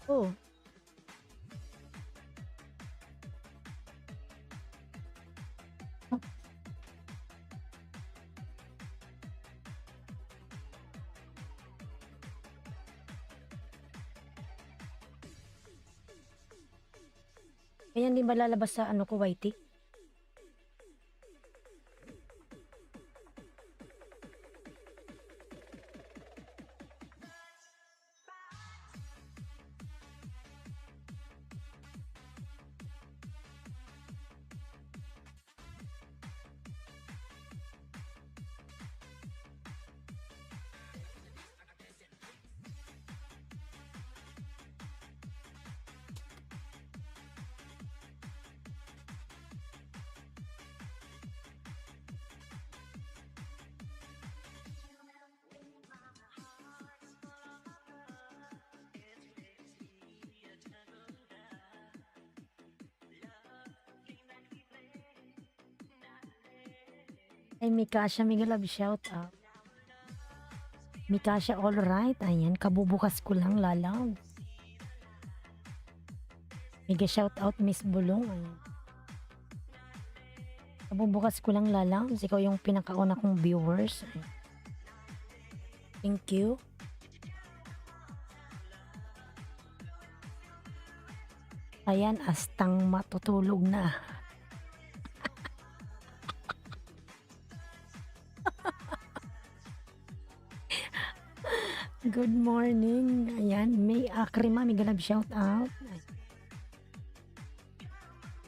Oh, kaya hindi malalabas sa ano ko, YT. Ay, Mikasha, mega love shout out. Mikasha, all right. Ayan, kabubukas ko lang, lalaw. Mega shout out, Miss Bulong. Ayan. Kabubukas ko lang, lalaw. Ikaw yung pinakauna kong viewers. Ayan. Thank you. Ayan, astang matutulog na. Good morning. Ayan, may Akrima, mega love shout out.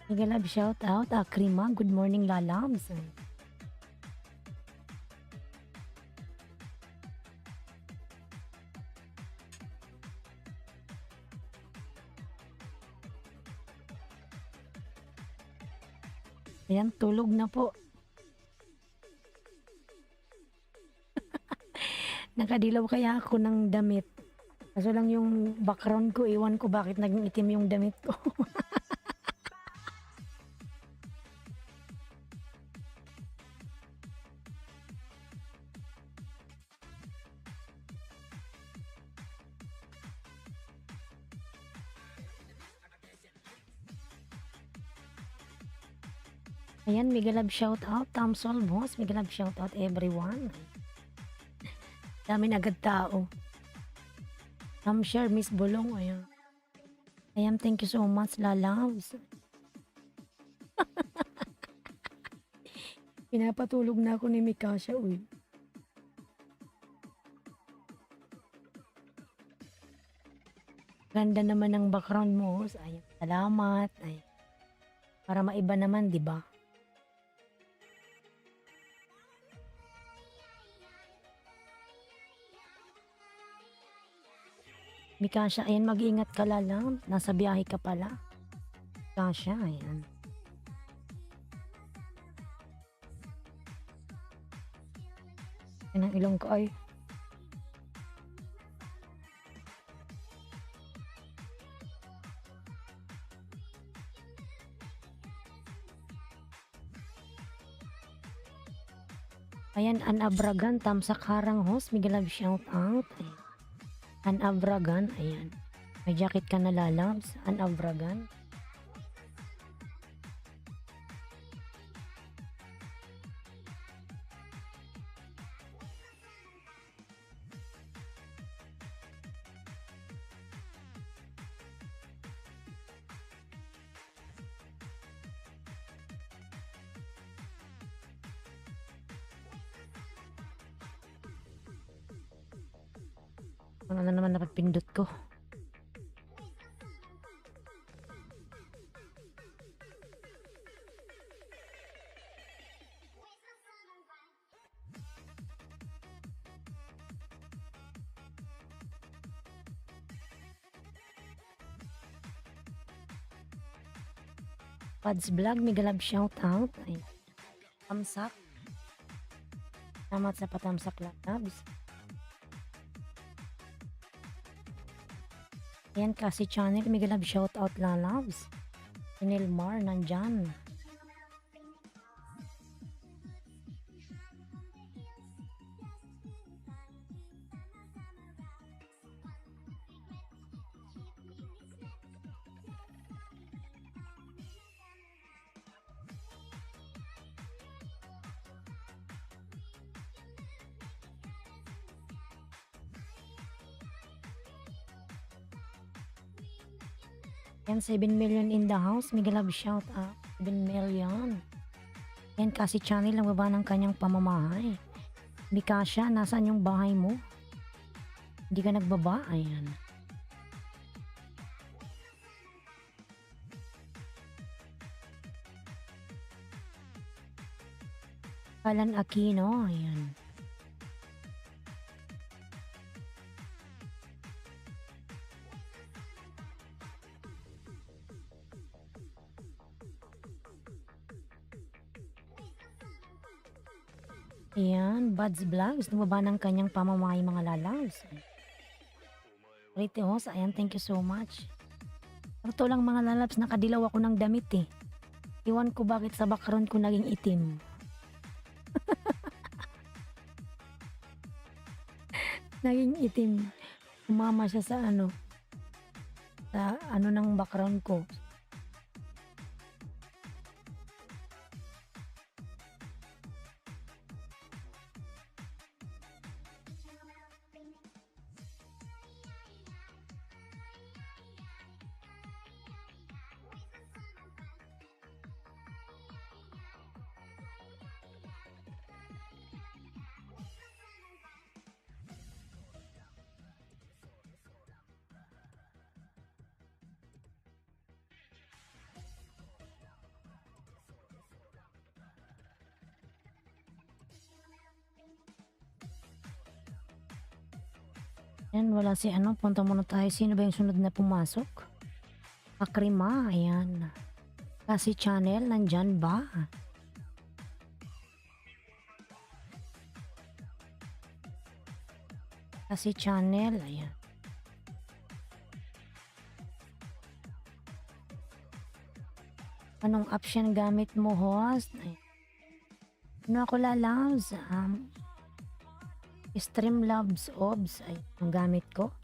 Mega love shout out, Akrima. Good morning, lalabs. Ayan, tulog na po. Nakadilaw kaya ako ng damit. Kaso lang yung background ko, iwan ko bakit naging itim yung damit ko. Ayan, mega love shout out. Tamsol boss, mega love shout out everyone. Dami na agad tao. Share Miss Bulong. Ayan. Ayan, thank you so much, lalabs. Pinapatulog na ako ni Mikasha, uy. Ganda naman ng background mo. Ayan, salamat. Ayan. Para maiba naman, di ba? Mikasha, ayan, mag-iingat ka lang. Nasa biyahe ka pala. Mikasha, ayan. Ayan ang ilong ko, ay. Ayan, Anabragan, Tamsak Harang host, mega love shout out. Ayan. Anabragan, ayan. May jacket ka na, lalabs. Anabragan. Ano na naman napapindot ko? Pads Vlog, mega love shout out. Ayan. Tamsak. Salamat sa patamsak, lalabs. Ayan, kasi channel, mega love shout out, lalabs. Inilmar, nandyan. Yan, 7 million in the house. Mega love shout out. 7 million. Yan, kasi channel ang baba ng kanyang pamamahay. Mikasha, nasaan yung bahay mo? Hindi ka nagbaba? Ayan. Alan Aquino, ayan. Ayan, Buds Vlogs, lumaba ng kanyang pamamahay mga lalabs. Pretty Host, ayan, thank you so much. Ito lang mga lalabs, nakadilaw ako ng damit eh. Iwan ko bakit sa background ko naging itim. Naging itim. Umama siya sa ano ng background ko. Yan, wala si ano, punta muna tayo. Sino ba yung sunod na pumasok? Akrima, ayan. Kasi channel, nandyan ba? Kasi channel, ayan. Anong option gamit mo, host? Ayan. Ano ako lalabs? Streamlabs OBS ay ang gamit ko.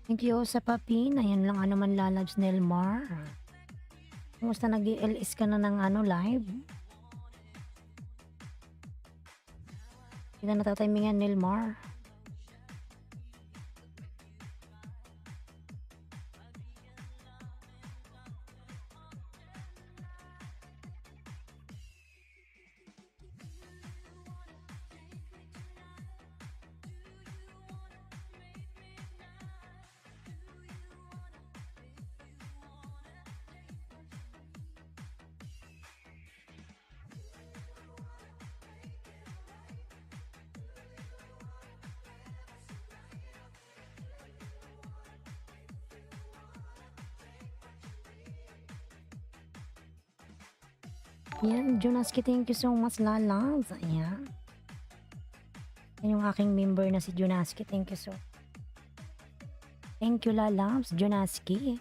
Thank you sa papin. Ayan lang ano man lalabs Nelmar. Kumusta nag-LS ka na ng ano live? Hindi na natatimingan Nelmar. Yan, Jonaski, thank you so much, lalabs. Ayan. Yan yung aking member na si Jonaski, thank you so. Thank you, lalabs, Jonaski.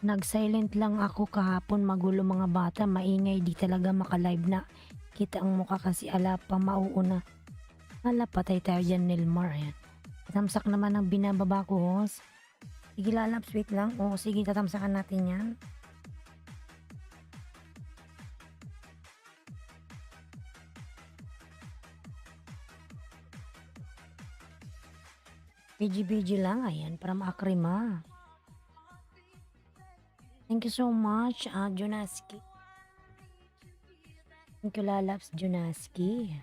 Nag-silent lang ako kahapon, magulo mga bata, maingay, di talaga maka-live na. Kita ang mukha kasi ala pa mauuna. Ala, patay tayo dyan, Nilmar. Ayan. Tatamsak naman ang binababa ko, host. Sige, lalabs, wait lang. Oo, sige, tatamsakan natin yan. BG lang, ayan, para maakrima. Thank you so much, Jonaski. Thank you, lalabs, Jonaski.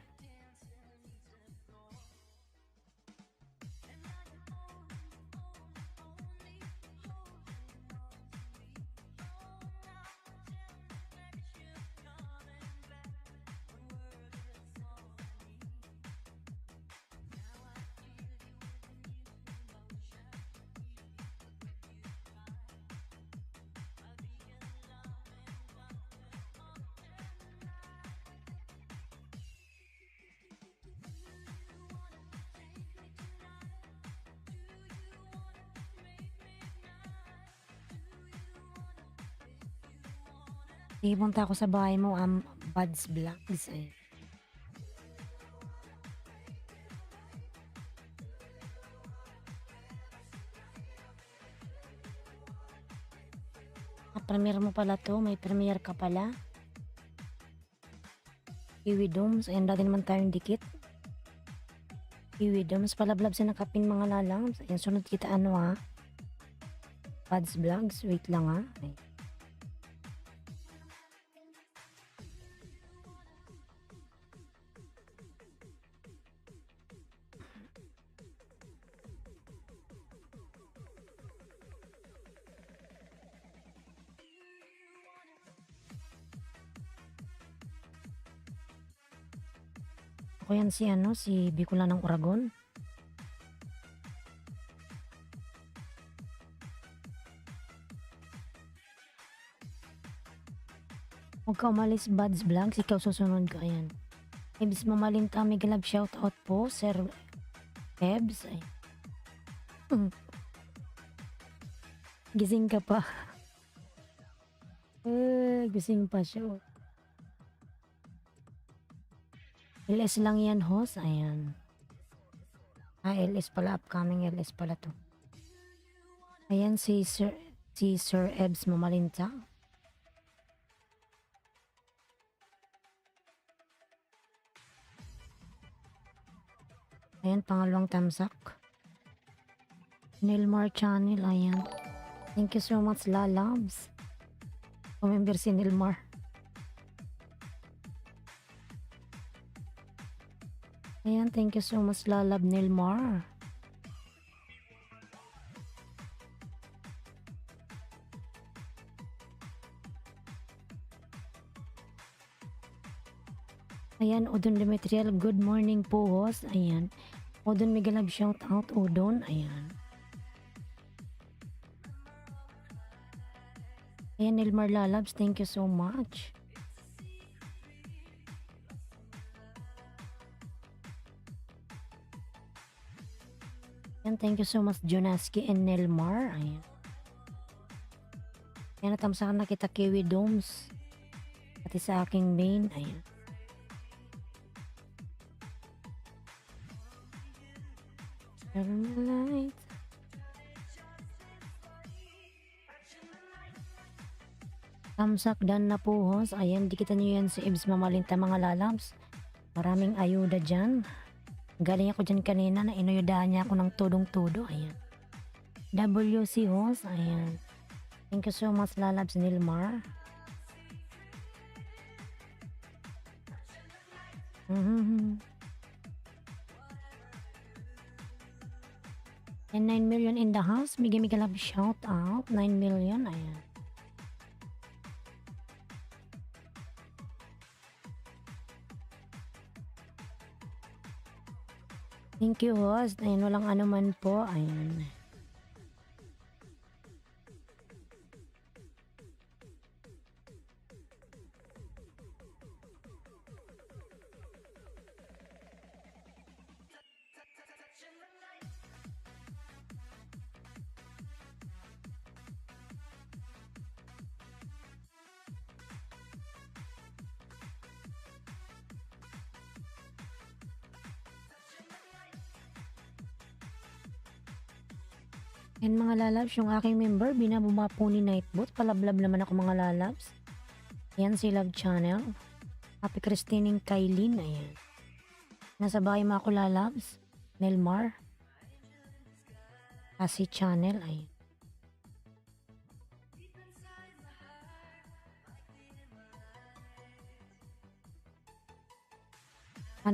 Sige, punta ako sa bahay mo, Buds Vlogs, ayan. Premiere mo pala 'to, may premiere ka pala. Kiwi Doms, ayan dati naman tayong dikit. Kiwi Doms, palablab sa nakapin mga lalams. Ayan, sunod kita Buds Vlogs, wait lang Ayan. Ako yan si Bicola ng Oragon. Huwag ka umalis, Buds Vlogs, ikaw susunod ka, ayan. Ebs Mamalinta, may galab shoutout po, Sir Ebs. Ay. Gising ka pa. Gising pa siya. LS lang yan, host. Ayan. LS pala, upcoming LS pala to. Ayan si Sir Ebs Mamalinta. Ayan, pangalawang tamsak. Nilmar channel, ayan. Thank you so much, lalabs. Kumember si Nilmar. Ayan, thank you so much, lalab Nilmar. Ayan, Udon Demetriel, good morning po, host. Ayan. Udon Migalab, shout out, Udon. Ayan. Ayan, Nilmar Lalabs, thank you so much. Ayan, thank you so much, Jonaski and Nilmar. Ayan. Ayan, natamsakan na kita, Kiwi Domes. Pati sa aking main. Ayan. Turn the light. Tamsak dan na po, host. Ayan, dikita nyo yan si Ibs Mamalinta, mga lalabs. Maraming ayuda dyan. Galing ako dyan kanina na inuyudahan niya ako ng tudong-tudo. Ayan. WC host. Ayan. Thank you so much, lalabs Nilmar. And 9 million in the house. Mega love shout out. 9 million. Ayan. Thank you, host. Ayan, walang anuman po. Ayan. And mga lalabs, yung aking member, binababa po ni Nightbot. Palablab naman ako, mga lalabs. Ayan si Love Channel. Happy Christining Kailin. Ayan. Nasa bahay mga ko, lalabs. Nelmar. Kasi Channel. Ayan.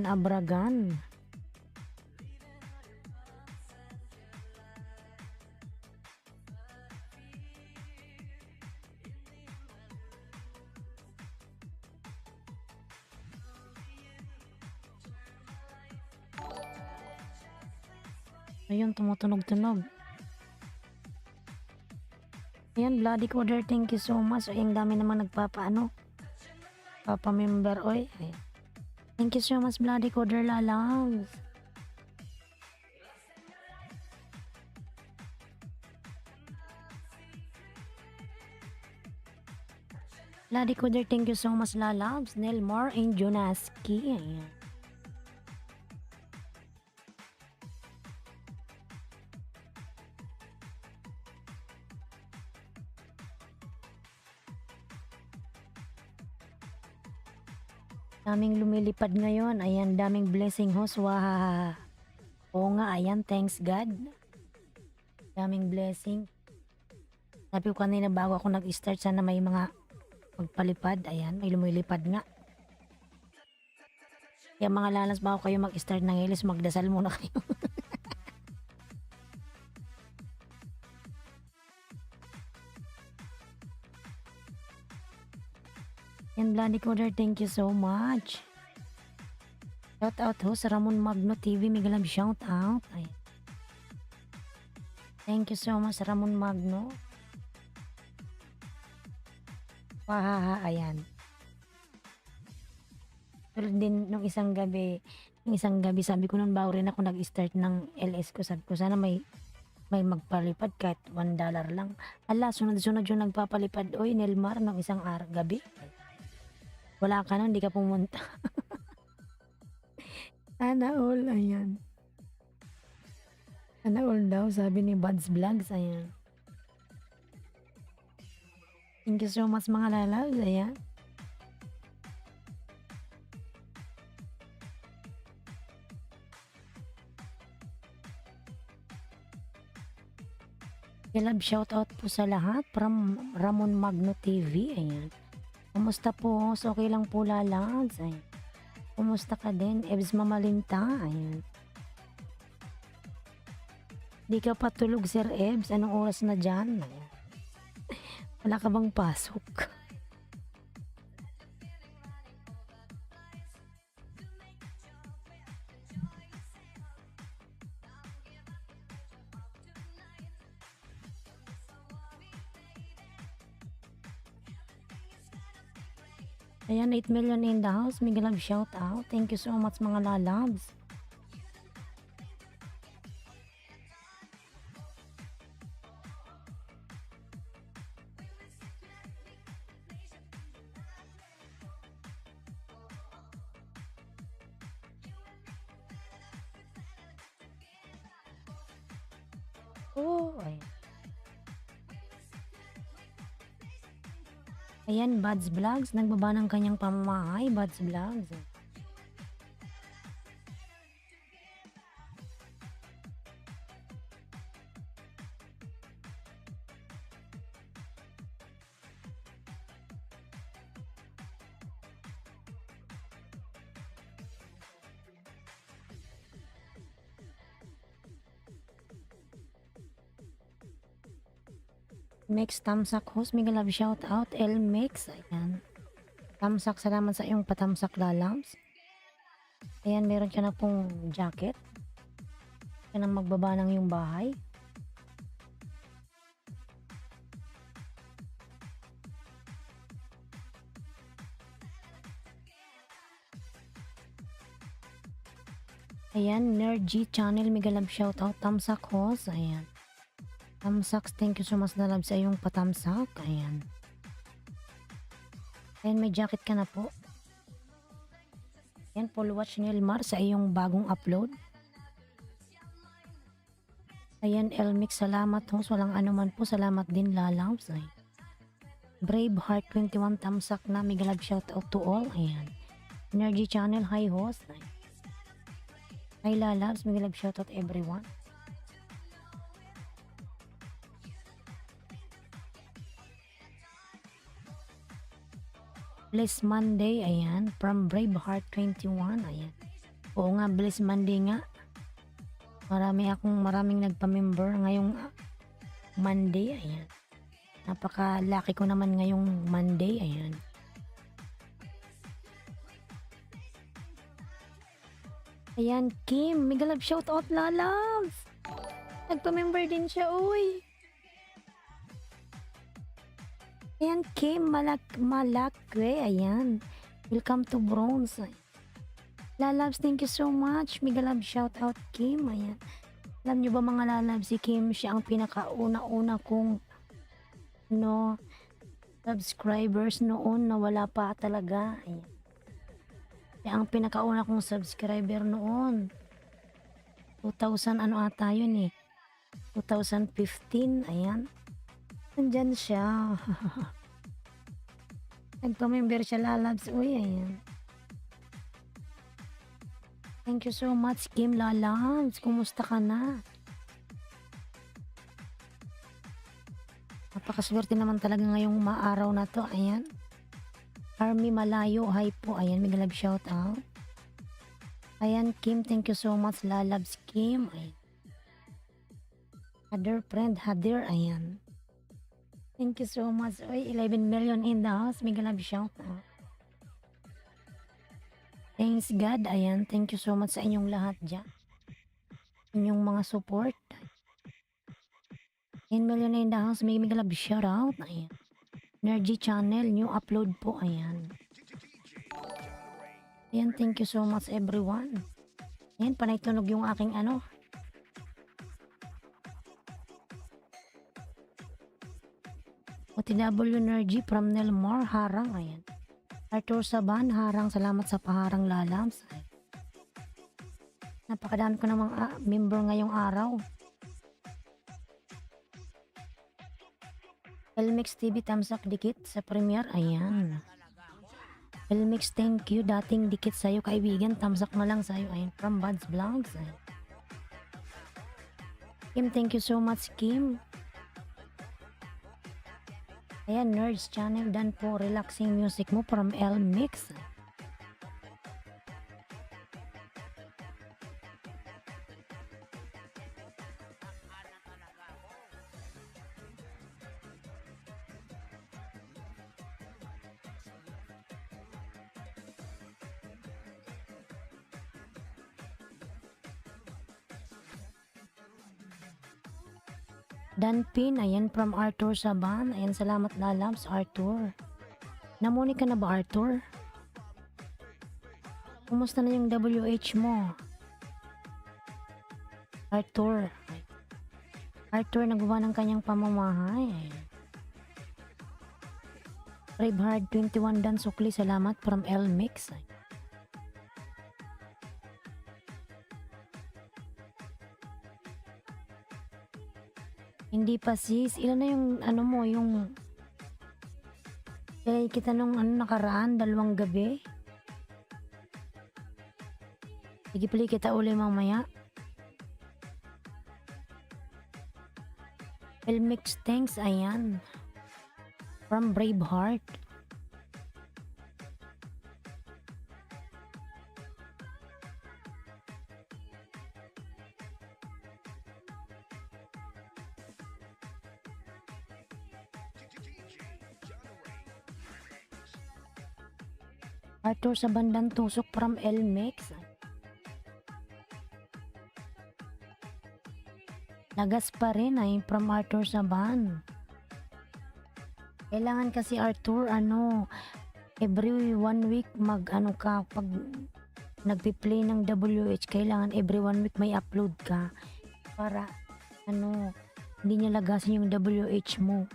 Abragan. Ayun, tumutunog-tunog. Ayan, Bloody Coder, thank you so much. Ay, ang dami naman Papa-member, oy. Ayan. Thank you so much, Bloody Coder, lalabs. Ladi Coder, thank you so much, lalabs. Nelmar and Jonaski. Ayan. Daming lumilipad ngayon. Ayan, daming blessing host. Wah. Oo nga, ayan. Thanks God. Daming blessing. Sabi ko kanina bago ako nag-start, sana may mga magpalipad. Ayan, may lumilipad nga. Kaya mga lalas, bago kayo mag-start ng ilis, magdasal muna kayo. Yan, Bloody Coder, thank you so much. Shout out ho sa Ramon Magno TV. Miguel, shout out. Ayan. Thank you so much, Ramon Magno. Wahaha, ayan. Tulad din nung isang gabi, sabi ko nun bago rin ako nag-start ng LS ko. Sabi ko sana may magpalipad kahit $1 lang. Ala, sunod-sunod yung nagpapalipad. Oy, Nelmar, nung isang gabi. Wala ka nun, hindi ka pumunta. Sana all, ayan. Sana all daw, sabi ni Buds Vlogs, ayan. Thank you so much mga lalabs, ayan. Love shout out po sa lahat from Ramon Magno TV, ayan. Kumusta po? So, okay lang po lalabs, ayan. Kumusta ka din? Ebs Mamalinta, ayan. Di ka pa tulog, Sir Ebs? Anong oras na dyan? Ayan. Wala ka bang pasok? Ayan, 8 million in the house. Miguel, shout out. Thank you so much mga lalabs. Oh, ayan. Ayan, Buds Vlogs. Nagbaba ng kanyang pamamahay, Buds Vlogs. Mix Tamsak host, Miguel, love shout out. El Mix, ayan. Tamsak, salamat sa iyong patamsak lalabs. Ayan, meron siya na pong jacket. Yan ang magbaba ng yung bahay. Ayan, Nerd Channel, Miguel, love shout out. Tamsak host, ayan. Tamsak, thank you so much na love sa iyong patamsak. Ayan. Ayan, may jacket ka na po. Ayan, full watch Nilmar sa iyong bagong upload. Ayan, Elmix, salamat host. Walang anuman po. Salamat din lalabs. Ay. Brave Heart 21 tamsak na. Miguel, love shout out to all. Ayan. Energy Channel, hi host. Ay. Hi lalabs, Miguel, love shout out everyone. Bless Monday, ayan, from Braveheart 21, ayan. Oo nga, Bless Monday nga. Maraming nagpa-member ngayong Monday, ayan. Napaka-lucky ko naman ngayong Monday, ayan. Ayan, Kim, mega love shout out lalabs. Nagpa-member din siya, uy. Ayan, Kim Malakwe, ayan. Welcome to Bronze. Lalabs, thank you so much. Mega love shout out, Kim, ayan. Alam nyo ba mga lalabs, si Kim, siya ang pinakauna-una kong subscribers noon na wala pa talaga. Ayan. Kaya ang pinakauna kong subscriber noon, 2000 ano ata yun eh, 2015, ayan. Nandyan siya. Nagpa-member siya lalabs. Uy, ayan. Thank you so much, Kim Lalabs. Kumusta ka na? Napakaswerte naman talaga ngayong maaraw na to. Ayan. Army Malayo. Hi po. Ayan. May love shout out. Ayan, Kim. Thank you so much, Lalabs Kim. Ayan. Other friend, Hadir. Ayan. Thank you so much. Uy, 11 million in the house. May love shout out. Thanks God. Ayan. Thank you so much sa inyong lahat dyan. Inyong mga support. 10 million in the house. May love shout out. Ayan. Energy channel. New upload po. Ayan. Ayan. Thank you so much everyone. Ayan. Panay tunog yung aking ano. OTW Energy from Nelmar. Harang. Ayan. Arthur Saban, harang, salamat sa paharang Lalabs. Napakadami ko namang member ngayong araw. Elmix TV, tamsak dikit sa premiere. Ayan. Elmix, thank you. Dating dikit sa'yo, kaibigan. Tamsak na lang sa'yo. Ayan. From Buds Vlogs. Ayan. Kim, thank you so much, Kim. Ayan, Nerds Channel. Dan po, relaxing music mo from Elmix. Danpin, ayan from Arthur Saban. Ayan, salamat Lalabs, Arthur. Namuni ka na ba, Arthur? Kumusta na yung WH mo? Arthur. Arthur, nagawa ng kanyang pamamahay. Braveheart 21 Dan Sukli, salamat from Elmix. Hindi pa sis, ilan na yung ano mo, yung kaya kita nung ano nakaraan, 2 gabi. Sige pali kita uli mamaya. Elmix, thanks, ayan. From Braveheart. Arthur sa bandang tusok from Elmix. Lagas pa rin ay from Arthur Saban. Kailangan kasi Arthur ano, every 1 week mag ano ka, pag nagpi-play ng WH, kailangan every 1 week may upload ka para ano, hindi niya lagasin yung WH mo.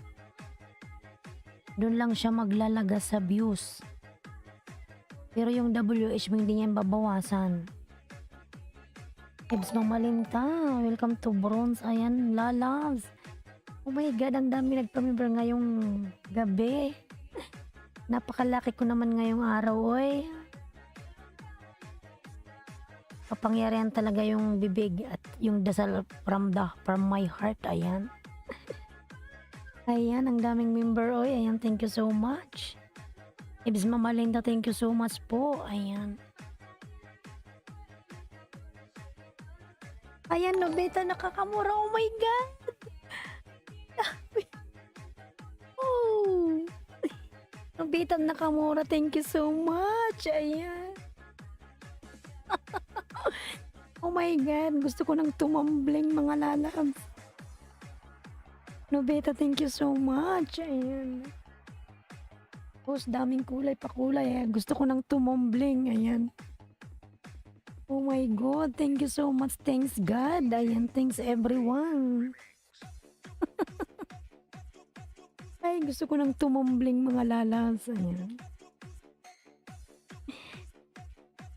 Doon lang siya maglalagas sa views. Pero yung WH mo hindi niya babawasan. Ebs Mamalinta, welcome to Bronze. Ayan, Lalabs. Oh my God, ang dami nagpa-member ngayong gabi. Napakalaki ko naman ngayong araw, oy. Kapangyarihan talaga yung bibig at yung dasal from my heart. Ayan. Ayan, ang daming member, oy. Ayan, thank you so much. Ibs Mamalinda, thank you so much po. Ayan. Ayan, Nobeta, nakakamura. Oh my God. Oh. Nobeta, nakamura. Thank you so much. Ayan. Oh my God. Gusto ko nang tumambling mga Lalabs. Nobeta, thank you so much. Ayan. Tapos daming kulay pa kulay. Ayan. Gusto ko nang tumambling. Ayan. Oh my God. Thank you so much. Thanks God. Ayan. Thanks everyone. Ay, gusto ko ng tumumbling mga lalabs. Ayan.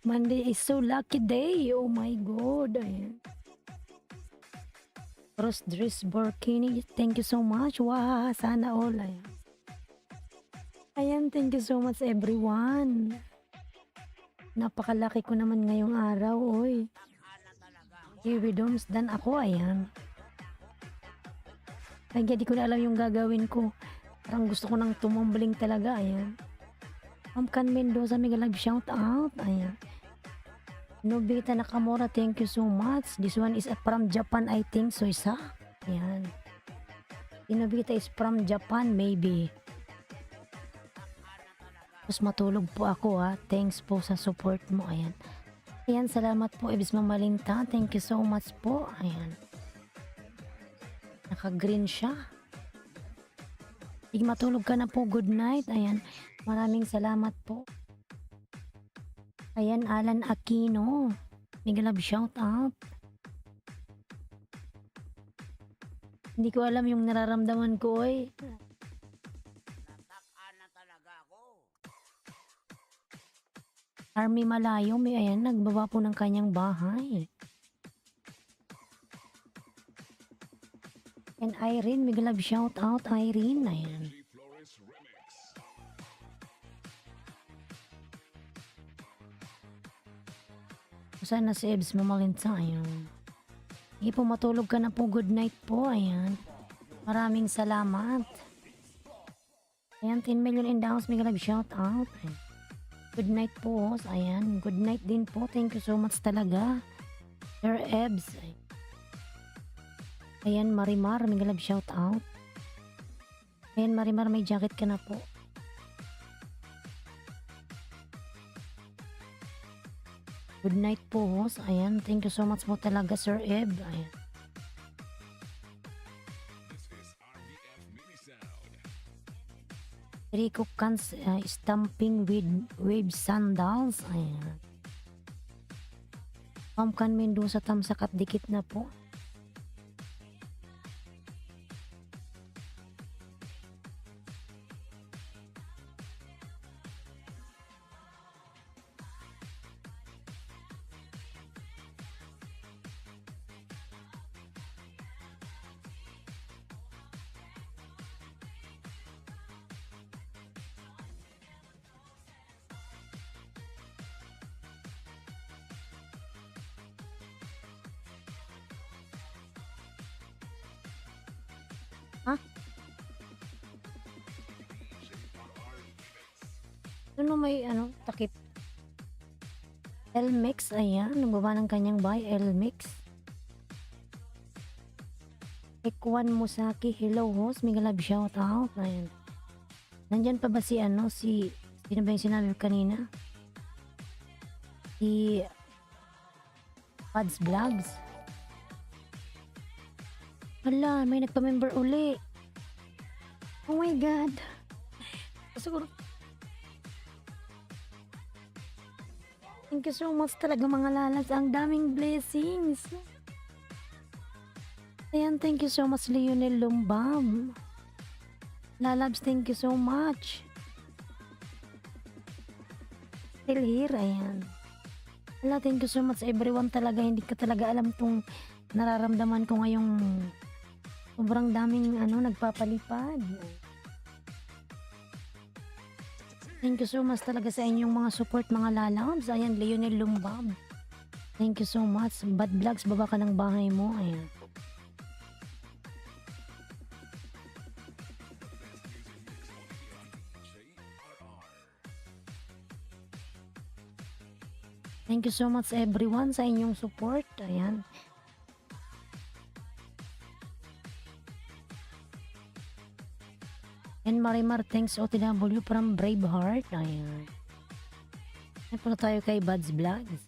Monday is so lucky day. Oh my God. Ayan. Cross dress burkini. Thank you so much. Wow, sana all. Ayan. Ayan, thank you so much everyone. Napakalaki ko naman ngayong araw, oy. Kiwi Doms dan ako, ayan. Ay, di ko na alam yung gagawin ko. Parang gusto ko nang tumumbling talaga, ayan. Ma'am Can Mendoza, mega live shout out, ayan. Nobita Nakamura, thank you so much. This one is from Japan, I think, so isa. Ayan. Nobita is from Japan, maybe. Tapos matulog po ako ha. Thanks po sa support mo. Ayan. Ayan, salamat po Ibis Mamalinta. Thank you so much po. Ayan. Naka-green siya. Sige, matulog ka na po. Good night. Ayan. Maraming salamat po. Ayan, Alan Aquino. Mega love shout out. Hindi ko alam yung nararamdaman ko eh. Army Malayo, may ayan, nagbaba po ng kanyang bahay. And Irene, mega love shout out, Irene, ayan. Sana si Ebs Mamalinsa, ayan. Sige po, matulog ka na po, good night po, ayan. Maraming salamat. Ayan, 10 million in the house, mega love shout out, ayan. Good night po. Ayan. Good night din po. Thank you so much talaga. Sir Ebs. Ayan, Marimar. May galab shout out. Ayan, Marimar. May jacket ka na po. Good night po, host. Ayan. Thank you so much po talaga, Sir Eb. Ayan. Rico Cans stamping with wave sandals. Ayan. Ma'am Can Mendoza, tamsak at dikit na po. Ha? Ano may takip? Elmix, ayan. Nagbaba ng kanyang bahay. Elmix. Ekwan Musaki, hello host. Mega love shout out. Ayan. Nandyan pa ba si sino ba yung sinabi ko kanina? Si Pads Vlogs. Hala, may nagpa-member uli. Oh my God. Siguro. Thank you so much talaga mga lalas. Ang daming blessings. Ayan, thank you so much Lionel Lumbam. Lalabs, thank you so much. Still here, ayan. Hala, thank you so much everyone talaga. Hindi ka talaga alam tong nararamdaman ko ngayong sobrang daming nagpapalipad. Thank you so much talaga sa inyong mga support mga lalabs. Ayan, Lionel Lumbab. Thank you so much. Bad Vlogs, baba ka ng bahay mo. Ayan. Thank you so much everyone sa inyong support. Ayan. And Marimar, thanks OTW from Braveheart. Ayan. Ayan po tayo kay Buds Vlogs.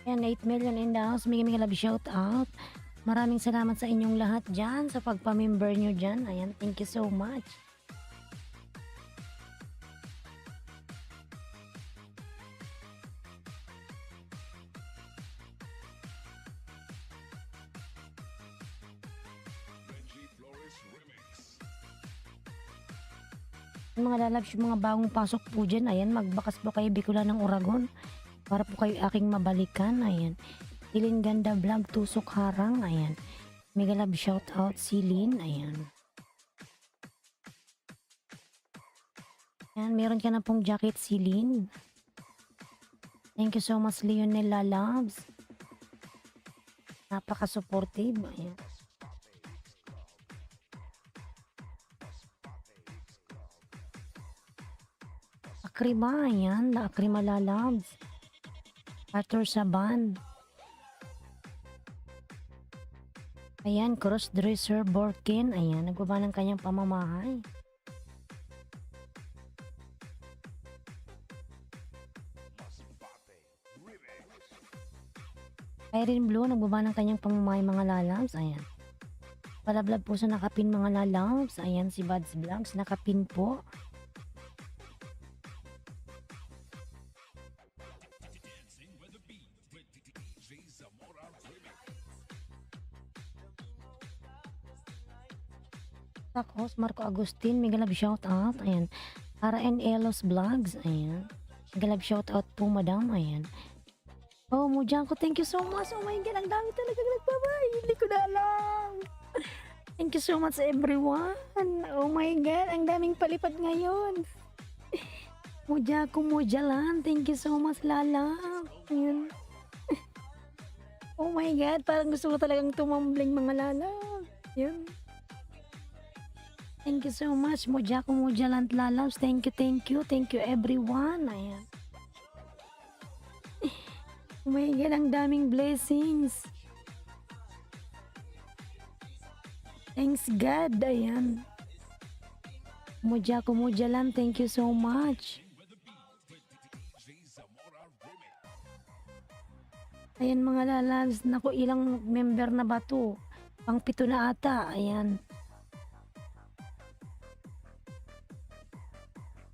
Ayan, 8 million in the house. May love shout out. Maraming salamat sa inyong lahat dyan sa pagpamember nyo dyan. Ayan, thank you so much. Yung mga lalabs, yung mga bagong pasok po dyan, ayan, magbakas po kayo Bicolan ng Oragon para po kayo aking mabalikan, ayan. Silin Ganda Vlog, Tusok Harang, ayan. Mega love shout out Silin, ayan. Ayan, meron ka na pong jacket Silin. Thank you so much Leonel Lalabs. Napaka-supportive, ayan. Akrima, ayan, La Akrima Lalabs. Arthur Saban. Ayan, crossdresser Borkin. Ayan, nagbaba ng kanyang pamamahay. Irene Blue, nagbaba ng kanyang pamamahay mga lalabs. Ayan. Palablab po sa nakapin mga lalabs. Ayan, si Buds Vlogs, nakapin po. Takos, Marco Agustin, mega love shout out. Ayan. RN Elos Vlogs. Ayan. Mega love shout out po, madam. Ayan. Oh, Mojanko, thank you so much. Oh my God, ang dami talaga nagbabay. Hindi ko na alam. Thank you so much everyone. Oh my God, ang daming palipad ngayon. Mojako, Mojalan, thank you so much, Lala. Ayan. Oh my God, parang gusto ko talagang tumambling mga Lala. Yun. Thank you so much, Mojako, Mojalan, Lalas. Thank you everyone. Ayan. Oh my God, ang daming blessings. Thanks God, ayan. Mojako, Mojalan, thank you so much. Ayan mga lalabs, naku, ilang member na ba to? Pang 7 na ata, ayan.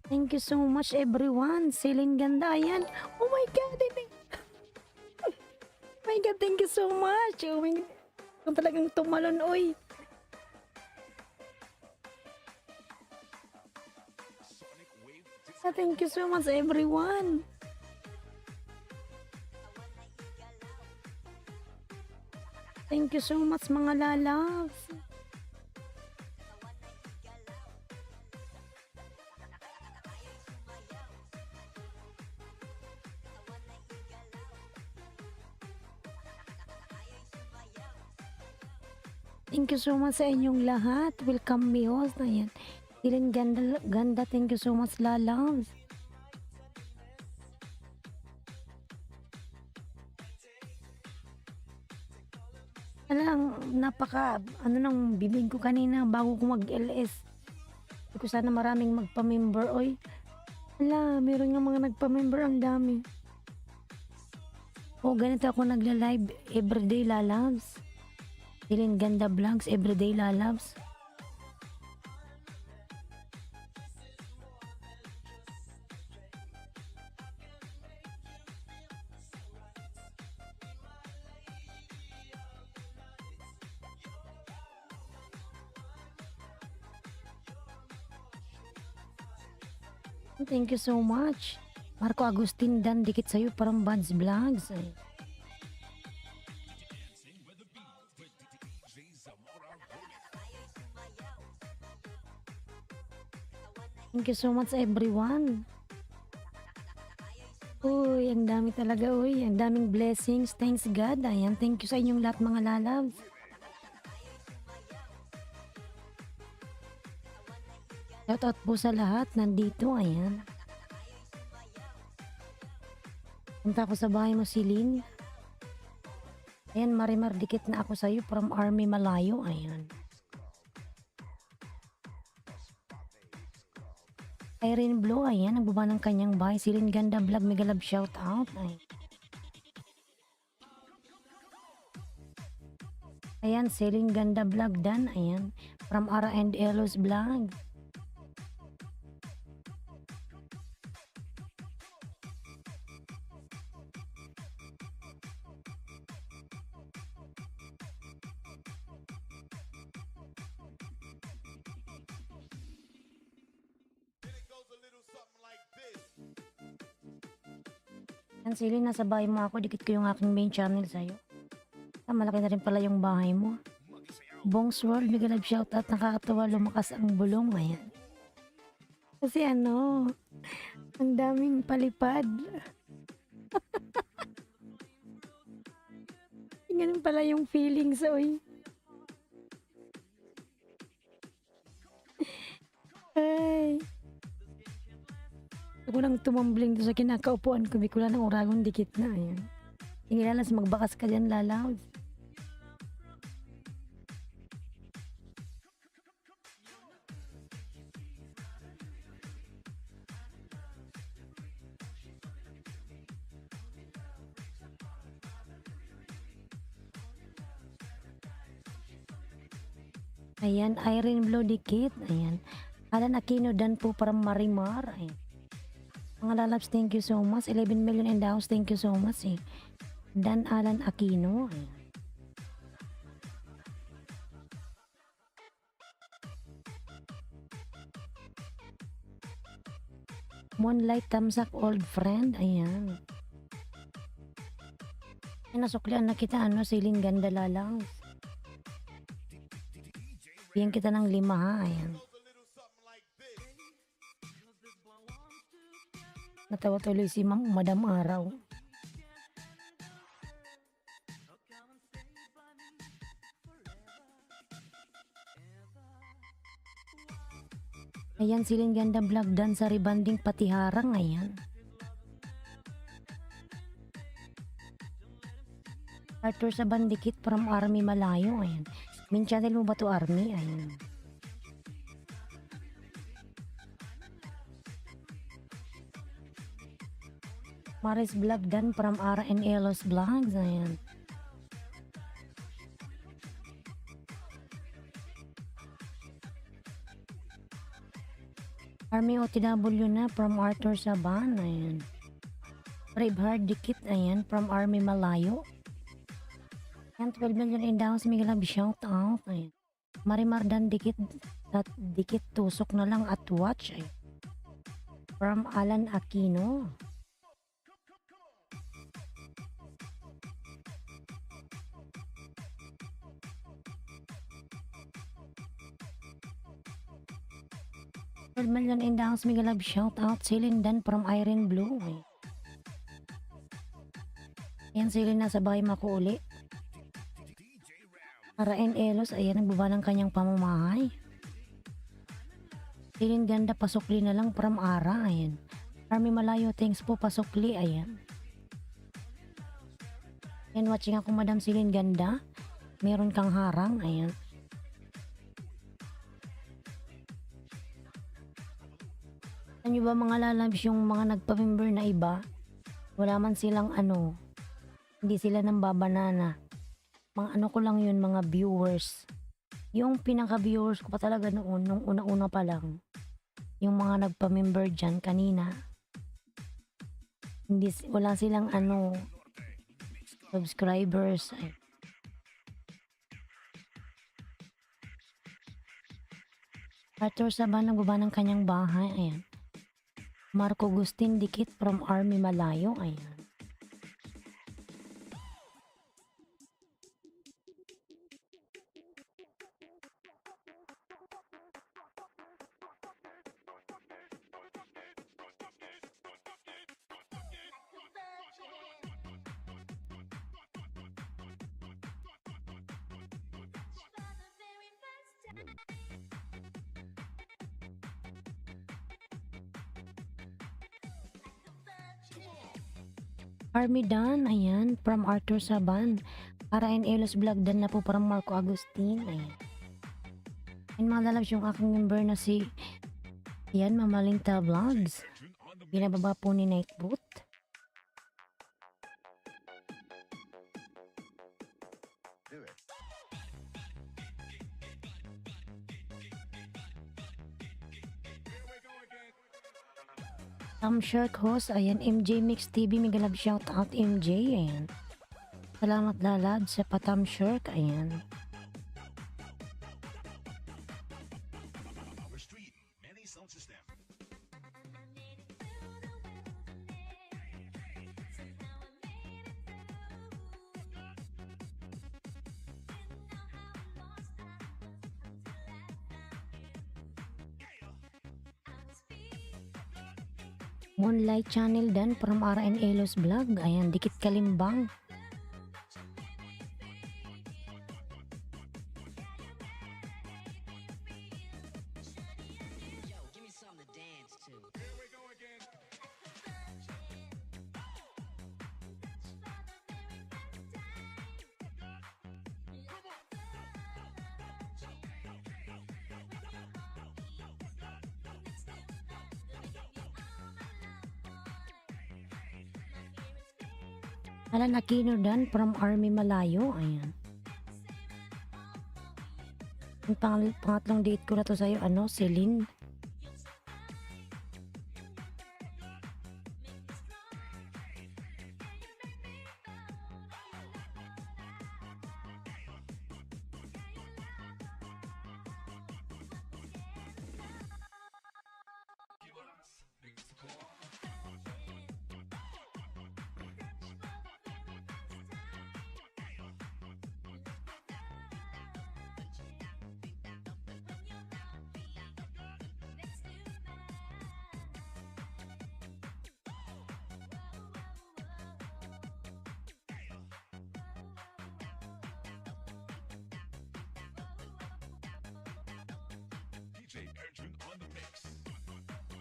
Thank you so much everyone. Celine Ganda, ayan. Oh my God, oh my God, thank you so much. Oh my God. Kung talagang tumalon, oy. Thank you so much everyone. Thank you so much mga lalabs. Thank you so much sa inyong lahat. Welcome me host. Ayan. Silin Ganda, Ganda, thank you so much lalabs. Alang, napaka, ano nang bibig ko kanina bago ko mag-LS. Hindi ko sana maraming magpa-member, oy. Ala, meron nga mga nagpa-member, ang dami. O, ganito ako nagla-live everyday lalabs. Silin Ganda Vlogs, everyday lalabs. Thank you so much. Marco Agustin Dan, dikit sa'yo, parang Buds Vlogs. Ay. Thank you so much everyone. Uy, ang dami talaga, uy. Ang daming blessings. Thanks God. Ayan, thank you sa inyong lahat mga lalabs. Shout out po sa lahat. Nandito, ayan. Punta ako sa bahay mo, Silin. Ayan, Marimar, dikit na ako sa'yo from Army Malayo. Ayan. Irene Blue, ayan, nagbaba ng kanyang bahay. Silin Ganda Vlog, mega love shout out. Ayan, Silin Ganda Vlog Dan, ayan. From Ara and Elos Vlog. Yan Celine, nasa bahay mo ako, dikit ko yung aking main channel sa'yo. Malaki na rin pala yung bahay mo. Bongs World, mega love shoutout, nakakatawa, lumakas ang bulong. Ayan. Kasi ano, ang daming palipad. Ganun pala yung feelings, oy. Ay. Ako lang tumambling doon sa kinakaupuan ko, bikula ng uragong dikit na. Ayan. Tingin magbakas ka dyan, lalaw. Ayan, Irene Blue dikit. Ayan. Alan Aquino dan po para Marimar. Ayan. Mga lalabs, thank you so much. 11 million in the house, thank you so much. Eh. Dan Alan Aquino. Ayan. Moonlight Tamsak old friend. Ayan. Ay, nasuklian na kita, ano, Celine ganda lalaw. Bigyan kita ng 5 ha. Ayan. Natawa tuloy si Madam Araw. Ayan, Celine ganda vlog dan sa rebanding pati harang. Ayan. Arthur sa bandikit from Army Malayo. Ayan. Min channel mo ba to, Army? Ayan. Maris vlog dan from Ara and Elos vlogs. Ayan. Army OTW na from Arthur Saban. Ayan. Braveheart dikit. Ayan. From Army Malayo. Ayan, 12 million in down. Miguel Love shout out. Ayan. Marimar dan dikit. At dikit tusok na lang at watch. Ayan. From Alan Aquino. Million in downs, Miguel Love shout out. Celine dan from Irene Blue. Ayan, Celine nasa bahay mako uli. Ara and Elos, ayan, nagbaba ng kanyang pamamahay. Celine ganda, pasukli na lang from Ara. Ayan. Army Malayo, thanks po, pasukli. Ayan. Ayan, watching ako, Madam Celine ganda. Meron kang harang. Ayan. Ano ba mga lalabs yung mga nagpa-member na iba? Wala man silang ano, hindi sila nang babanana. Mga ano ko lang yun, mga viewers. Yung pinaka-viewers ko pa talaga noon, nung una-una pa lang. Yung mga nagpa-member dyan kanina. Hindi, wala silang ano, subscribers. Ay. Arthur Saban nagbaba ng kanyang bahay. Ayan. Marco Agustin dikit from Army Malayo. Ayan. Army Dan, ayan, from Arthur Saban. Para and Elos vlog dan na po from Marco Agustin. Ayan. And mga lalabs yung aking member na si ayan, Mamalinta Vlogs. Binababa po ni Nightboot. Shark host, ayan, MJ Mix TV, mega love shout out MJ, ayan. Salamat lalad sa Patam Shark, ayan. Moonlight Channel dan from RN Elos Vlog. Ayan, Dikit Kalimbang. Alan Aquino dan from Army Malayo. Ayan. Yung pangatlong date ko na to sa'yo, Celine.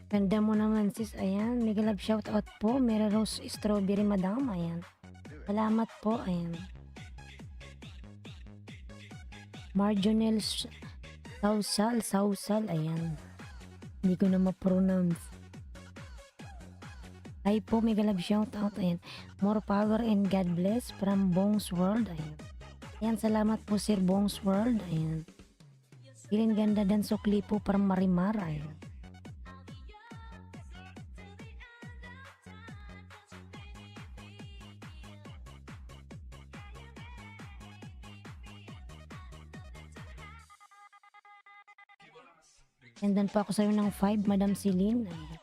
Ganda mo naman sis, ayan. Mega love shoutout po. Mera Rose Strawberry Madam, ayan. Salamat po, ayan. Marjonel Sausal, ayan. Hindi ko na ma-pronounce. Ay po, mega love shoutout, ayan. More power and God bless from Bong's World, ayan. Ayan, salamat po Sir Bong's World, ayan. Pilin ganda dan sukli po from Marimar, ayan. Sendan pa ako sa'yo ng 5, Madam Celine. Ayan.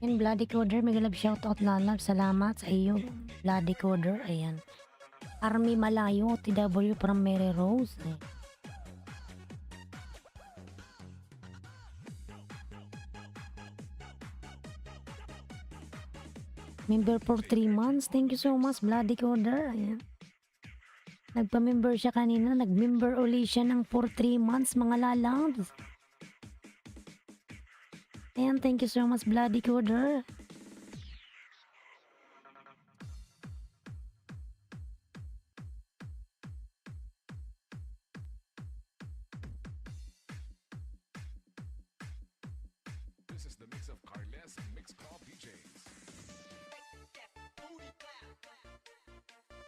Yan, Bloody Coder, mega love shoutout lalab. Salamat sa iyo, Bloody Coder. Ayan. Army Malayo, TW from Mary Rose. Ayan. Member for 3 months. Thank you so much, Bloody Coder. Ayan. Nagpa-member siya kanina. Nag-member uli siya ng for 3 months, mga lalabs. Ayan, thank you so much, Bloody Coder. This is the mix of Carles and Mix Club DJs.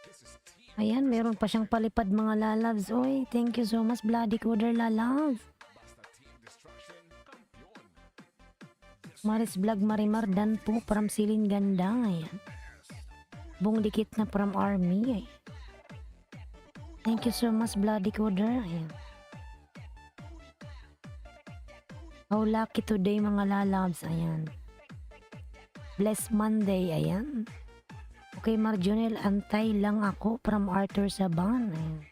This is Team Ayan, meron pa siyang palipad, mga lalabs. Oy, thank you so much, Bloody Coder, lalabs. Basta Team Destruction Kampiyon. Maris Vlog Marimar dan po from Silin Ganda. Ayan. Bong Dikit na from Army. Ayan. Thank you so much, Bloody Coder. Ayan. How lucky today, mga lalabs. Ayan. Bless Monday. Ayan. Okay, Marjonel, antay lang ako from Arthur Saban. Ayan.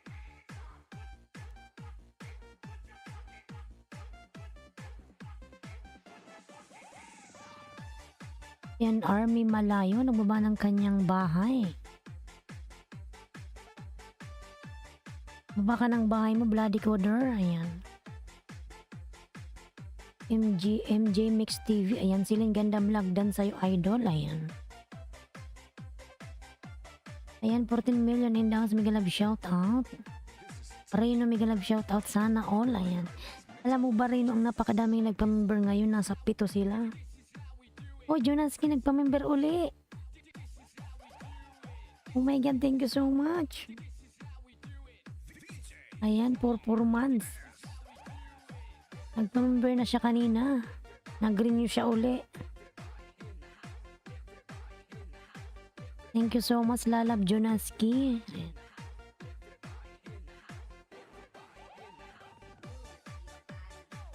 Yan, Army Malayo, nagbaba ng kanyang bahay. Baba ka ng bahay mo, Bloody Coder. Ayan. MJ Mix TV. Ayan, siling ganda vlog dan sa'yo, idol. Ayan. Ayan, 14 million in downs, mega love shout out. Reno, mega love shout out, sana all. Ayan. Alam mo ba, Reno, ang napakadaming nagpa-member ngayon, nasa 7 sila. Oh, Jonaski, nagpa-member uli. Oh my God, thank you so much. Ayan, for 4 months. Nagpa-member na siya kanina. Nag-renew siya uli. Thank you so much, Lalab Jonaski. Ayan.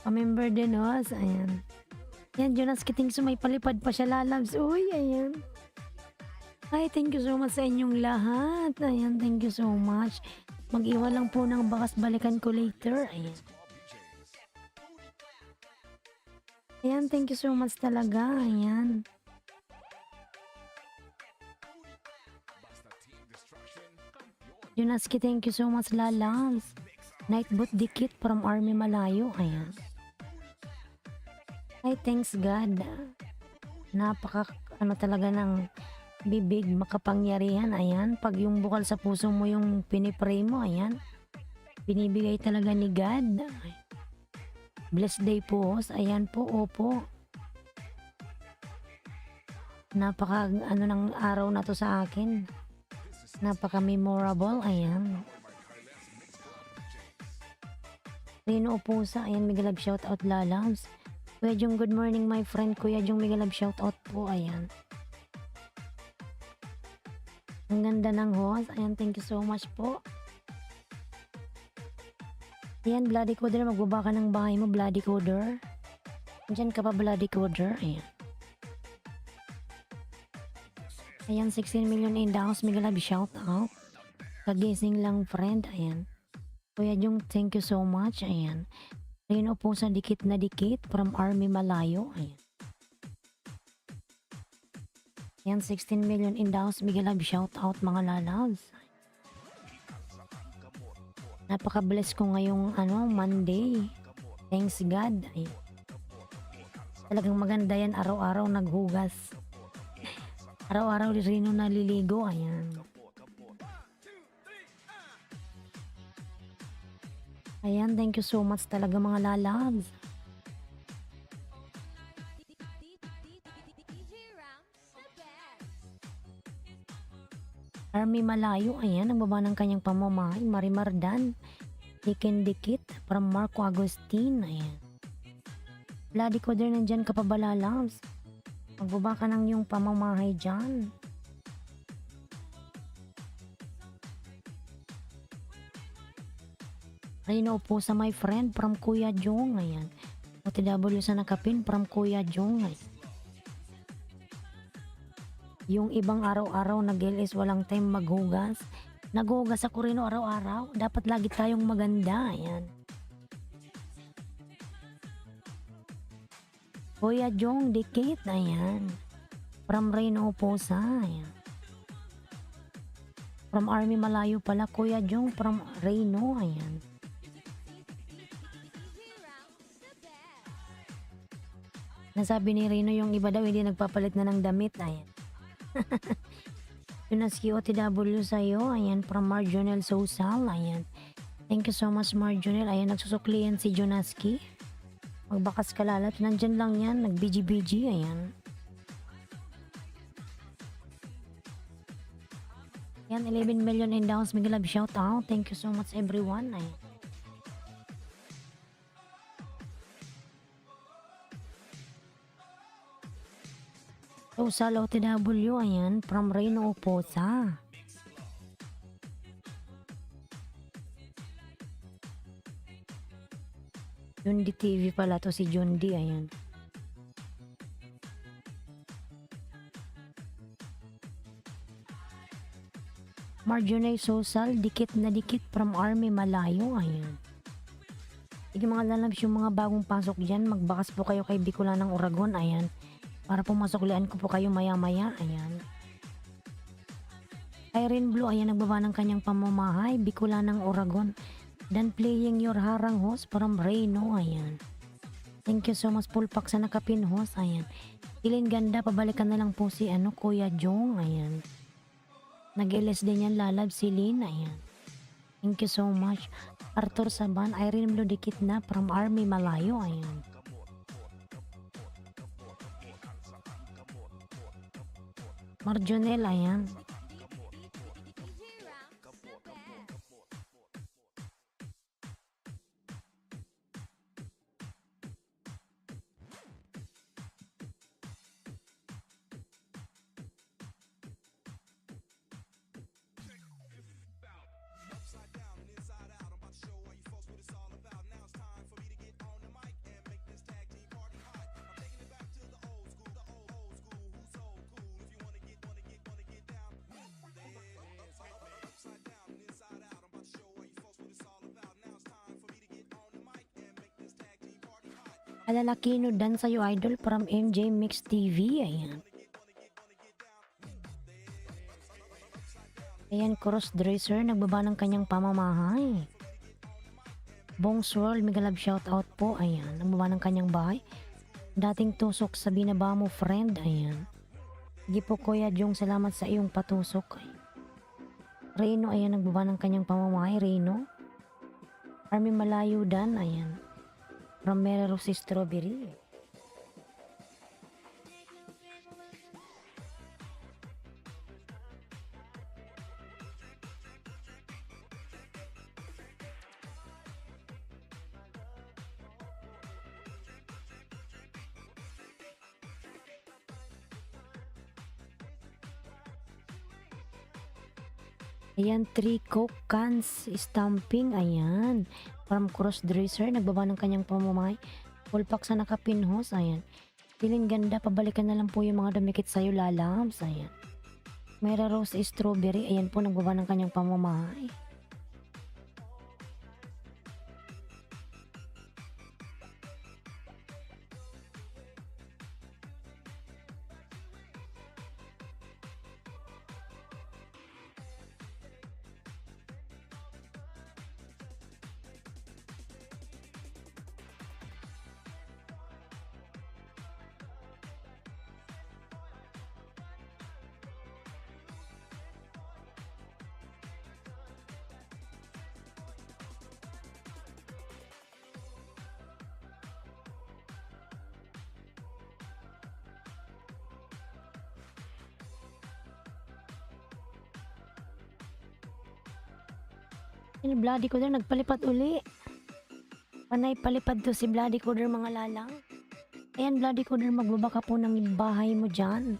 Pa-member din, Hos. Ayan. Yan, Jonaski, thanks so may palipad pa siya, Lalabs. Uy, ayan. Ay, thank you so much sa inyong lahat. Ayan, thank you so much. Mag-iwan lang po ng bakas, balikan ko later. Ayan. Ayan, thank you so much talaga. Ayan. Jonaski, thank you so much, Lalabs. Nightbot Dikit from Army Malayo. Ayan. Ay, thanks God. Napaka, talaga ng bibig, makapangyarihan. Ayan. Pag yung bukal sa puso mo yung pinipray mo, ayan. Binibigay talaga ni God. Blessed day po, Hos. Ayan po, opo. Napaka, ng araw na to sa akin. Napaka memorable. Ayan. Rino Opusa. Ayan, mega love shout out, Lalabs. Kuya Jong, good morning my friend. Kuya Jong, mega love shout out po. Ayan. Ang ganda ng host. Ayan, thank you so much po. Ayan, Bloody Coder. Magbaba ka ng bahay mo, Bloody Coder. Diyan ka pa, Bloody Coder. Ayan. Ayan, 16 million in the house. Mega love shout out. Kagising lang, friend. Ayan. Kuya Jong, thank you so much. Ayan. Rino po sa dikit na dikit from Army Malayo. Ayan. Ayan, 16 million in the house. Mega love shout out, mga Lalabs. Napaka-bless ko ngayong Monday. Thanks God. Ayan. Talagang maganda yan. Araw-araw naghugas. Araw-araw Rino naliligo. Ayan. Ayan, thank you so much talaga, mga Lalabs. Army Malayo, ayan, nagbaba ng kanyang pamamahay. Marimar Dan, Dikin Dikit, from Marco Agustin, ayan. Bloody Coder, nandyan ka pa ba, Lalabs? Magbaba ka ng yung pamamahay dyan. Rino po sa my friend from Kuya Jong. Ayan. OTW sa nakapin from Kuya Jong. Ayan. Yung ibang araw-araw nag-LS walang time maghugas. Naghugas ako rin araw-araw. Dapat lagi tayong maganda. Ayan. Kuya Jong Dikit. Ayan. From Rino po sa. Ayan. From Army Malayo pala. Kuya Jong from Rino. Ayan. Nasabi ni Rino yung iba daw hindi nagpapalit na ng damit. Ayan. Jonaski OTW sa'yo. Ayan, from Marjonel Sosal. Ayan. Thank you so much, Marjonel. Ayan, nagsusukli yan si Jonaski. Magbakas ka, Lalabs. Nandyan lang yan. Nag-BG-BG. Ayan. Ayan, 11 million in downs. Mega love shout out. Thank you so much, everyone. Ayan. Sosal OTW, ayan, from Reno Oposa. Jundi TV pala to, si Jundi, ayan. Marjonay Sosal, dikit na dikit from Army Malayo, ayan. Sige, mga Lalabs, yung mga bagong pasok dyan, magbakas po kayo kay Bicolanang Oragon, ayan. Para pumasuklian ko po kayo maya-maya. Ayan. Irene Blue, ayan, nagbaba ng kanyang pamamahay. Bicolanang Oragon. Dan playing your harang host from Reno. Ayan. Thank you so much, Pulpak sa nakapin host. Ayan. Ilin ganda, pabalikan na lang po si Kuya Jong. Ayan. Nag-LS din yan, Lalab, si Lynn. Ayan. Thank you so much. Arthur Saban, Irene Blue, dikit na from Army Malayo. Ayan. Marjonel, ayan. Alalakino dan sa'yo idol from MJ Mix TV. Ayan. Ayan, crossdresser, nagbaba ng kanyang pamamahay. Bong Swirl, mega love shoutout po. Ayan, nagbaba ng kanyang bahay. Dating tusok sa binaba mo, friend. Ayan. Sige po, Kuya Jong, salamat sa iyong patusok. Reno, ayan, nagbaba ng kanyang pamamahay. Reno. Army Malayo Dan, ayan. From Rose Strawberry. Ayan, 3 Coke cans stamping. Ayan. From crossdresser, nagbaba ng kanyang pamamahay. Full pack sa nakapinhos. Ayan. Feeling ganda, pabalikan na lang po yung mga dumikit sa'yo, lalabs. Ayan. Mayra Rose Strawberry. Ayan po, nagbaba ng kanyang pamamahay. Yung Bloody Coder nagpalipad uli. Panay palipad to si Bloody Coder, mga lalang. Ayan, Bloody Coder, magbaba ka po ng bahay mo dyan.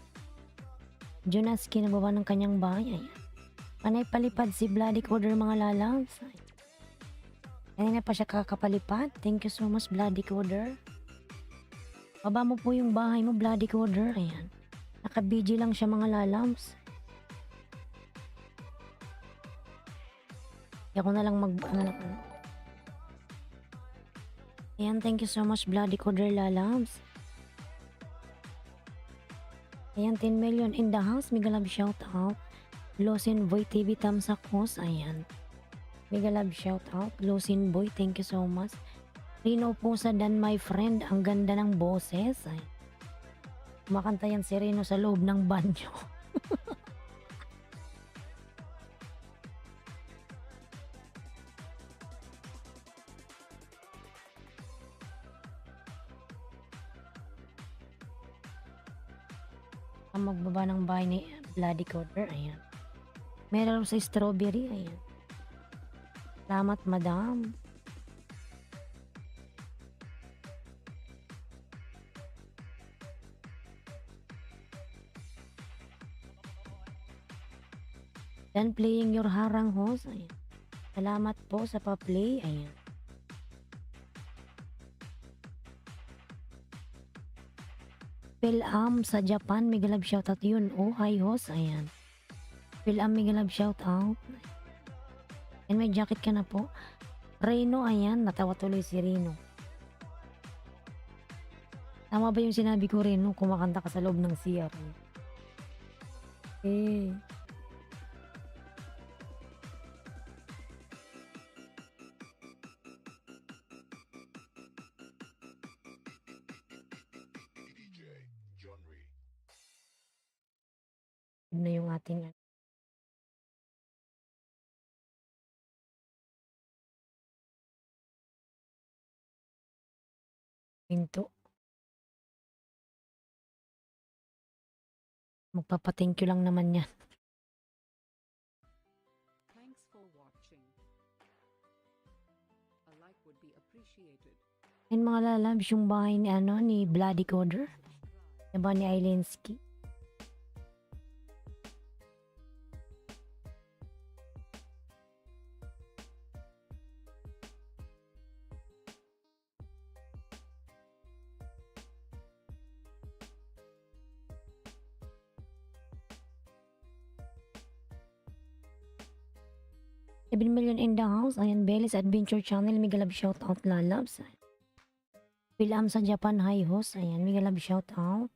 Jonaski nagbaba ng kanyang bahay. Ayan. Panay palipad si Bloody Coder, mga lalang. Kanina pa siya kakapalipad. Thank you so much, Bloody Coder. Baba mo po yung bahay mo, Bloody Coder. Ayan. Naka-BG lang siya, mga lalams. Ako na lang Ayan, thank you so much, Bloody Coder, lalabs. Ayan, 10 million in the house. Mega love shout out. Losin Boy TV Tamsakos. Ayan. Mega love shout out. Losin Boy, thank you so much. Rino po sa Dan, my friend. Ang ganda ng boses. Ay. Kumakanta yan si Rino sa loob ng banyo. Magbaba ng bahay ni Bloody Coder. Ayan. Meron sa strawberry. Ayan. Salamat, madam. Dan playing your harang host. Ayan. Salamat po sa pa-play. Ayan. Philam sa Japan, mega love shoutout yun. Oh, hi host. Ayan. Philam, mega love shoutout. And may jacket ka na po. Reno, ayan. Natawa tuloy si Reno. Tama ba yung sinabi ko, Reno? Kumakanta ka sa loob ng CR. Eh. Na yung ating pinto. Magpapa-thank you lang naman yan. Thanks for watching. A like would be appreciated. And mga lalabs, yung bahay ni ni Bloody Coder. Diba ni Ailensky? $7 million in the house. Ayan, Belly's Adventure Channel. Mega love shout out, lalabs. Pilam sa Japan, hi host. Ayan, mega love shout out.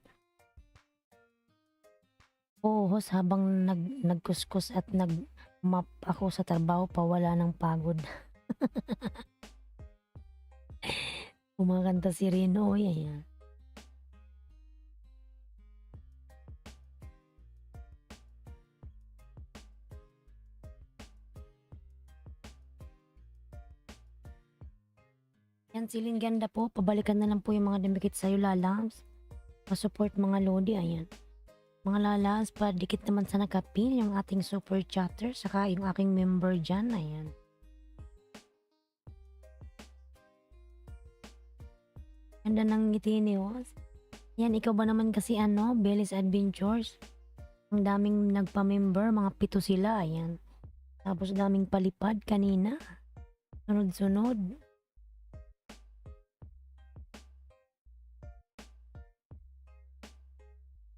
Oo, host, habang nagkuskus at nag-map ako sa trabaho pa, wala ng pagod. Kumakanta si Rino, oy, ayan. Yan, Silin ganda po. Pabalikan na lang po yung mga dumikit sa'yo, lalams. Pa-support mga lodi, ayan. Mga lalams, padikit naman sa nakapin yung ating super chatter, saka yung aking member dyan, ayan. Ganda ng ngiti ni Host. Yan, ikaw ba naman kasi ano, Belly's Adventures? Ang daming nagpa-member, mga 7 sila, ayan. Tapos daming palipad kanina. Sunod-sunod.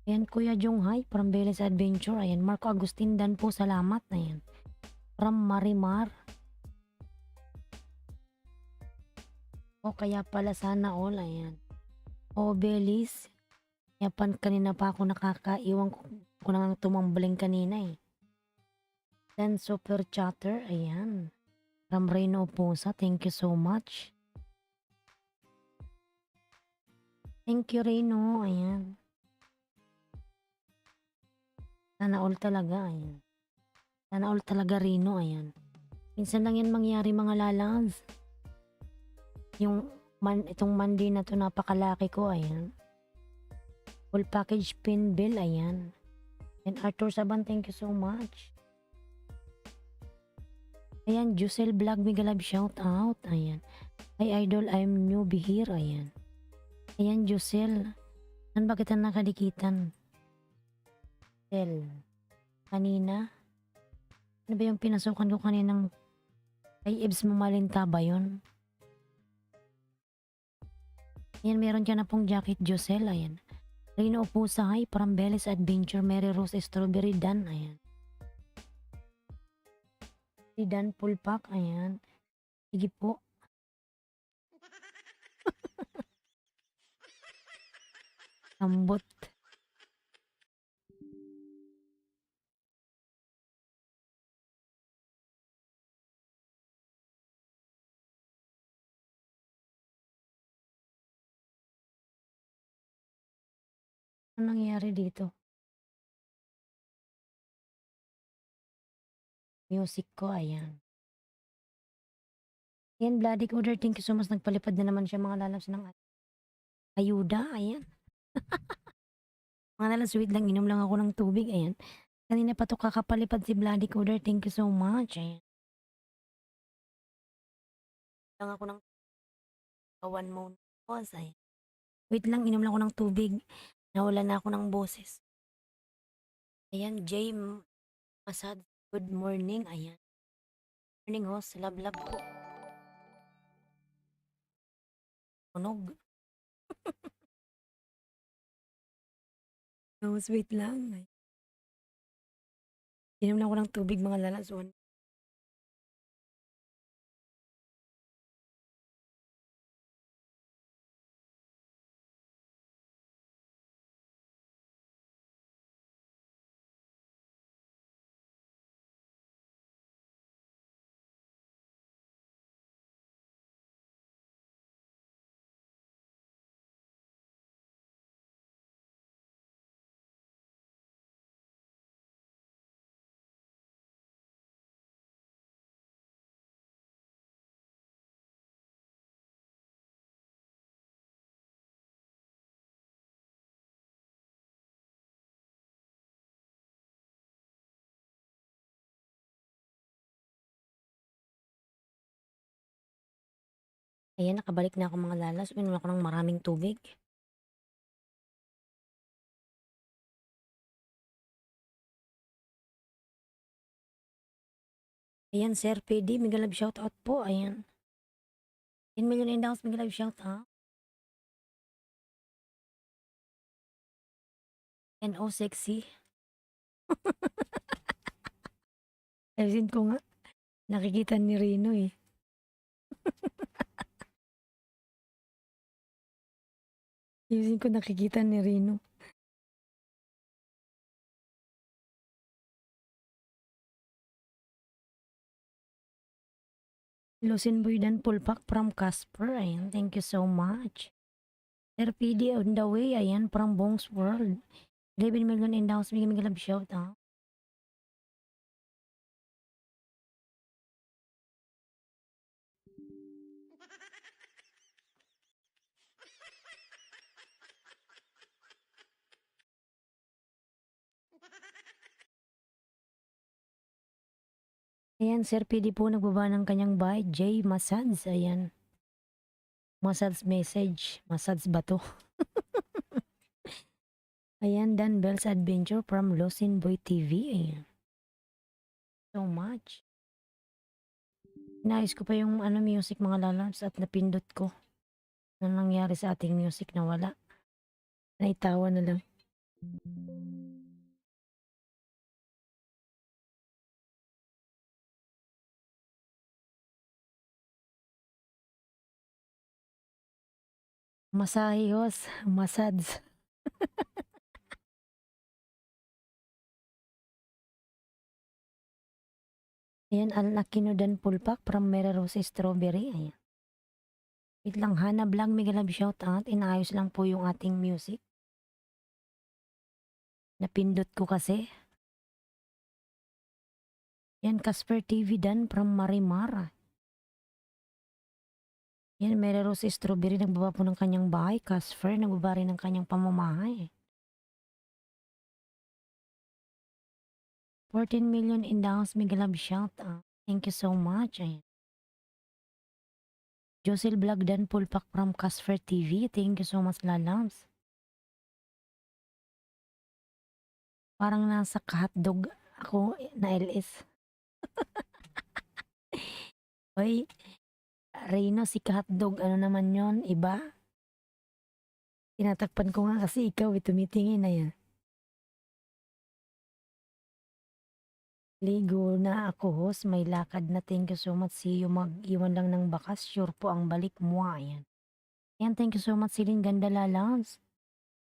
Ayan, Kuya Jonghay from Belly's Adventure. Ayan, Marco Agustin Dan po, salamat. Ayan. From Marimar. O kaya pala sana all, ayan. O Belly's. Yapan kanina pa ako nakakaiwan ko na nga tumambling kanina eh. Then super chatter, ayan. From Reno Pusa, thank you so much. Thank you Reno, ayan. Sana all talaga, ayan. Sana all talaga Reno, ayan. Minsan lang yan mangyari mga lalabs. Itong Monday na to napakalaki ko, ayan. Full package pin bill, ayan. And Arthur Saban, thank you so much. Ayan, Jusel Vlog, mega love shout out, ayan. Hi idol, I'm newbie here, ayan. Ayan, Jusel. Saan ba kita nakadikitan? Jusel. Kanina? Ano ba yung pinasukan ko kaninang kay Ibs Mamalinta ba yun? Ayan, meron dyan na pong jacket, Jusel, ayan. Rino Pusa, hi, from Belly's Adventure, Mary Rose Strawberry Dan, ayan. Si Dan Pulpak, ayan. Sige po. Ambot. Ano nangyayari dito? Music ko, ayan. Ayan, Bloody Order, thank you so much. Nagpalipad na naman siya mga lalabs ng ayuda, ayan. Mga lalabs, wait lang, inom lang ako ng tubig, ayan. Kanina pa to kakapalipad si Bloody Order, thank you so much, ayan. Lang ako ng kawan mo. Ayan. Wait lang, inom lang ako ng tubig. Nawala na ako ng boses. Ayan, Jay Masad, good morning, ayan. Morning host, love ko. Tunog. Host, wait lang. Inom lang ako ng tubig mga lalason. Ayan, nakabalik na ako mga lalas. Uminom ako ng maraming tubig. Ayan, Sir PD, mega love shout out po. Ayan. 10 million inbounds, mega love shout out. And oh, sexy. Ayusin ko nga. Nakikita ni Rino eh. Ayusin ko nakikita ni Rino. Lusin Boy dan Pulpak from Casper. Ayan, thank you so much. Sir PD on the way. Ayan, from Bong's World. 11 million in downs. Bigyan love shout out. Ayan, Sir PD po nagbaba ng kanyang bayad. J. Masads. Ayan. Masads message. Masads ba to? Ayan, Dan Bell's Adventure from Lusin Boy TV. Ayan. So much. Inayos ko pa yung music mga lalabs at napindot ko. Ano nangyari sa ating music na wala? Naitawa na lang. Masahihos, masads. Ayan, Alnakino Dan Pulpak from Mera Rose Strawberry. Ayan. Wait lang, Hana Blanc, mega love shout out. Inaayos lang po yung ating music. Napindot ko kasi. Yan, Casper TV Dan from Marimara. Yan, Mera Rose Strawberry, nagbaba po ng kanyang bahay. Casper, nagbaba rin ng kanyang pamamahay. 14 million in the house, mega love shout out. Thank you so much. Ayan. Josel Vlog Dan Pulpak from Casper TV. Thank you so much, lalams. Parang nasa hotdog ako na LS. Oy, Rino, si hotdog, ano naman yon, iba? Tinatakpan ko nga kasi ikaw, tumitingin na yan. Ligo na ako, host. May lakad na. Thank you so much. See you. Mag-iwan lang ng bakas. Sure po ang balik mo. Ayan. Ayan, thank you so much. Silin Ganda Lalams.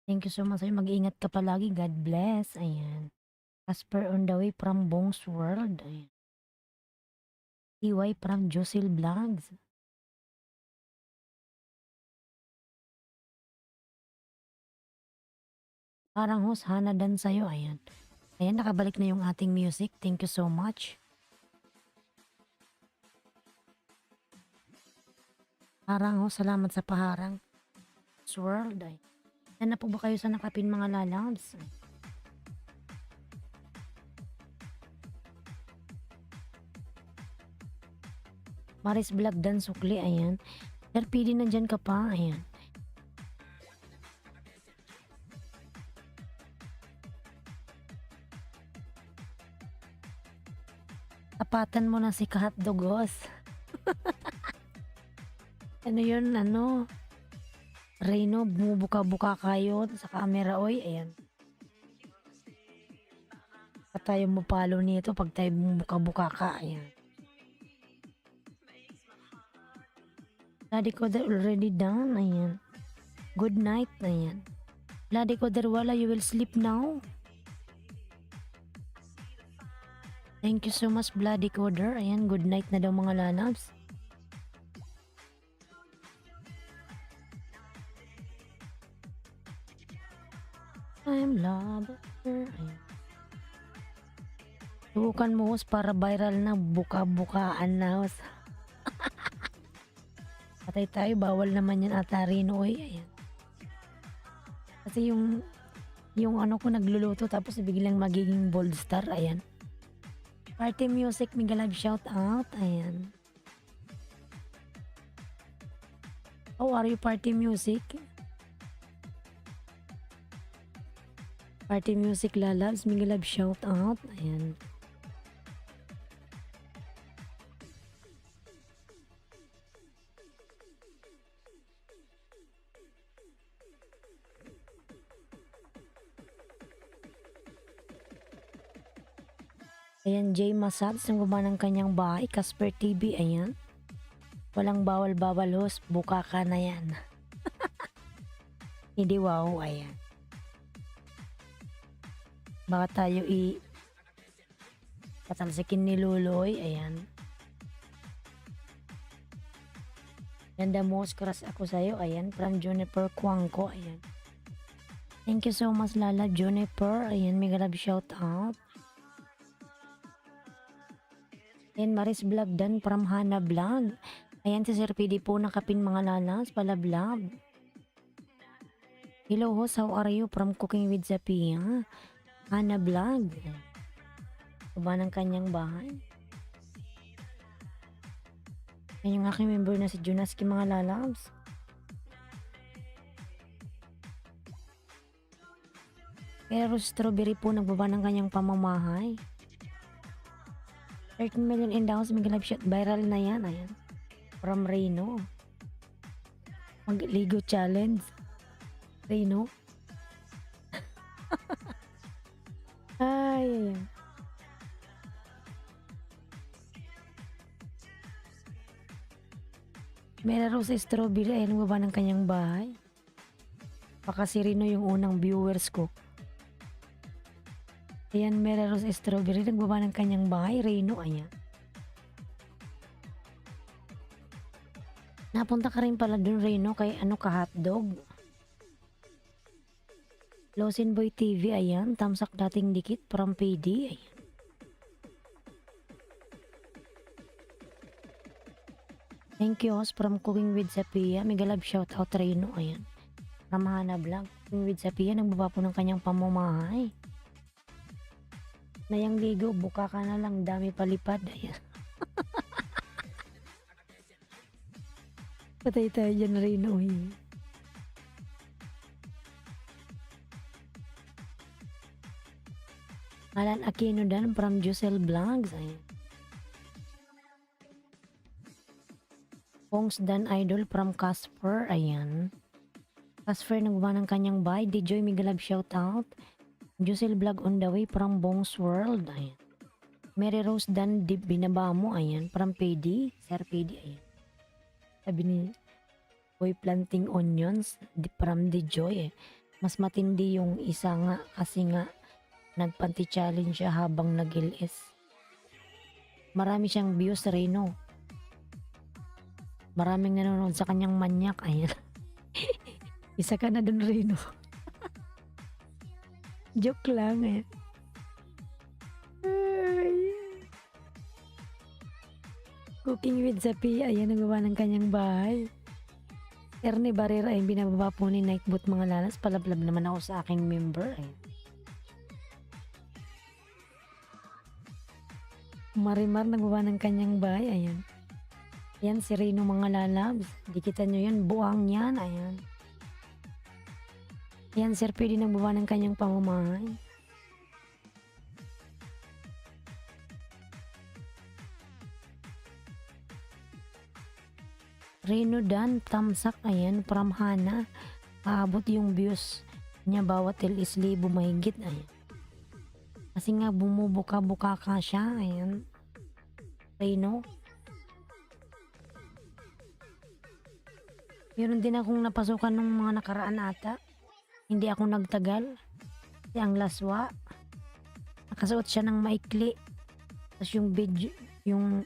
Thank you so much. Mag-ingat ka palagi. God bless. Ayan. Casper on the way from Bong's World. Ayan. TY from Josil Vlogs. Parang host, Hana Dan sa'yo. Ayan. Ayan, nakabalik na yung ating music. Thank you so much. Harang ho, salamat sa paharang. Swirl, ay. Yan na po ba kayo sa nakapin mga lalabs? Maris Vlog Dan Sukli, ayan. Sir PD, nandyan ka pa, ayan. Tapatan mo na si Hotdogos. Ano yun, ano? Reyno, bumubuka-buka kayo sa camera, oy, ayan. Pa tayo mapalo nito pag tayo bumubuka-buka ka, ayan. Bloody Coder already done, ayan. Good night, ayan. Bloody Coder, wala, you will sleep now. Thank you so much, Bloody Coder. Ayan, good night na daw mga lalabs. I'm lover. Ayan. Subukan mo, host, para viral na. Buka-bukaan na, host. Patay tayo, bawal naman yan Atarino, oy. Ayan. Kasi yung ano ko nagluluto tapos biglang magiging bold star, ayan. Party music, mega live shout out. Ayan. How are you, party music? Party music lalabs, mega live shout out. Ayan. Ayan, Jay Masabs, nang gumawa ng kanyang bahay, Casper TV, ayan. Walang bawal-bawal, host, buka ka na yan. Hindi wow, ayan. Baka tayo patalsikin ni Luloy, ayan. Ganda mo, crush ako sa'yo, ayan. From Juniper Kuangko, ayan. Thank you so much, Lala Juniper. Ayan, mega love shout out. Ayan, Maris Vlog dan from Hana Vlog. Ayan, si Sir PD po nakapin mga lalas, palablab. Hello host, how are you? From Cooking with Zapia. Hana Vlog. Ba ng kanyang bahay? Ayan yung aking member na si Junaski mga lalabs. Pero Strawberry po nagbaba ng kanyang pamamahay. 13 million in the house, may live shot. Viral na yan, ayan. From Reno. Magligo challenge. Reno. Ay, ayan. Mera Rosa Strawberry, ayan nagbaba ng kanyang bahay. Baka si Reno yung unang viewers ko. Ayan, Mera Rose Strawberry, nagbaba ng kanyang bahay, Reno, ayan. Napunta ka rin pala dun, Reno, kay ano ka hotdog. Losin Boy TV, ayan, tamsak dating dikit, from PD, ayan. Thank you, host, from Cooking with Zapia, mega love shout out, Reno, ayan. From Hana Vlog, Cooking with Zapia, nagbaba po ng kanyang pamamahay. Nayang ligo, buka ka na lang, dami palipad. Ayan. Patay tayo dyan rin, uy. Alan Aquino dan from Jusel Vlogs. Ayan. Pongs dan Idol from Casper. Ayan. Casper nagbawa ng kanyang bahay. Joy Migalab shout out. Jusel Vlog on the way from Bong's World. Ayan. Mary Rose dan binaba mo. Ayan. From PD. Sir PD. Ayan. Sabi ni Boy planting onions. From the Joy. Mas matindi yung isa nga. Kasi nga nagpanty challenge siya habang nag-LS. Marami siyang views, Reno. Maraming nanonood sa kanyang manyak. Ayan. Isa ka na dun, Reno. Joke lang eh. Ay. Cooking with Zapi. Ayan, nagawa ng kanyang bahay. Ernie Barrera ay binababa po ni Nightbot mga lalas. Palablab naman ako sa aking member. Ayan. Marimar nagawa ng kanyang bahay. Ayan. Ayan si Reno mga lalabs. Dikitan nyo yan. Buang yan. Ayan. Yan, Sir PD nagbawa ng kanyang pamamahay. Reno Dan, tamsak, ayan, from Hana. Aabot yung views niya bawat libo mahigit, ayan. Kasi nga bumubuka-buka ka siya, ayan. Reno. Meron din akong napasukan ng mga nakaraan ata. Hindi ako nagtagal. Kasi ang laswa. Nakasuot siya ng maikli. Tapos yung video, yung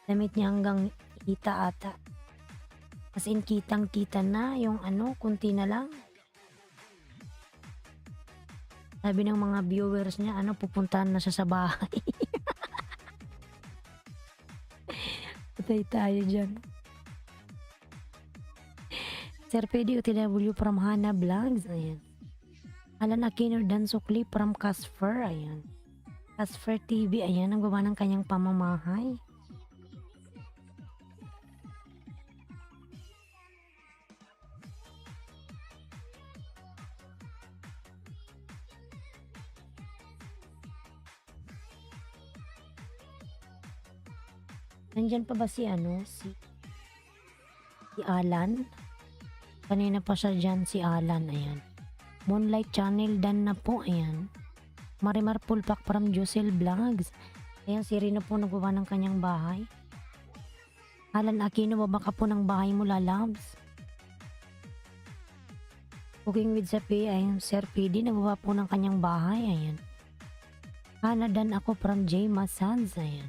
damit niya hanggang hita ata. As in kitang-kita na yung ano, kunti na lang. Sabi ng mga viewers niya, ano, pupuntahan na siya sa bahay. Patay tayo dyan. Sir PD OTW from Hana Vlogs. Ayan. Alan Aquino dan Sukli from Casper. Ayan. Casper TV. Ayan. Nagbawa ng kanyang pamamahay. Nandyan pa ba si ano? Si Alan? Kanina pa siya dyan si Alan, ayan. Moonlight Channel dan na po, ayan. Marimar Pulpak from Jusel Vlogs. Ayan, si Rino po nagbawa ng kanyang bahay. Alan Aquino, baba ka po ng bahay mo, lalabs. Cooking with Sapi, ayun, Sir PD, nagawa po ng kanyang bahay, ayan. Hanadan ako from J. Massans, ayan.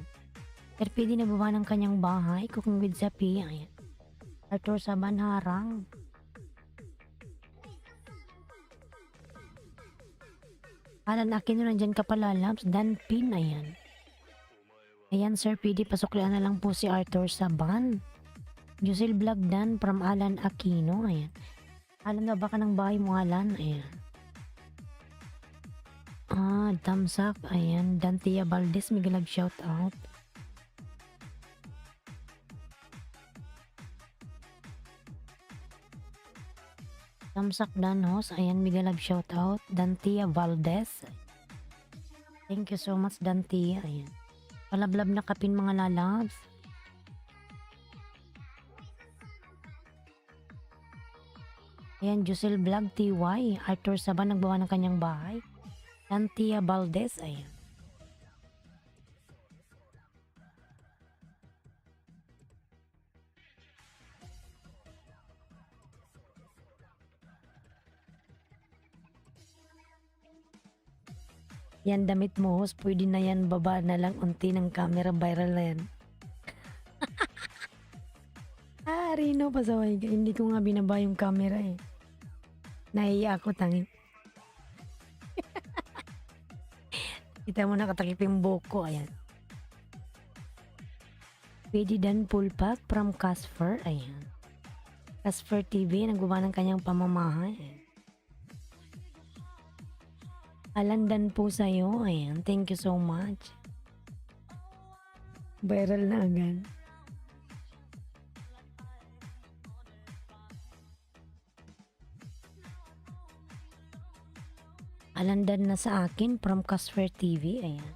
Sir PD, nagawa ng kanyang bahay, Cooking with Sapi, ayan. Arthur Sabanharang. Alan Aquino, nandyan ka pala, Labs. Dan Pin, ayan. Ayan, Sir PD, pasuklian na lang po si Arthur Saban. Jusil Vlog Dan from Alan Aquino, ayan. Alam na ba ka ng bahay mo, Alan? Ayan. Thumbs up. Ayan. Dantia Valdez, migalag shout out. Thumbs up Danos. Ayan, migalag shout out. Dantia Valdez. Thank you so much, Dantia. Ayan. Palablab na kapin mga lalabs. Ayan, Jusil Vlog TY. Arthur Saban nagbawa ng kanyang bahay. Dantia Valdez. Ayan. Yan, damit mo, host. Pwede na yan, baba na lang unti ng camera, viral na yan. Rino, pasaway ka. Hindi ko nga binaba yung camera eh. Nahiya ako, tangi. Kita mo nakatakip yung buhok ko, ayan. Pwede dan full pack from Casper, ayan. Casper TV, nagbawa ng kanyang pamamahay. Alandan po sa'yo, ayan. Thank you so much. Viral na agad. Alandan na sa akin from Casper TV, ayan.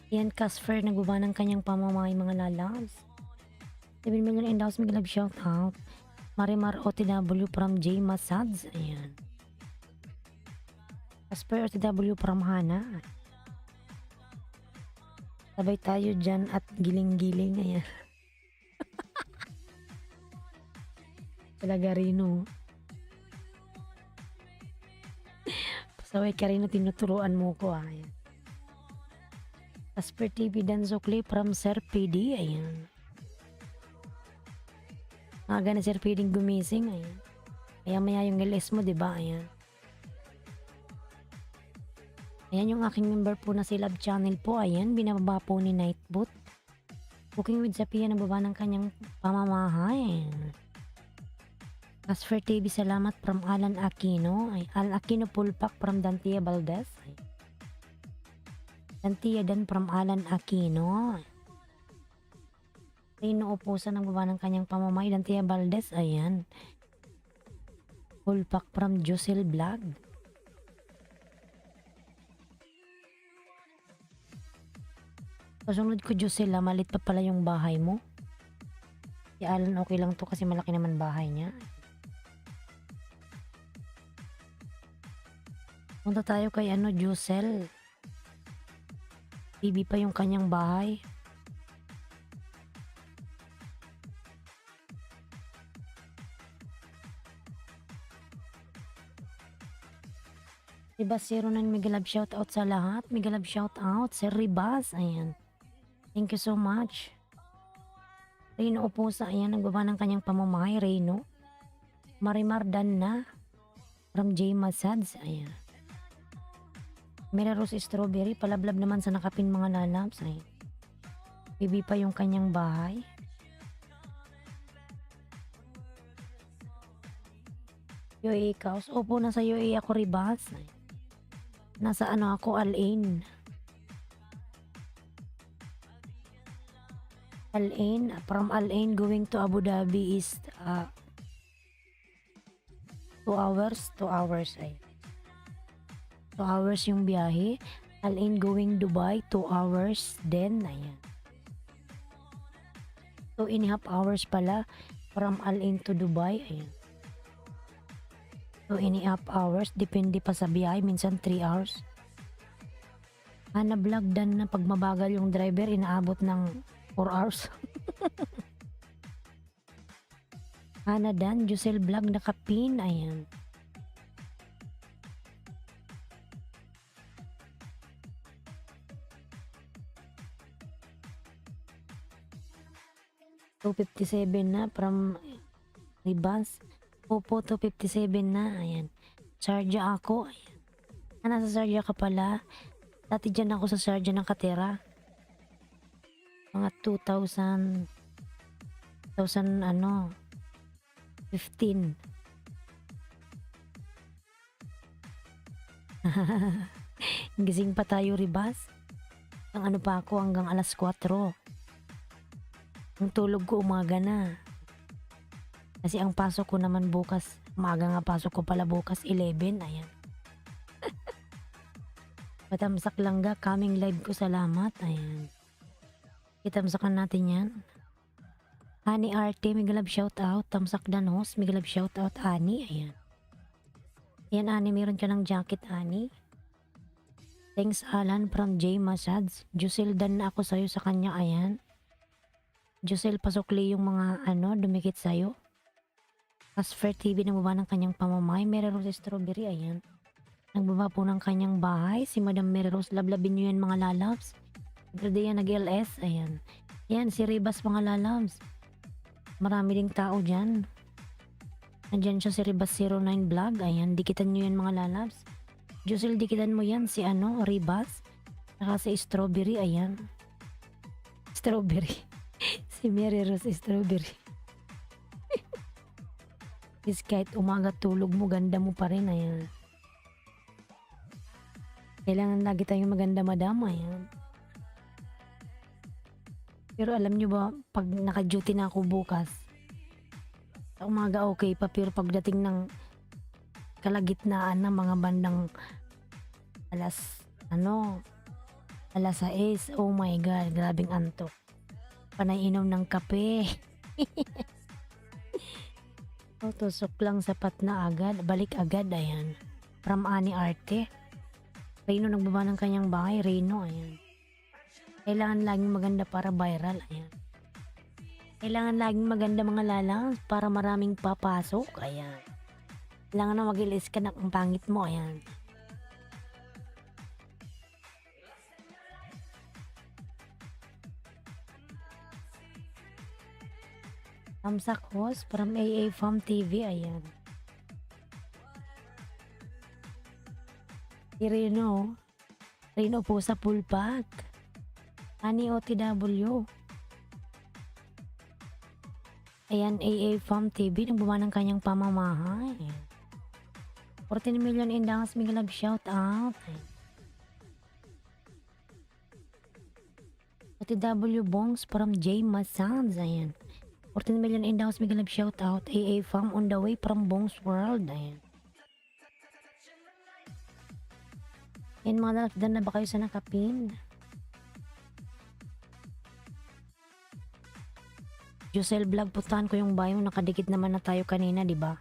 Ayan, Casper, nagbawa ng kanyang pamamahay mga lalabs. 7 million in dollars, migalab shout out. Marimar OTW from J. Massage, ayan. Casper OTW from Hana. Sabay tayo dyan at giling-giling, ayan. Talaga Rino. Pasaway ka rin na tinuturuan mo ko, ayan. Casper TV Danzo Clip from Sir PD, ayan. Aga na Sir PD gumising, ayan. Kaya maya yung LS mo, diba, ayan. Ayan yung aking member po na si Love Channel po, ayan. Binababa po ni Nightbot. Cooking with Sapia, nababa ng kanyang pamamahay, ayan. Casper TV, salamat from Alan Aquino. Ay, Alan Aquino full pack from Dantia Valdez. Ay. Dantia dan from Alan Aquino. Rino Upusan ang baba ng kanyang pamamay. Dantia Valdez, ayan. Full pack from Jusil Vlog. Kasunod ko, Jusil, malit pa pala yung bahay mo. Si Alan okay lang to kasi malaki naman bahay niya. Punta tayo kay Jusel. TV pa yung kanyang bahay. Ribas 09, migalab shout out sa lahat. Migalab shout out Sir Ribas. Ayan. Thank you so much. Reno Upusa, ayan, nagbaba ng kanyang pamamahay. Reno. Marimar Danna from J. Massage. Ayan. Mira Rose Strawberry, palablab naman sa nakapin mga lalabs. Ay. Bibi pa yung kanyang bahay. UAE Kaos. Opo, nasa UAE ako, Ribas. Ay. Nasa ako, Al-Ain. Al-Ain. From Al-Ain going to Abu Dhabi is 2 hours. 2 hours ay. 2 hours yung biyahe. Al-Ain going Dubai, 2 hours din. Ayan. 2.5 hours pala from Al-Ain to Dubai. Ayan. 2.5 hours. Depende pa sa biyahe. Minsan 3 hours. Na-vlog dan na pag mabagal yung driver, inaabot ng 4 hours. Hana Dan, Jusel Vlog nakapin. Ayan. $257 na from Ribas. Opo, 257 na. Ayan. Sarja ako. Ayan. Nasa Sarja ka pala. Dati dyan ako sa Sarja nakatira. Mga 2000 ano, 15. Gising pa tayo, Ribas. Ang ano pa ako hanggang alas 4. Ang tulog ko umaga na. Kasi ang pasok ko naman bukas, umaga nga pasok ko pala bukas, 11. Ayan. Patamsak langga, coming live ko, salamat. Ayan. Itamsakan natin yan. Ani Arte, migalab shout out. Tamsak Danos, migalab shout out. Ani, ayan. Ayan, Ani, meron ka ng jacket, Ani. Thanks, Alan from J Massage. Jusel, dan na ako sa'yo sa kanya, ayan. Jusel, pasukli yung mga dumikit sa'yo. Asfer TV, nagbaba ng kanyang pamamay. Mary Rose Strawberry, ayan. Nagbaba po ng kanyang bahay. Si Madam Mary Rose, lablabin nyo yan mga lalabs. Grade yan nag-LS, ayan. Yan, si Ribas mga lalabs. Marami ding tao dyan. Andyan siya si Ribas 09 Vlog, ayan. Dikitan nyo yan mga lalabs. Jusel, dikitan mo yan si Ribas. Saka si Strawberry, ayan. Strawberry. Si Mary Rose Strawberry. Is kahit umaga tulog mo, ganda mo pa rin, ayan. Kailangan lagi tayong maganda, madam, ayan. Pero alam nyo ba, pag naka-duty na ako bukas, sa umaga okay pa, pero pagdating ng kalagitnaan ng mga bandang alas 6, oh my god, grabing antok. Panay inom ng kape. Tusok lang, sapat na agad, balik agad, ayan. From Ani Arte. Reno nagbaba ng kanyang bahay, Reno, ayan. Kailangan laging maganda para viral, ayan. Kailangan laging maganda mga lalang para maraming papasok, ayan. Kailangan na mag-ilis ka na ang pangit mo, ayan. Tamsak host from AA Farm TV, ayan. Si Reno po sa Pulpak. Ani OTW. Ayan, AA Farm TV, nagbaba ng kanyang pamamahay. 14 million indangas, migalab shout out. OTW Bongs from J Massage, ayan. 14 million indangas, migalab shout out. AA Farm on the way from Bongs World, ayan. Yan mga lalakdan na ba kayo sa nakapin? Jusel Vlog, puntahan ko yung bahay mo. Nakadikit naman na tayo kanina, di ba?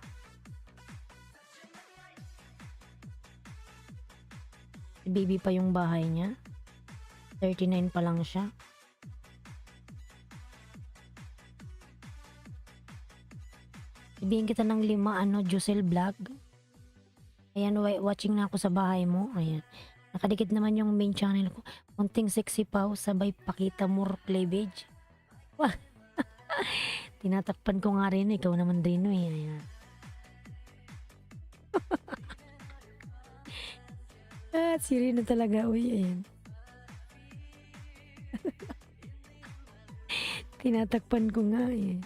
Baby pa yung bahay niya. 39 pa lang siya. Ibigyan kita ng 5, Jusel Vlog. Ayan, watching na ako sa bahay mo. Ayan. Nakadikit naman yung main channel ko. Munting sexy pa, sabay pakita more cleavage. Wah! Tinatakpan ko nga rin. Ikaw naman din, eh. Ayan. Siri na talaga. Uy, ayan. Tinatakpan ko nga, eh.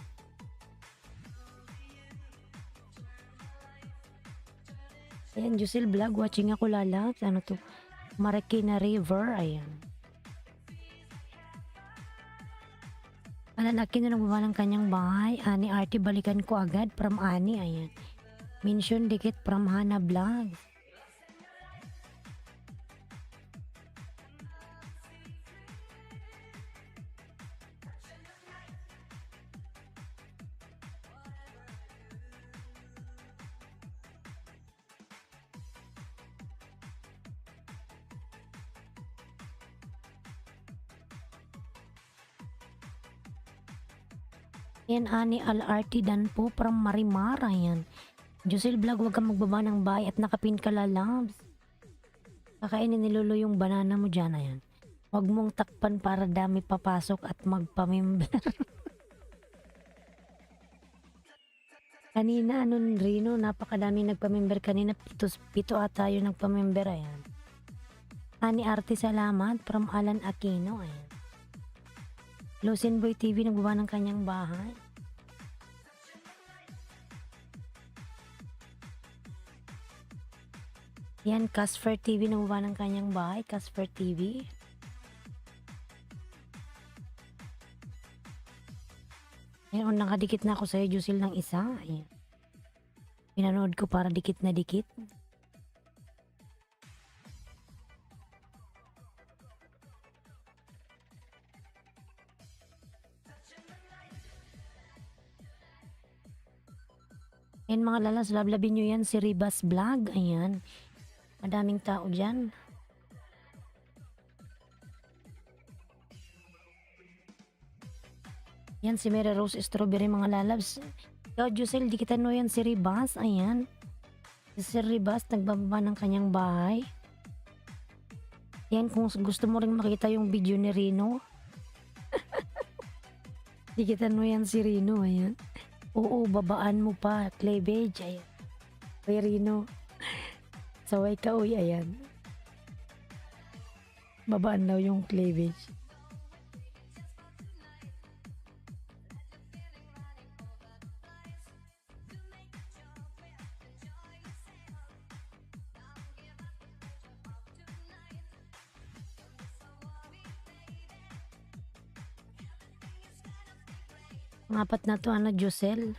Ayan, Jusel Vlog. Watching ako lalabs. Ano to? Marikina River, ayan. Alalaki na nagbaba ng kanyang bahay. Ani Arte, balikan ko agad from Ani, ayan. Mention dikit from Hana Vlog. Yan, Ani LRT dan po from Marimar. Ayan. Josel Vlog, huwag kang magbaba ng bahay at nakapin ka lalabs. Kakainin ni Lolo yung banana mo dyan. Ayan. Huwag mong takpan para dami papasok at magpamember. Kanina, Rino, napakadami nagpamember kanina. Pito ata yung nagpamember. Ayan. Ani Arte, salamat. From Alan Aquino. Ayan. Lucien Boy TV, nagbaba ng kanyang bahay. Yan, Casper TV, nagbaba ng kanyang bahay. Casper TV. Yan, nakadikit na ako sa'yo, Jusil, ng isa. Ayan. Pinanood ko para dikit na dikit. Ayan mga lalas, lablabin nyo yan, si Ribas Vlog. Ayan. Madaming tao dyan. Yan si Mary Rose Strawberry mga lalabs. Yo, Jusel, di kita no yan si Ribas. Ayan. Si Ribas, nagbababa ng kanyang bahay. Yan, kung gusto mo rin makita yung video ni Rino. Di kita no yan si Rino. Ayan. Oo, babaan mo pa. Cleavage. Ayan. Kay Rino. Saway ka, uy. Ayan. Babaan daw yung cleavage. Ang apat na to, Josel.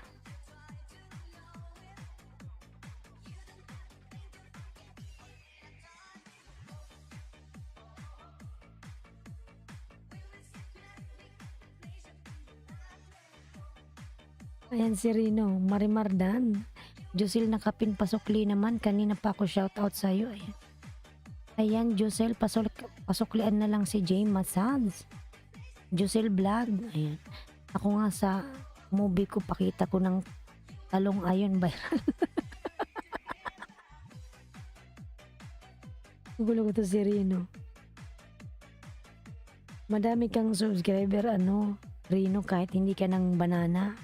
Ayan si Rino, Marimar Dan. Josel, nakapin pasukli naman. Kanina pa ako shoutout sa'yo. Ayan. Ayan, Josel, pasuklian na lang si James Masads. Josel Vlog. Ayan. Ako nga sa movie ko, pakita ko ng talong ayon viral. Gulo ko to si Rino. Madami kang subscriber, Rino, kahit hindi ka ng banana.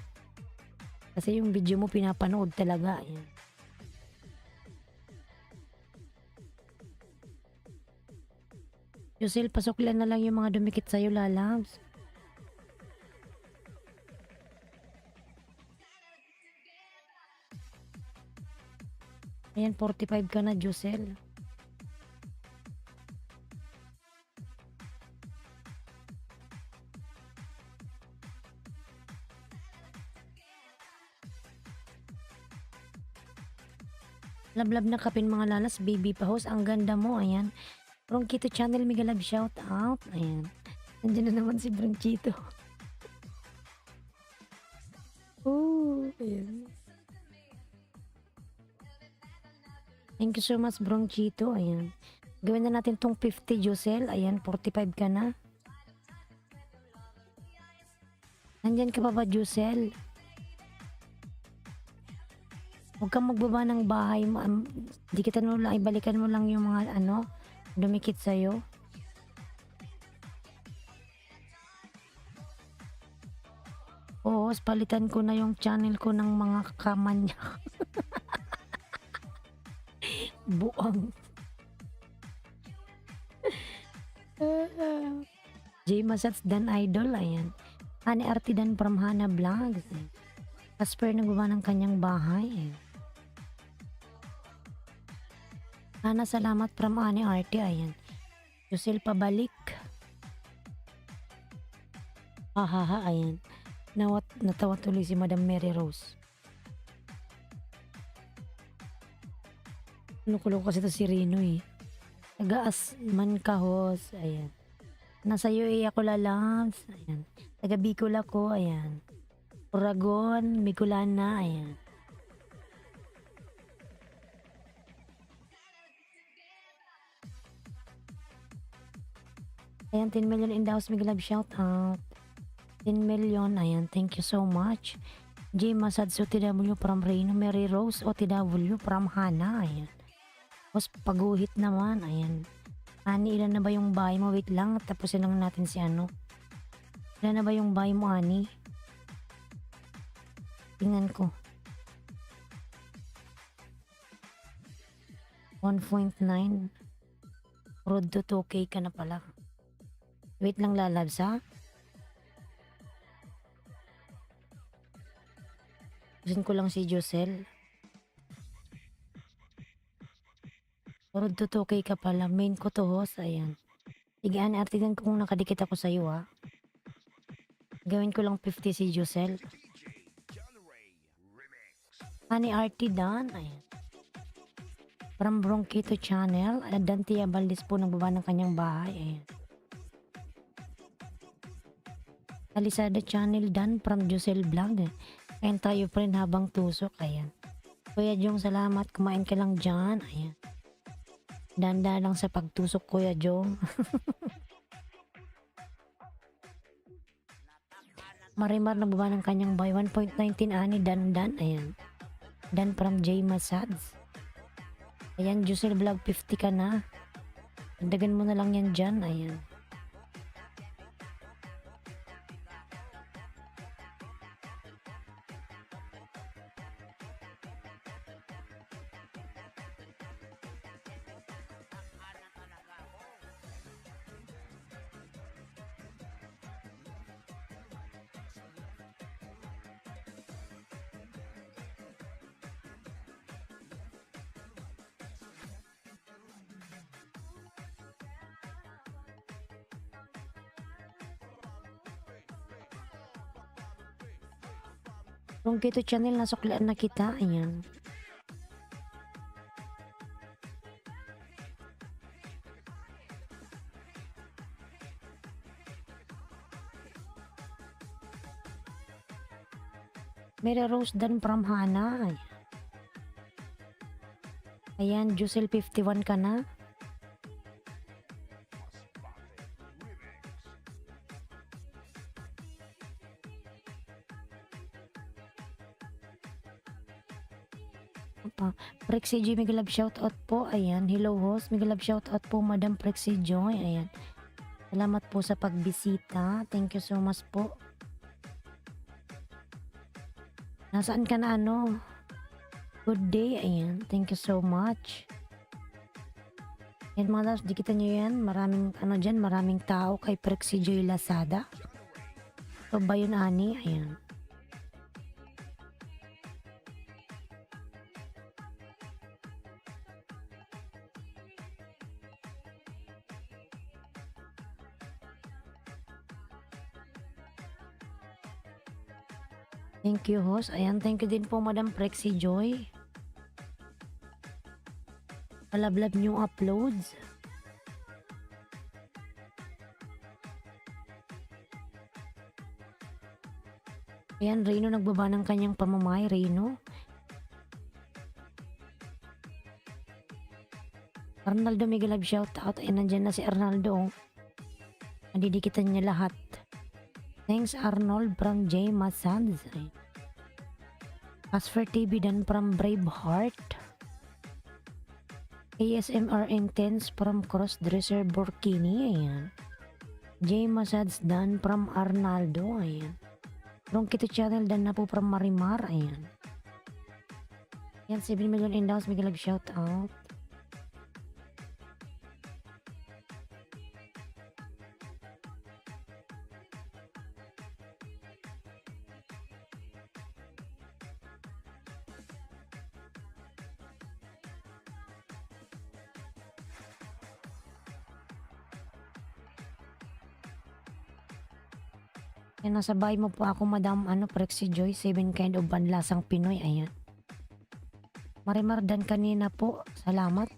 Kasi yung video mo pinapanood talaga. Ayan. Yusel, pasuklan na lang yung mga dumikit sa'yo, lalabs. Ayan, 45 ka na, Josel. Lablab na kapin mga lalas, baby pa host. Ang ganda mo, ayan. Bronchito channel, mega love shout out. Ayan. Nandiyan na naman si Bronchito. Oh, ayan. Thank you so much, Bronchito. Ayan. Gawin na natin tong 50, Josel. Ayan, 45 ka na. Nandyan ka pa ba, Josel? Huwag kang magbaba ng bahay. Dikitan mo lang, ibalikan mo lang yung mga dumikit sa'yo. Oo, palitan ko na yung channel ko ng mga kamanya. Buang. J. Masats Dan Idol, ayan. Hani Artidan from Hana Vlogs. Casper nagbaba ng kanyang bahay. Hana, salamat from Ani Arte, ayan. Yusil pabalik. Hahaha, ayan. Natawa tuloy si Madam Mary Rose. Nukulo kasi to si Rino eh. Taga-as man kahos. Ayan. Nasa UAE ako lalabs. Ayan. Taga Bicol ako. Ayan. Oragon, Bicolana. Ayan. Ayan, 10 million in the house. Big love shout out. 10 million. Ayan, thank you so much. J Masads OTW from Reno. Mary Rose OTW from Hana. Ayan. Tapos paguhit naman. Ayan. Ani, ilan na ba yung bahay mo? Wait lang, tapusin lang natin si ano. Ilan na ba yung bahay mo, Ani? Tingnan ko. 1.9. Road to 2K ka na pala. Wait lang, lalabs ha. Pusin ko lang si Josel. Road to 2K ka pala. Main ko to, host. Ayan. Sige, Ani, artigan ko kung nakadikit ako sa'yo ha. Gawin ko lang 50 si Josel. Ani RT Dan. Ayan. From Bronquito Channel. Dante Abaldez po nagbaba ng kanyang bahay. Ayan. Alisada Channel Dan from Josel Vlog. Kain tayo friend habang tusok. Ayan. Kuya Jong, salamat. Kumain ka lang dyan. Ayan. Danda lang sa pagtusok, Kuya Jong. Marimar nagbaba ng kanyang bahay. 1.19 Ani Dan. Ayan. Dan from J Masads. Ayan, Josel Vlog, 50 ka na. Dagdagan mo na lang yan dyan. Ayan. Kung Kito Channel, nasuklaan na kita. Ayan. Mary Rose Dan from Hana. Ayan, Josel 51 ka na. Prexy G, mega love shoutout po. Ayan, hello host, mega love shoutout po Madam Prexy Joy. Ayan, salamat po sa pagbisita. Thank you so much po. Nasaan ka na ano? Good day. Ayan, thank you so much. Ayan mga loves, dikitan nyo yan. Maraming ano dyan, maraming tao kay Prexy Joy Lazada. So ba yun, Ani? Ayan. Thank you, host. Ayan, thank you din po, Madam Prexy Joy. Palablab new uploads. Ayan, Reno nagbaba ng kanyang pamamay. Reno. Arnaldo, mega love shoutout. Ayan, nandyan na si Arnaldo. Nandidikitan niya lahat. Thanks Arnold from J Masads. Asfer TV Dan from Braveheart. ASMR Intense from Crossdresser Burkini. Ayan. J Masads Dan from Arnaldo. Ayan. Bronquito Channel Dan na po from Marimar. Ayan. Yan, 7 million endows. Mega love shout out. Yan, nasa bahay mo po ako, Madam Prexy Joy, 7 kind of banlasang Pinoy. Ayan. Marimar Dan kanina po. Salamat.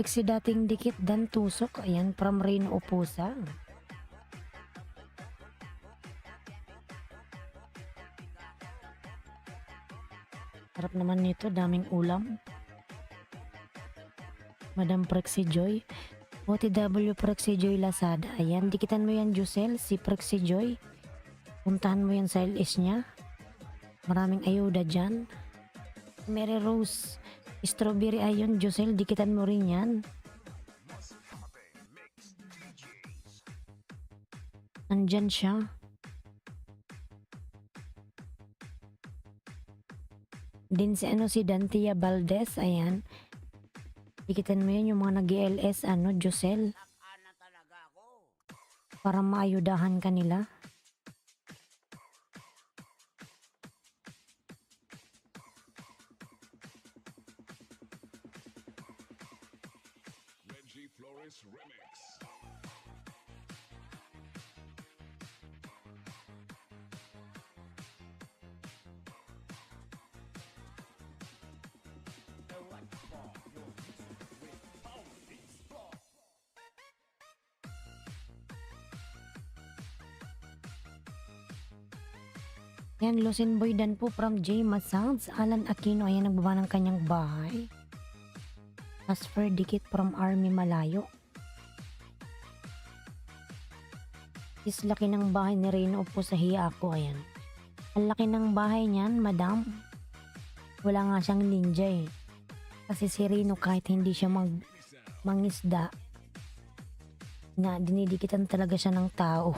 Si dating dikit dan tusok. Ayan, from Reno Opusang. Sarap naman nito, daming ulam. Madam Prexy Joy. OTW Prexy Joy Lazada. Ayan, dikitan mo yan, Jusel, si Prexy Joy. Puntahan mo yan sa LS niya. Maraming ayuda dyan. Mary Rose Strawberry ayon, Jusel, dikitan mo rin yan. Nandyan siya. Din si si Dantia Valdez, ayan. Dikitan mo yan yung mga nag-LS, Jusel. Para maayudahan kanila. Reggie Flores Remix. Yan, Lucin Boy Dan po from J Masounds. Alan Aquino, ayan, nagbaba ng kanyang bahay. Asfer Dikit from Army Malayo. Is laki ng bahay ni Reno po sa Hiyako, ayan. Ang laki ng bahay niyan, madam. Wala nga siyang ninja eh. Kasi si Reno kahit hindi siya mangisda, na dinidikitan talaga siya ng tao.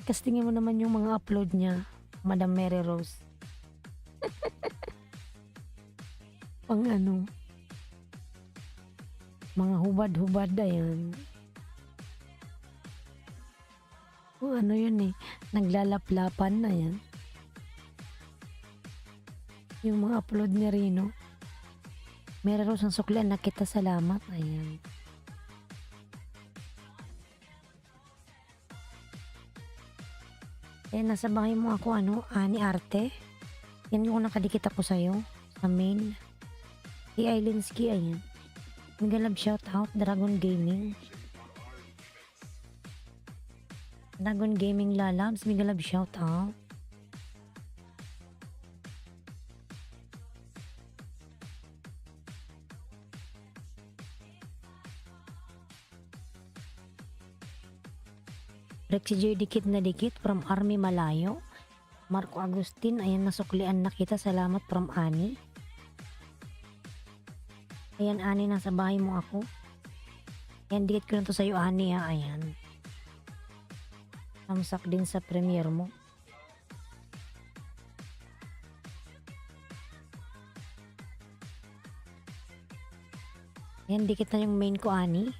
Kasi tingin mo naman yung mga upload niya, Madam Mary Rose. Pang mga hubad-hubad na yan. O yun eh, naglalaplapan na yan. Yung mga upload ni Reno. Mary Rose ang suklan, nakita, salamat. Ayan. Eh, nasa bahay mo ako, Ani Arte. Yan yung nakadikit ako sa'yo, sa main. Si Ailinski, ayan. Mega love shout out, Dragon Gaming. Dragon Gaming Lalabs, mega love shout out. Rexy J dikit na dikit from Army Malayo. Marco Agustin, ayan, nasuklian na kita, salamat from Ani. Ayan, Ani, nasa bahay mo ako. Ayan, dikit ko na to sa'yo, Ani, ha, ayan. Tamsak din sa premiere mo. Ayan, dikit na yung main ko, Ani.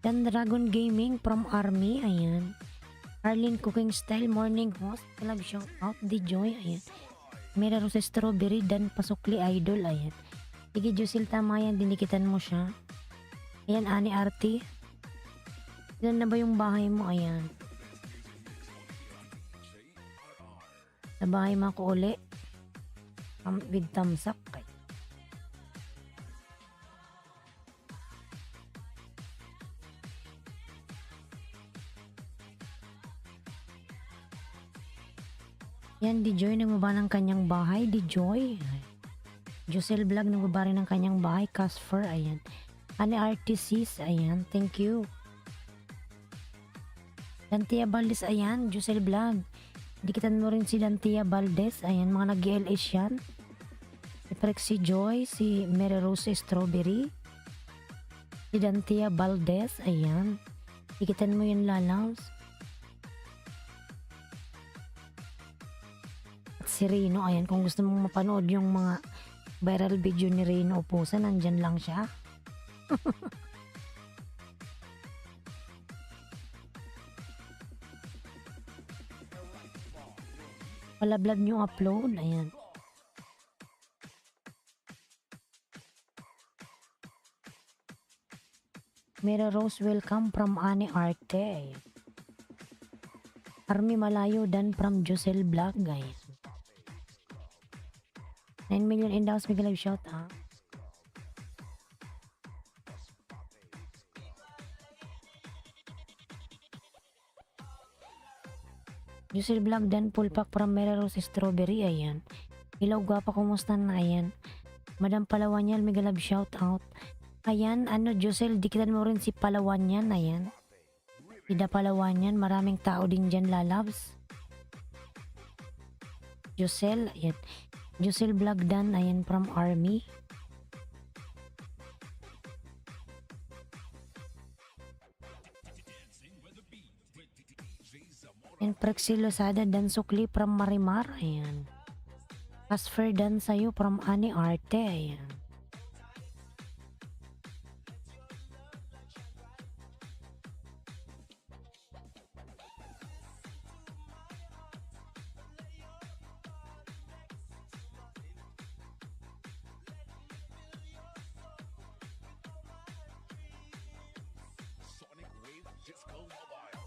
Dan Dragon Gaming from Army, ayan. Arlene Cooking Style, Morning Host, Club Shout Out, The Joy, ayan. Mira Rose Strawberry, Dan Pasukli Idol, ayan. Sige, Jusil, tama yan, dinikitan mo siya. Ayan, Ani Arti. Ilan na ba yung bahay mo, ayan. Sa bahay mo ako uli. With tamsak, ayan. Yan, Di Joy, nagbaba ng kanyang bahay. Di Joy. Josel Vlog, nagbaba rin ng kanyang bahay. Casper, ayan. Ani Artisis, ayan. Thank you. Dantia Valdez, ayan. Josel Vlog. Dikitan mo rin si Dantia Valdez. Ayan, mga nag-LS yan. Si Prexy Joy, si Mary Rose Strawberry. Si Dantia Valdez, ayan. Dikitan mo yung lalaws. Si Reno, ayan, kung gusto mong mapanood yung mga viral video ni Reno Opusa, nandyan lang siya. Palablad yung upload, ayan. Mira Rose, welcome from Ani Arte. Army Malayo dan from Josel Black, guys. 9 million in daos, mega live shout out. Josel Black dan full pack from Mera Rose Strawberry, ayan. Hello, gwapa, kumusta na, ayan. Madam Palawanyan, mega love shout out. Ayan, ano, Josel, dikitan mo rin si Palawanyan, ayan. Ida Palawanyan, maraming tao din dyan, lalabs. Josel, ayan. Josel Blagdan, ayan, from Army. And Prexy Losada dan Sukli from Marimar, ayan. Casper dan sa'yo from Ani Arte, ayan. Sonic Wave Disco Mobile.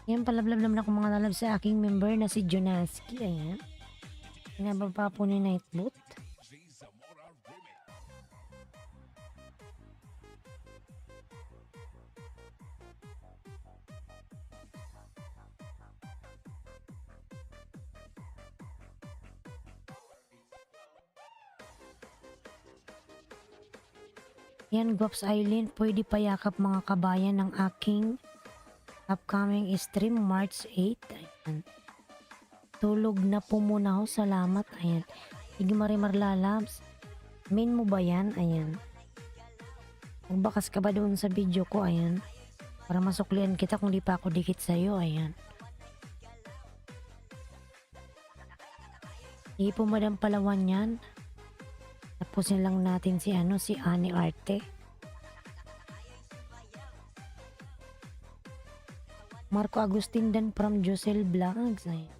Yan, palablab naman ako mga lalab sa aking member na si Jonaski, ayan. Pinababa po ni Nightboot. J Zamora Remix. Yan, Gops Island, pwede payakap mga kabayan ng aking upcoming stream March 8. Ayan. Tulog na po muna ako, salamat. Ayan. Sige, Marimar lalabs. Main mo ba yan? Ayan. Magbakas ka ba doon sa video ko? Ayan. Para masuklian kita kung di pa ako dikit sa'yo. Ayan. Hindi po, Madam Palawanyan. Tapusin lang natin si si Ani Arte. Marco Agustin dan from Josel Vlogs. Ayan.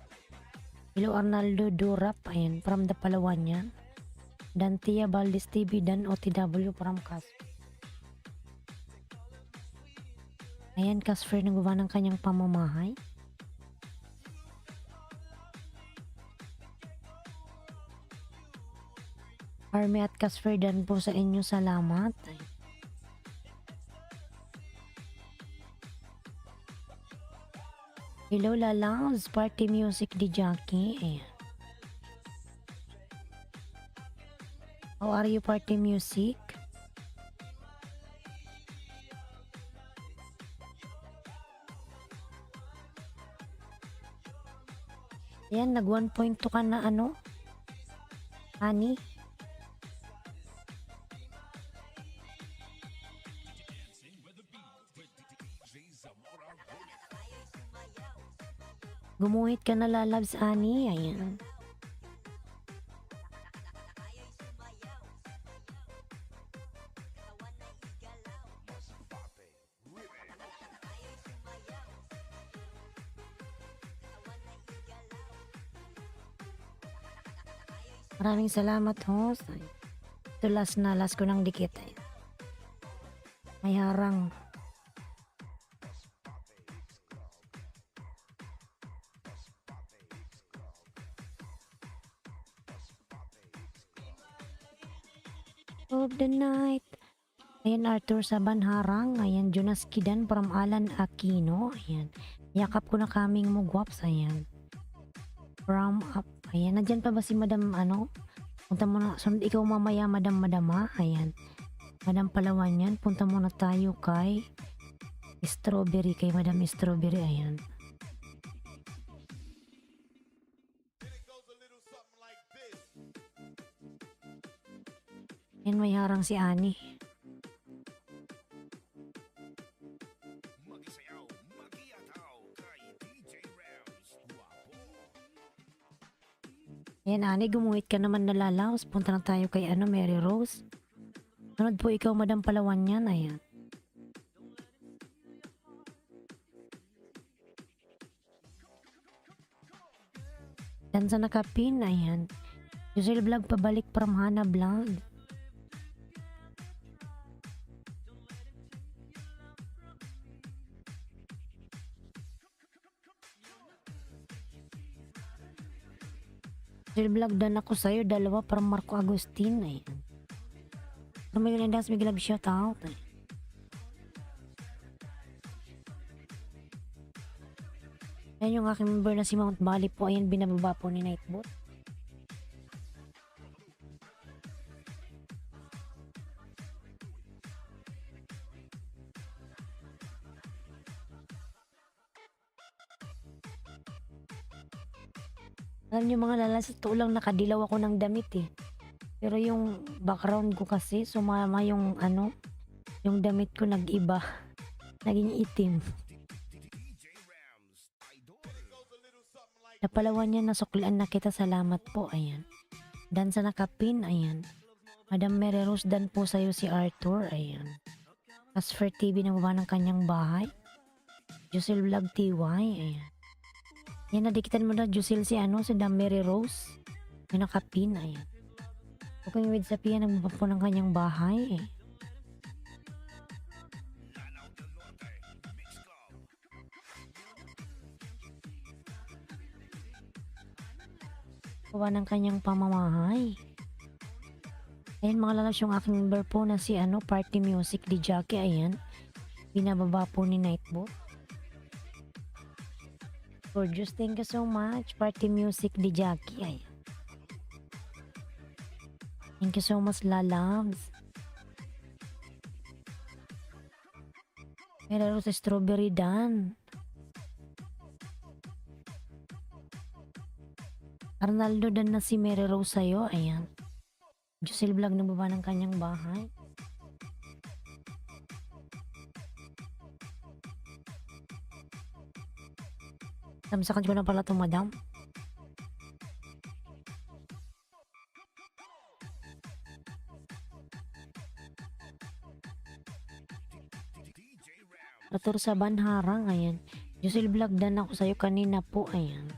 Hello, Arnaldo Durap, ayan, from the Palawanyan. Dan Tia Valdez TV dan OTW from Casper. Ayan, Casper nagawa ng kanyang pamamahay. Army at Casper dan po sa inyo, salamat. Ayan. Hello, Lalaz, Party Music di Jackie. Ayan. How are you, Party Music? Ayan, nag 1.2 ka na Ani? Gumuhit ka na, lalabs, Ani. Ayan. Maraming salamat, host. Ito last ko ng dikit. Ayan. May harang. Of the night. Ayan, Arthur Saban harang. Ayan, Jonas Kidan from Alan Aquino. Ayan. Yakap ko na kaming mo, guwaps. Ayan. From up. Ayan, nandyan pa ba si Madam Punta muna. Sunod ikaw mamaya, Madam Madama. Ayan. Madam Palawanyan. Punta muna tayo kay Strawberry. Kay Madam Strawberry. Ayan. Ayan, may harang si Ani. Magisayaw, magiyataw kay DJ Rams. Guwapo. Ayan, Ani, gumuhit ka naman na lalaos. Punta na tayo kay Mary Rose. Sunod po ikaw, Madam Palawan yan. Ayan. Dan sa nakapin, ayan. Usual vlog pabalik from Hana Vlog. Usual vlog dan ako sa'yo, dalawa from Marco Agustin. Ayan. Romeo Lendas, big love shout out. Ayan yung aking member na si Mount Bali po. Ayan, binababa po ni Nightbot. Alam nyo mga lalas, ito lang nakadilaw ako ng damit eh. Pero yung background ko kasi, sumama yung yung damit ko nag-iba. Naging itim. DJ Rams, Idol. Napalawan niya, nasuklian na kita, salamat po, ayan. Dan sa nakapin, ayan. Madam Mary Rose, dan po sa'yo si Arthur, ayan. Asfer TV na baba ng kanyang bahay. Jusil Vlog TY, ayan. Yan, nadikitan mo na Jusil si si Dam Mary Rose. Yung nakapin, ayan. Cooking with Sapia, nagbaba po ng kanyang bahay, eh. Lanao del Norte, Mix Club. Gawa ng kanyang pamamahay. Ayan mga lalas, yung aking member po na si Party Music di Jackie, ayan. Binababa po ni Nightbot. Gorgeous, thank you so much. Party Music di Jackie, ayan. Thank you so much, lalabs. Meron sa Strawberry Dan. Arnaldo Dan na si Mary Rose sa'yo, ayan. Jusil Vlog na baba ng kanyang bahay. Tamsakan ko na pala ito, madam. DJ Rams, Atur sa Banharang, ayan. Jusil Vlog Dan ako sa'yo kanina po, ayan.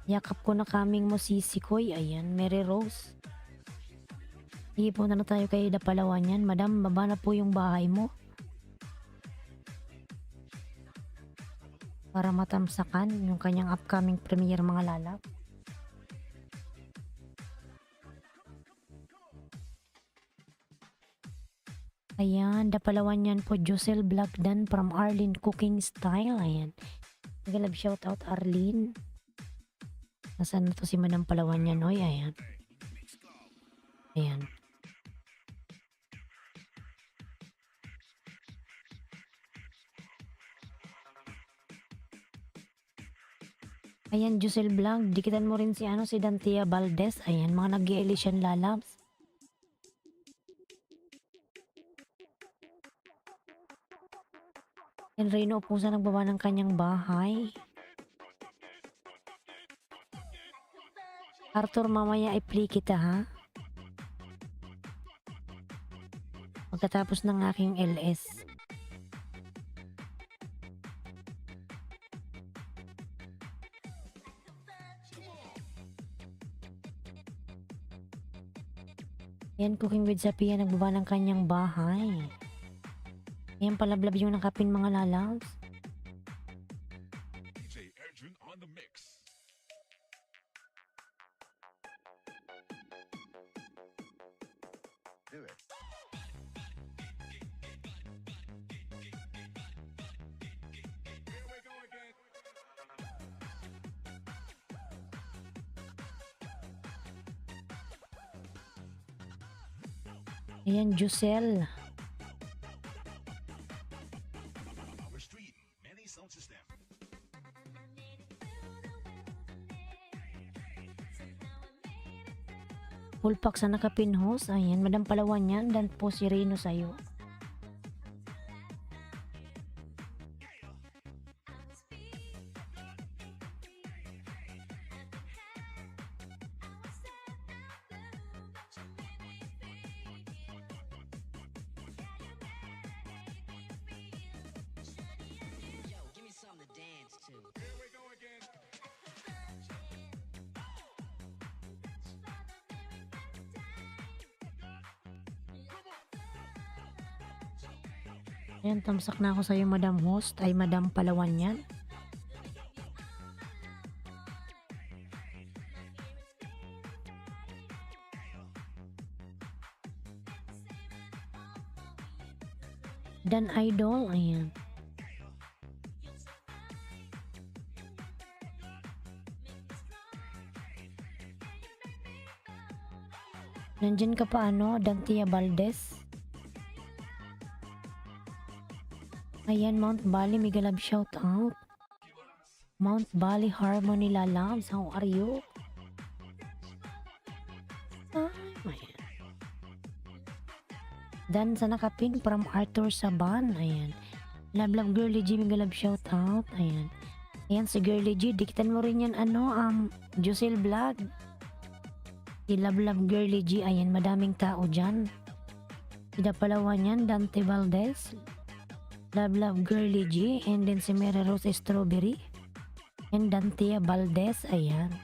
Yakap ko na kaming mo sisikoy, ayan. Mary Rose. Sige po na tayo kay Dapalawan yan. Madam, baba na po yung bahay mo. Para matamsakan yung kanyang upcoming premiere, mga lalap. Ayan, Dapalawan yan po. Josel Vlog Dan from Arlene Cooking Style, ayan. Nagalab shout out Arlene. Nasaan na to si Madam Palawan yan, oy, ayan. Ayan. Ayan, Josel Vlog. Dikitan mo rin si Dantia Valdez. Ayan, mga nag-i-elision lalabs. Ayan, Reno Pusa nagbaba ng kanyang bahay. Arthur, mamaya i-play kita, ha? Pagkatapos ng aking LS. Ayan, Cooking with Sapia, nagbaba ng kanyang bahay. Ayan, palablab yung nakapin, mga lalabs. DJ Edrin on the mix. Do it. Here we go again. Ayan, Jusel. Our street, many sound system. Full pack sa nakapinhos. Ayan, Madam Palawan yan. Dan po si Reno sa'yo. Ayan, tamsak na ako sa'yo, Madam Host. Ay, Madam Palawan yan. Dan Idol, ayan. Nandyan ka pa ano, Dantia Valdez. Ayan, Mount Bali, Mega Love shout out. Mount Bali Harmony Lalabs, how are you? Ayan. Dan sa nakapin from Arthur Saban, ayan. Love Girly G, Mega Love shout out, ayan. Ayan si Girly G, dikitan mo rin yan ano, Josel Vlog. Si Love Girly G, ayan, madaming tao dyan. Si Palawan yan, Dante Valdez. Love Girly G, and then si Mary Rose Strawberry. And Dantia Valdez, ayan.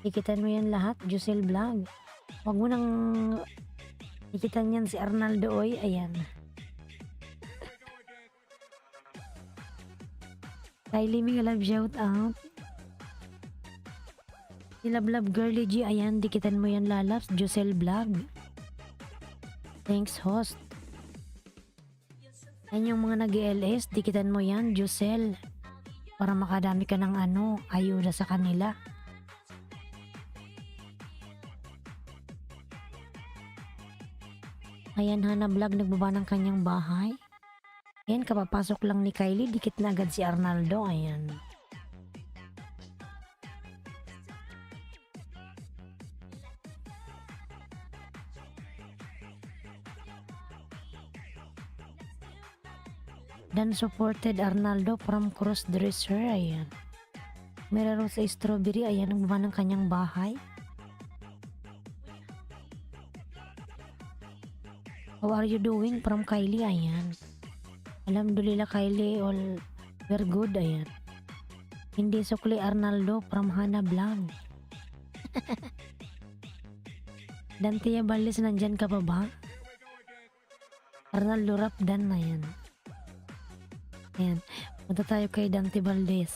Ikitan mo yan lahat, Josel Vlog. Huwag mo nang ikitan yan si Arnaldo Oy, ayan. Kylie Mega Love shout out. Si Love Girly G, ayan, dikitan mo yan lalabs, Josel Vlog. Thanks host. Ayan yung mga nag-LS, dikitan mo yan, Josel. Para makadami ka ng ano, ayuda sa kanila. Ayan, Hana Vlog, nagbaba ng kanyang bahay. Ayan, kapapasok lang ni Kylie, dikit na agad si Arnaldo, ayan. Dan supported Arnaldo from crossdresser, ayan. Meron sa Strawberry, ayan, nagbaba ng kanyang bahay. How are you doing from Kylie, ayan. Alhamdulillah Kylie, all we're good, ayan. Hindi sukli Arnaldo from Hana Vlog. Dantia Valdez, nandyan ka pa ba? Arnaldo Rap Dan, ayan. Ayan, punta tayo kay Dante Valdez.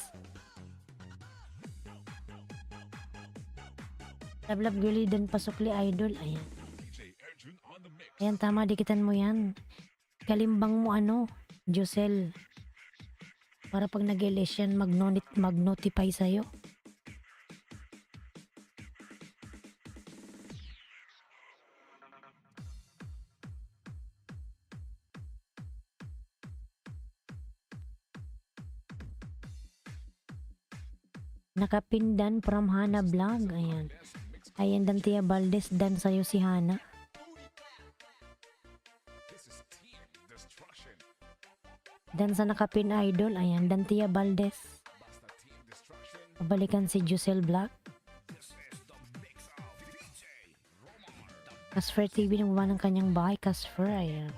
Love Girly Dan Pasukli Idol, ayan. Ayan, tama, dikitan mo yan. Kalimbang mo ano, Josel. Para pag nag-LS yan, mag-notify sa'yo. Nakapindan from Hana Vlog, ayan. Ayan, Dantia Valdez, dan sa'yo si Hana. Dan sa nakapin idol, ayan, Dantia Valdez. Pabalikan si Josel Vlog. Casfer TV, nagbawa ng kanyang bahay, Casfer, ayan.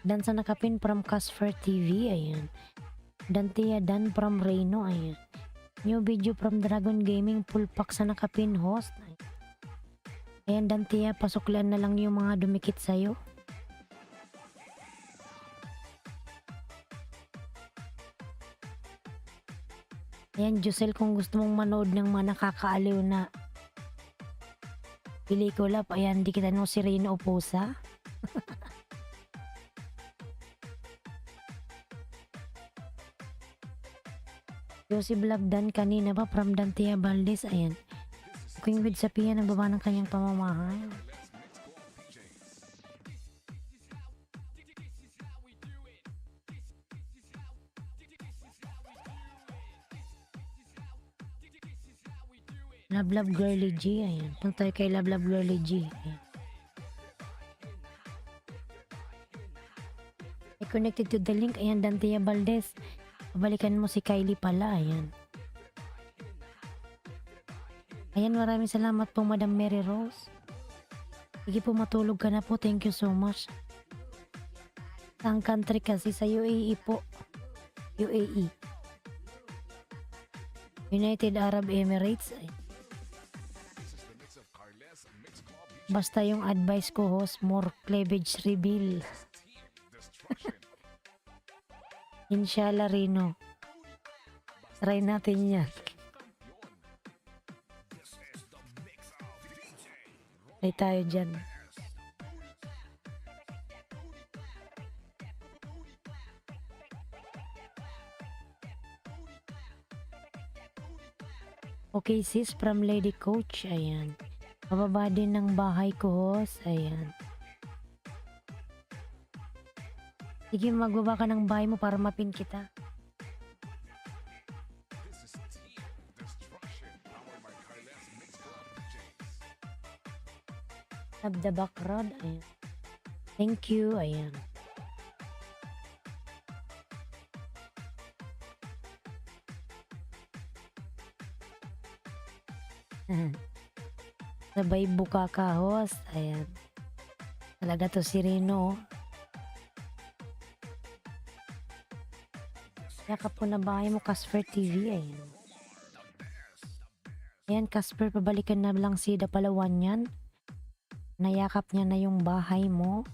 Dan sa nakapin from Casfer TV, ayan. Dantia Dan from Reno, ayan. New video from Dragon Gaming, full pack sa nakapin host. Ayan, Dantia, pasuklan na lang yung mga dumikit sa'yo. Ayan, Josel, kung gusto mong manood ng mga nakakaaliw na pelikula, ayan, dikitan mo si Reno Oposa. Josie Vlog Dan kanina pa from Dantia Valdez, ayan. Queen with Sapia, nagbaba ng kanyang pamamahay. Love Girly G, ayan. Punta tayo kay Love Girly G, ayan. I connected to the link, ayan, Dantia Valdez. Balikan mo si Kylie pala, ayan. Ayan, maraming salamat po, Madam Mary Rose. Sige po, matulog ka na po. Thank you so much. Ang country kasi sa UAE po. UAE. United Arab Emirates. Basta yung advice ko, host, more cleavage reveal. Inshallah, Rino. Try natin yan. Try tayo dyan. Okay sis, from Lady Coach, ayan. Pababa din ng bahay ko, host, ayan. Sige, magbaba ka ng bahay mo para mapin kita. This is Team Destruction, powered by Kailas Mix Club DJs. Tab the back rod, ayan. Thank you, ayan. Sabay buka ka, host, ayan. Talaga to si Rino, oh. Yakap ko na bahay mo, Casper TV, ayan. Ayan, Casper, pabalikan na lang si Dapalawan yan. Nayakap niya na yung bahay mo.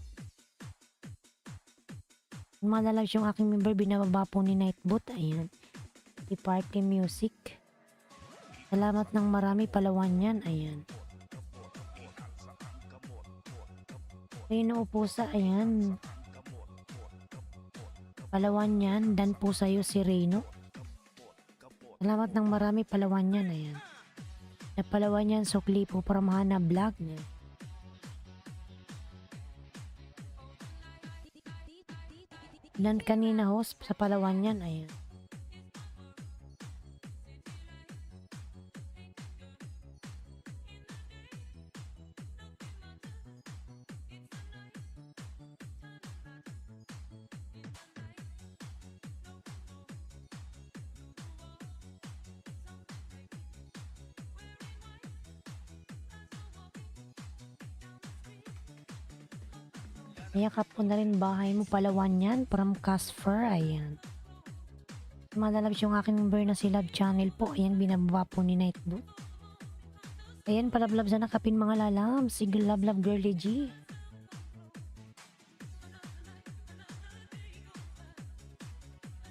Malalabs yung aking member, binababa po ni Nightbot, ayan. Si Party Music. Salamat ng marami, Palawan yan, ayan. Rino Upusa, ayan. Palawan yan, dan po sa'yo si Reno. Salamat ng marami, Palawan yan, ayan. Na Palawan yan, sukli po para mahana vlog niya. Dan kanina, host, sa Palawan yan, ayan. Niyakap ko na rin bahay mo, Palawan yan, from Casper, ayan. Malalabs yung aking member na si Love Channel po, ayan, binababa po ni Nightbot. Ayan, palablab sa nakapin mga lalam, si Love Girly G.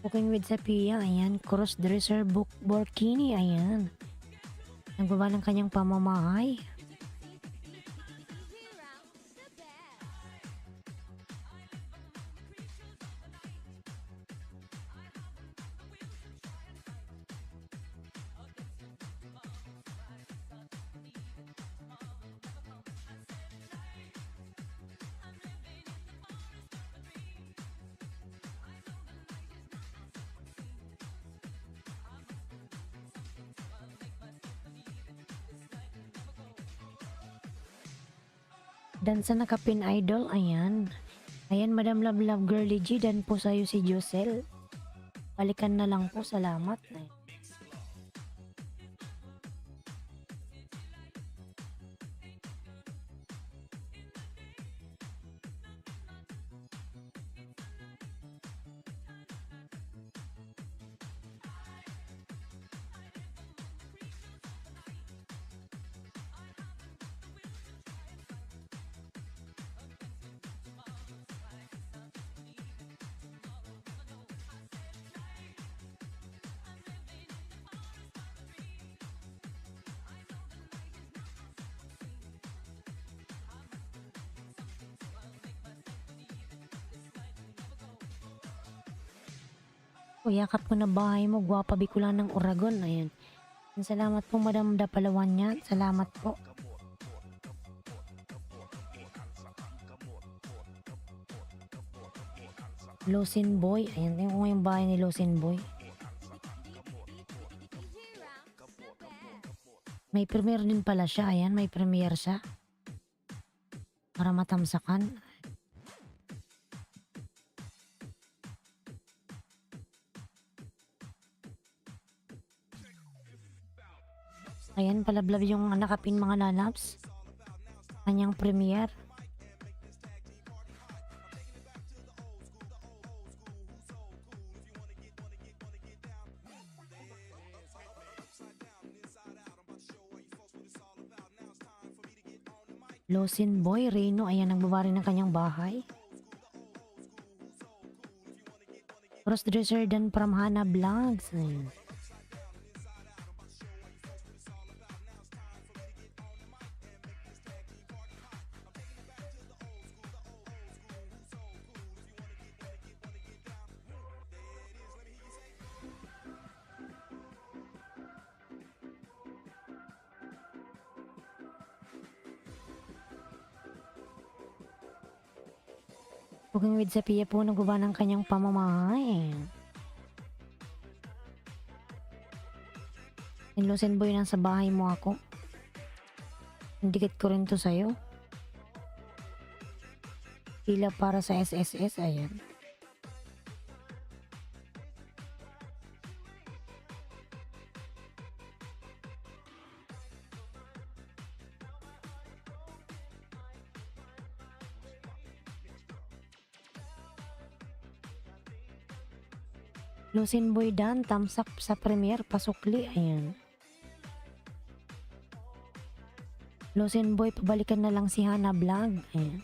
Cooking with Sapia, ayan, cross dresser book Borkini, ayan. Nagbaba ng kanyang pamamahay. Dan sa nakapin idol, ayan. Ayan, Madam Love Girly G, dan po sa'yo si Josel. Balikan na lang po, salamat. Ayan. O, yakap ko na bahay mo, Guapa Bicolan ng Oragon, ayan. Salamat po, Madam Dapalawan yan. Salamat po. Losin Boy, ayan, yung bahay ni Losin Boy. May premiere din pala siya, ayan, may premiere siya. Para matamsakan. Ayan, palablab yung nakapin mga lalabs. Kanyang premiere. Losin Boy Reno, ayan nagbabari ng kanyang bahay. Crossdresser Dan from Hana Vlogs. Ayan. Cooking with Sophia po nagbawa ng kanyang pamamahay. Losin Boy, nasa bahay mo ako. Indikit ko rin to sa'yo. Pila para sa SSS, ayan. Losin Boy Dan, tamsak sa premiere, pasukli, ayan. Losin Boy, pabalikan na lang si Hana Vlog, ayan.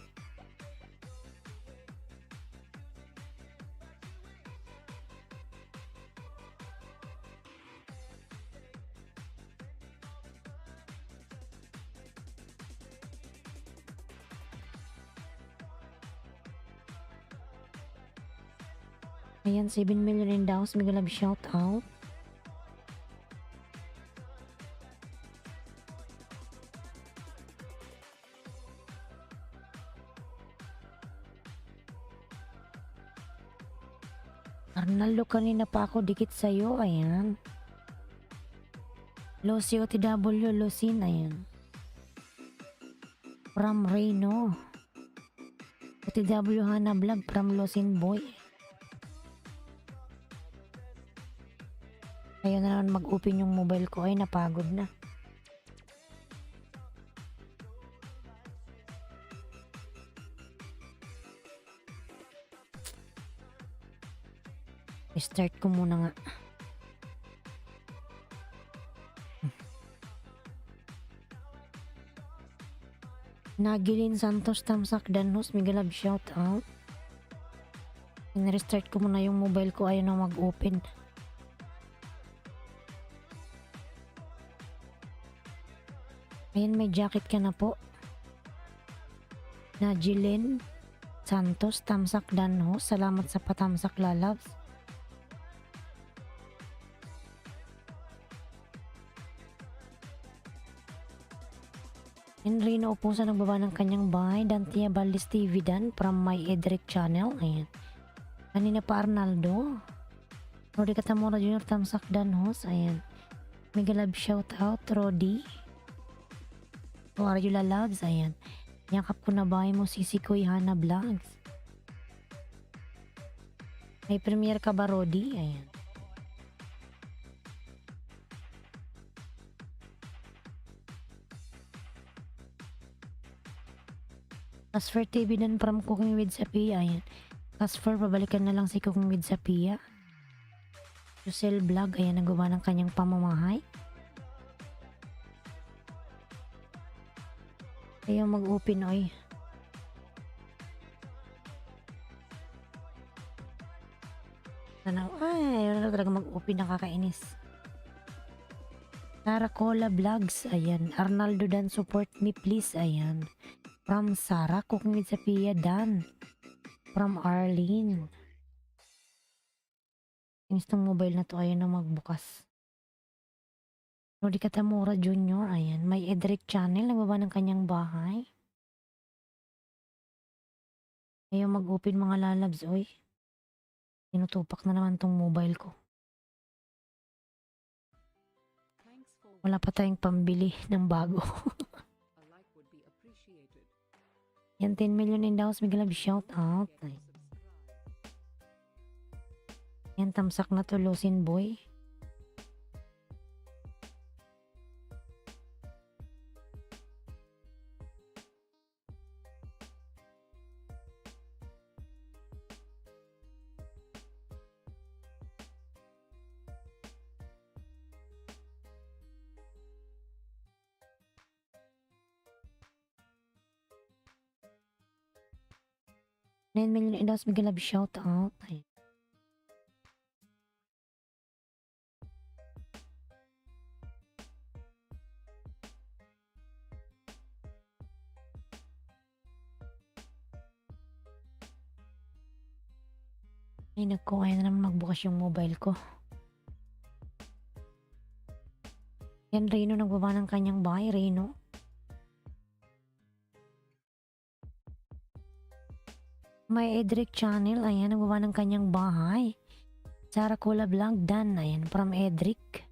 Ayan, 7 million in daos. Mega love shout out. Arnaldo, kanina pa ako dikit sa'yo. Ayan. Losi OTW, Losin. Ayan. From Reno. OTW Hana Vlog from Losin Boy. Ayaw na naman mag-open yung mobile ko. Ay, napagod na. Start ko muna nga. Nagilin Santos, tamsak Danhos, mega love shout out. In-restart ko muna yung mobile ko. Ayaw na mag-open. Ayan, may jacket ka na po. Najilin Santos, tamsak Danhos. Salamat sa patamsak, lalabs. Rino Opusa nagbaba ng kanyang bahay. Dantia Valdez TV Dan from my Edric channel. Ayan. Kanina pa Arnaldo. Rodi Katamora Junior, tamsak Danhos. Ayan. Mega love shout out Rodi. Arjula Loves, ayan. Yakap ko na bahay mo, Sisikoy Hana Vlogs. May premiere ka ba, Rodi? Ayan. Casper TV Dan from Cooking with Sophia, ayan. Casper, pabalikan na lang si Cooking with Sophia. Yusel Vlog, ayan, nagawa ng kanyang pamamahay. Ayaw mag-open, oy. Ay, ayaw na talaga mag-open, nakakainis. Sara Cola Vlogs, ayan. Arnaldo Dan, support me please, ayan. From Sara, Cooking with Sophia Dan. From Arlene. Instong mobile na to, ayaw na magbukas. Rodi Katamura Junior, ayan. May Edric channel, nagbaba ng kanyang bahay. Ayaw mag-open, mga lalabs, oy. Tinutupak na naman tong mobile ko. Thanks for Wala pa tayong pambili ng bago. a like would be appreciated. Yan, 10 million in daos, may galab shout out. Forget Ay. to subscribe. Yan, tamsak na to, Losin Boy. 9 million in Mega Love shout out. Ay. Ay, naku, kaya na naman magbukas yung mobile ko. Yan, Reno, nagbaba ng kanyang bahay, Reno. May Edric channel, ayan, nagbaba ng kanyang bahay. Sarah Cola Vlog, Dan, ayan, from Edric.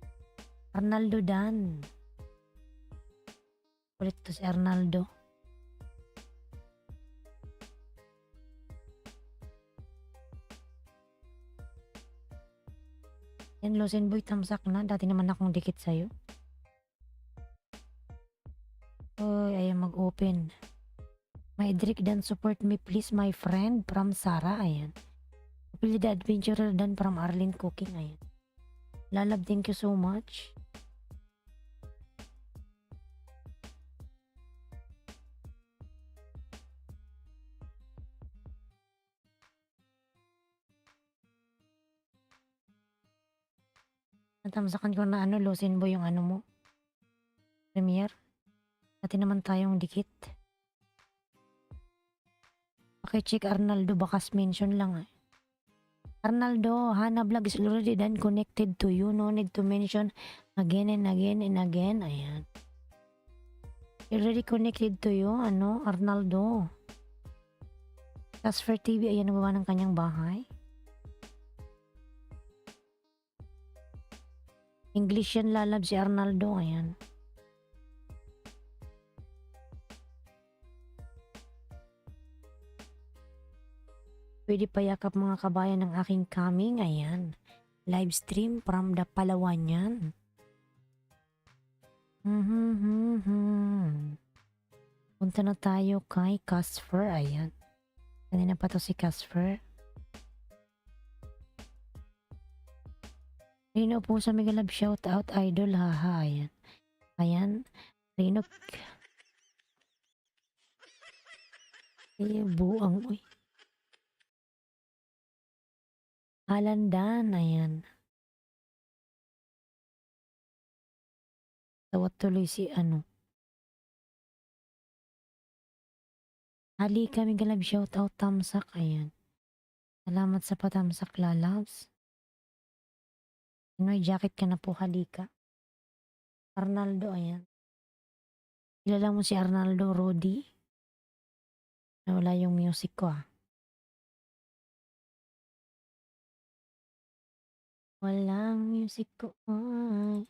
Arnaldo Dan. Ulit to si Arnaldo. Yan, Losen Boy, tamsak na. Dati naman akong dikit sa'yo. Uy, ayaw mag-open. My Edric Dan, support me please, my friend. From Sarah, ayan. Pili the adventurer Dan from Arlene Cooking, ayan. Lalab, thank you so much. Natamsakan ko na ano, Losen Boy, yung ano mo. Premiere. Dati naman tayong dikit. Check Arnaldo, bakas mention lang eh. Arnaldo, Hana Vlog is already done connected to you. No need to mention again and again and again. Ayan. Already connected to you. Ano, Arnaldo. Casper TV, ayan, nagawa ng kanyang bahay. English yan, lalab si Arnaldo. Ayan. Pwede payakap mga kabayan ng aking coming. Ayan. Live stream from the Palawan yan. Punta na tayo kay Casper. Ayan. Kanina pa to si Casper. Rino po sa Mega Love shout out idol. Haha. Ayan. Ayan. Rino. Buang. Uy. Alandan, ayan. Tawat tuloy si ano. Halika, Mega Love shout out tamsak, ayan. Salamat sa patamsak, lalabs. May jacket ka na po, halika. Arnaldo, ayan. Kilala mo si Arnaldo, Rodi? Nawala yung music ko ah. Walang music ko ay.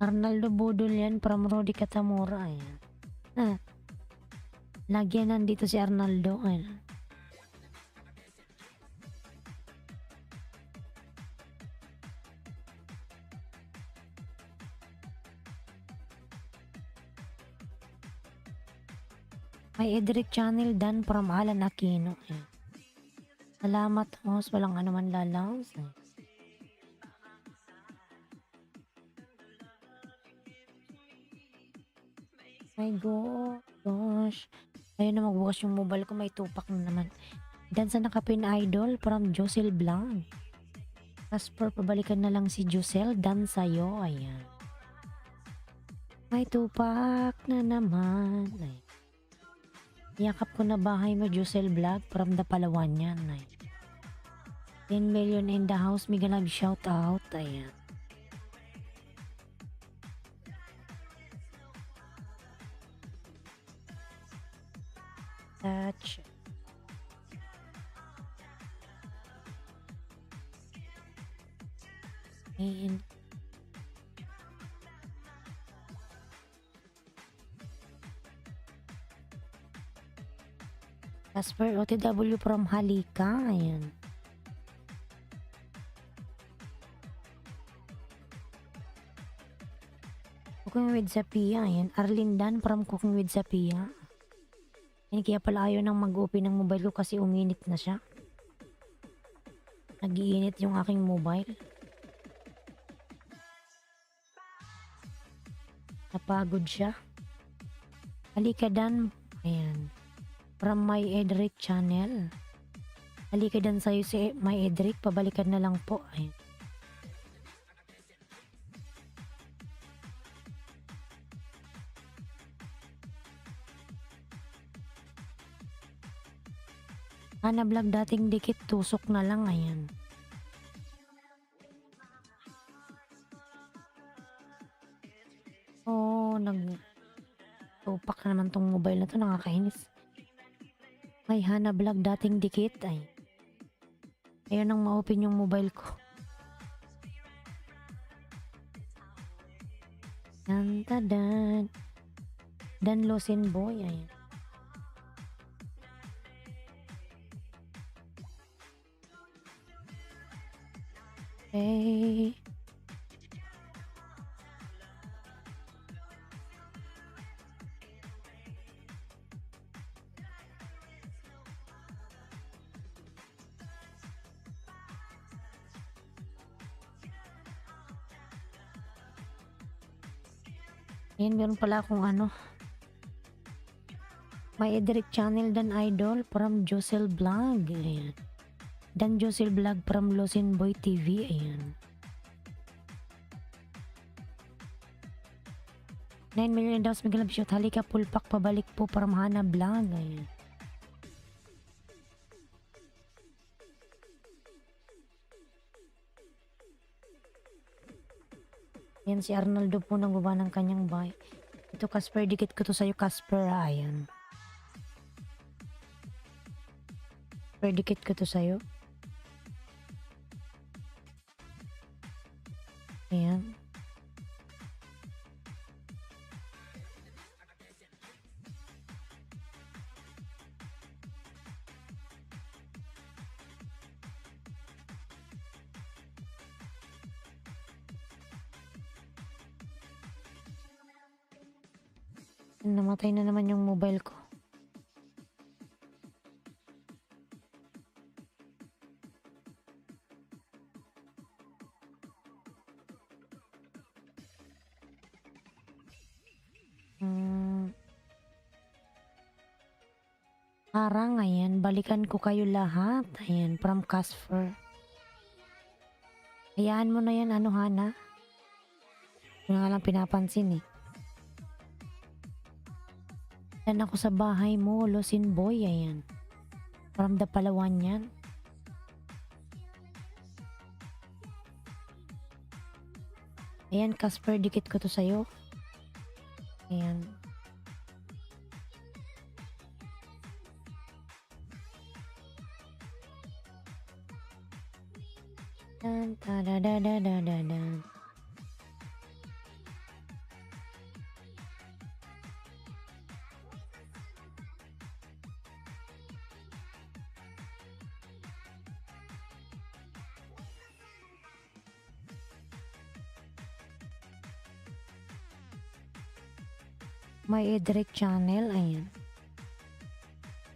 Arnaldo Budol yan from Rodi Katamura. Ayan. Ah. Lagyan nandito si Arnaldo. Ayan. May Edric channel Dan from Alan Aquino. Ayan. Salamat, host. Walang anuman lalaws. Ayan. My gosh. Ayun na, magbukas yung mobile ko. May tupak na naman. Dan sa nakapin idol from Josel Blanc. Casper, pabalikan na lang si Josel. Dan sa'yo. Ayan. May tupak na naman. Ayan. Yakap ko na bahay mo, Josel Vlog from the Palawan yan. Ayan. 10 million in the house. Mega Love shout out. Ayan. Touch. And Casper OTW from Halika. Ayan. Cooking with Sapia, ayan. Arlindan from Cooking with Sapia. Ayan, kaya pala ayaw nang mag-open ng mobile ko kasi uminit na siya. Nag-iinit yung aking mobile. Napagod siya. Halika dan. Ayan. From My Edric channel. Halika dan sa'yo si My Edric. Pabalikan na lang po. Ayan. Hana vlog dating dikit. Tusok na lang. Ayan. Oh, tupak na naman tong mobile na to, nakakainis. Ay, Hana vlog dating dikit. Ay. Ayaw nang ma-open yung mobile ko. Dan. Dan Losin Boy. Ay. Hey. Ayan, meron pala akong My Edric channel dan idol from Josel Vlog. Ayan. Dan Josel Vlog from Losin Boy TV. Ayan. 9 million daw sa Miguel Absyot. Halika pulpak pabalik po from Hana Vlog. Ayan. Yan si Arnaldo po nang baba ng kanyang bahay. Ito Casper, dikit ko to sa'yo Casper. Ayan. Casper, dikit ko to sa'yo. Ayan. Namatay na naman yung mobile ko. Parang ayan, balikan ko kayo lahat. Ayan, from Casper. Hayaan mo na yan, Hana. Yun nga lang pinapansin eh. Yan ako sa bahay mo, Losin Boy, ayan. From the Palawan yan. Ayan, Casper, dikit ko to sa'yo. Ayan. Dan, da. My Edric channel, ayan.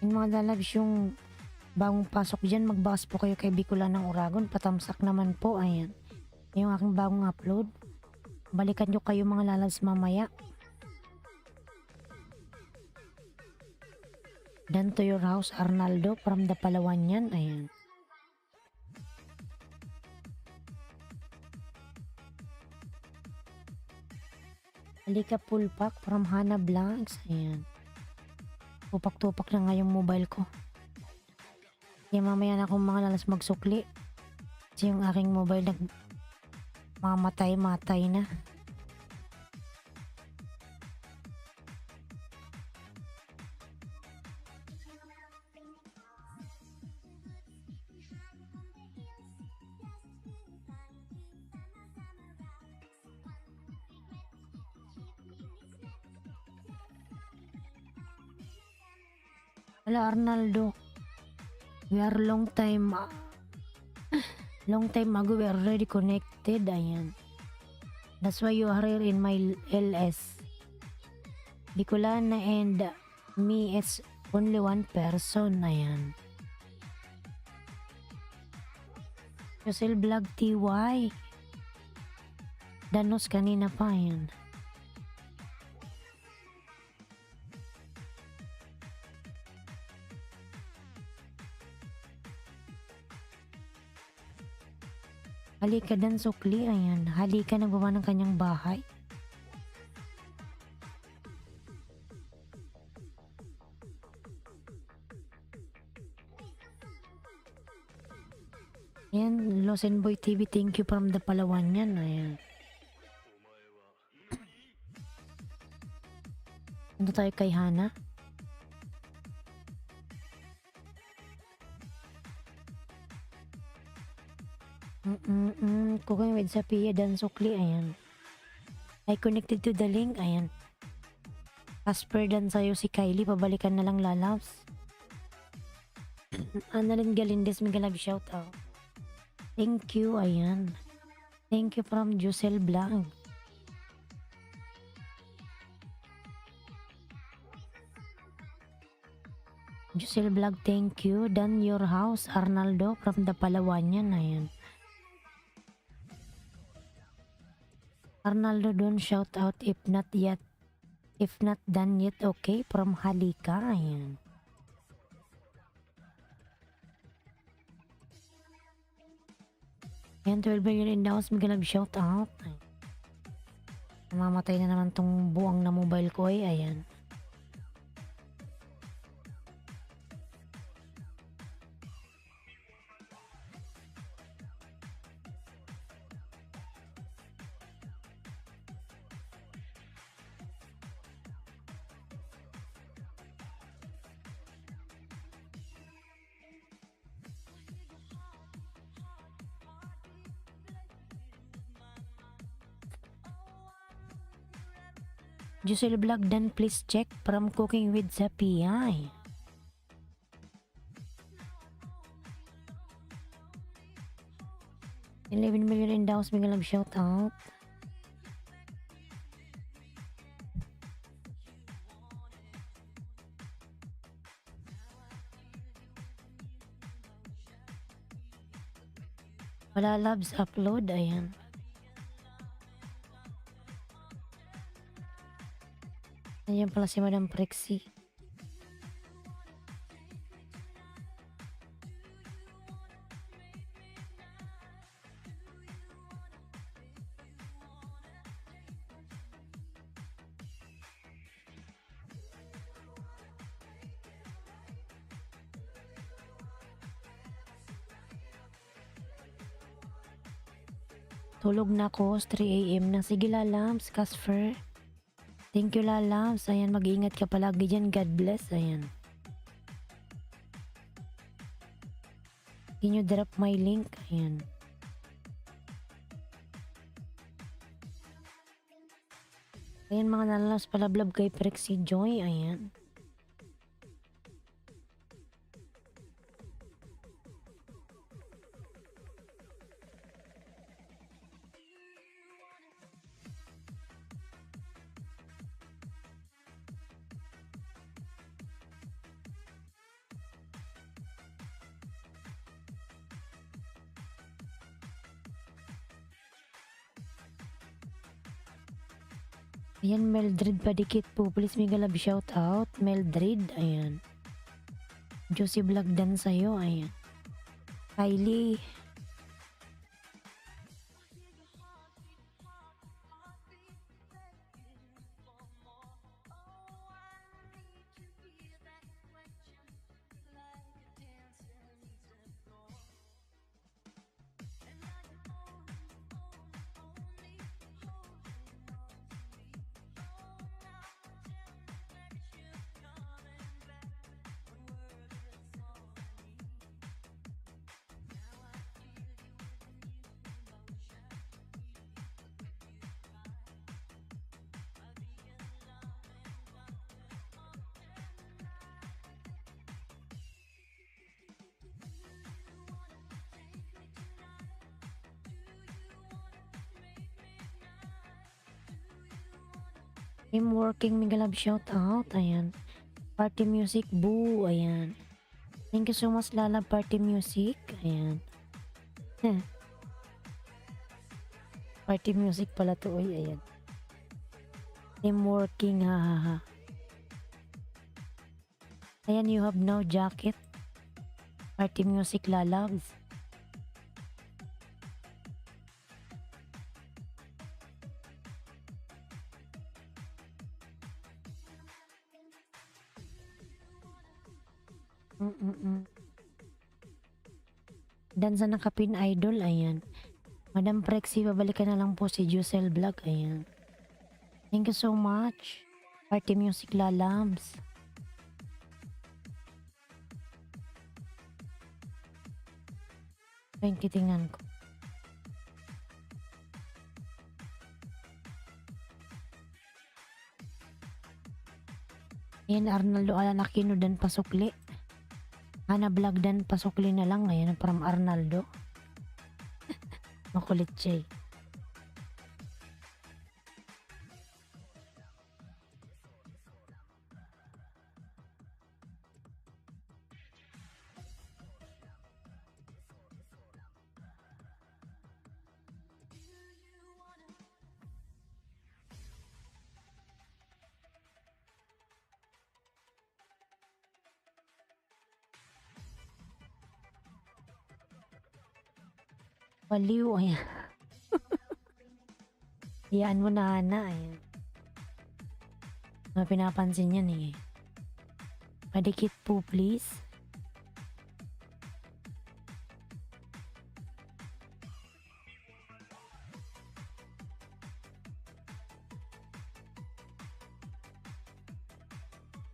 Yung mga lalabs yung bagong pasok dyan, magbakas po kayo kay Bicola ng Uragon. Patamsak naman po, ayan. Yung aking bagong upload. Balikan nyo kayo mga lalabs mamaya. Dan to your house, Arnaldo from the Palawan yan, ayan. Halika pulpak from Hana Vlogs. Ayan. Tupak-tupak na nga yung mobile ko. Kaya mamaya na akong mga lalas magsukli. Kasi yung aking mobile mamatay na. Wala, Arnaldo. We are long time ago we are already connected. Ayan. That's why you are here in my LS. Bicolana and me, it's only one person. Ayan. Josel Vlog TY. Danos kanina pa. Ayan. Halika Dan Sukli. Ayan. Halika na gumawa ng kanyang bahay. Ayan, Losenboy TV, thank you from the Palawan yan. Ayan. Punta tayo kay Hana. Cooking with Sapia Dan Sukli. Ayan. I connected to the link. Ayan. Casper Dan sa'yo si Kylie. Pabalikan na lang lalabs. Annalyn Galindes, mega love shout out. Thank you. Ayan. Thank you from Josel Vlog. Josel Vlog, thank you. Dan your house, Arnaldo from the Palawan yan. Ayan. Arnaldo, don't shout out if not yet. If not done yet, okay? From Halika. Ayan. Ayan, 12 million in the house. Mega love shout out. Ayan. Namamatay na naman tong buwang na mobile ko ay. Ayan. Josel Vlog, dan please check from Cooking with Sapia. 11 million in the house, mega love shout out. Wala loves upload. Ayan. Ayan pala si Madam Prexy. Tulog na ako, 3 AM na. Sige lalams, Casper. Thank you lalams. Ayan, mag-iingat ka palagi dyan. God bless. Ayan. Can you drop my link? Ayan. Ayan mga lalams, palablab kay Prexy Joy. Ayan. Ayan, Meldred Padikit po. Please mega love shout out. Meldred. Ayan. Josie Vlog dan sa'yo. Ayan. Kylie. Team Working Mega Love shout out. Ayan. Party Music Boo. Ayan. Thank you so much Lala Party Music. Ayan. Party Music pala to. Uy, ayan. Team Working. Ha ha ha. Ayan, you have no jacket. Party Music Lalabs. Dansa ng Kapin Idol, ayan. Madam Prexy, babalikan na lang po si Jusel Vlog, ayan. Thank you so much. Party Music Lalabs. Ayun, titingnan ko. Ayan, Arnaldo Alan Aquino dan pasukli. Hana Vlog dan pasukli na lang. Ayan, from Arnaldo. Makulit siya eh. Baliw, ayan. Iyaan mo na, Ana, ayan. Mga pinapansin yan eh. Padikit po, please.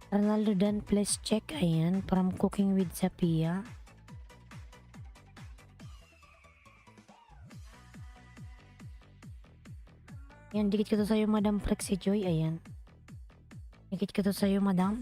Ronaldo Dan, please check, ayan. From Cooking with Sapia. Ayan, dikit ko to sa'yo, Madam Flexi Joy. Ayan. Dikit ko to sa'yo, Madam.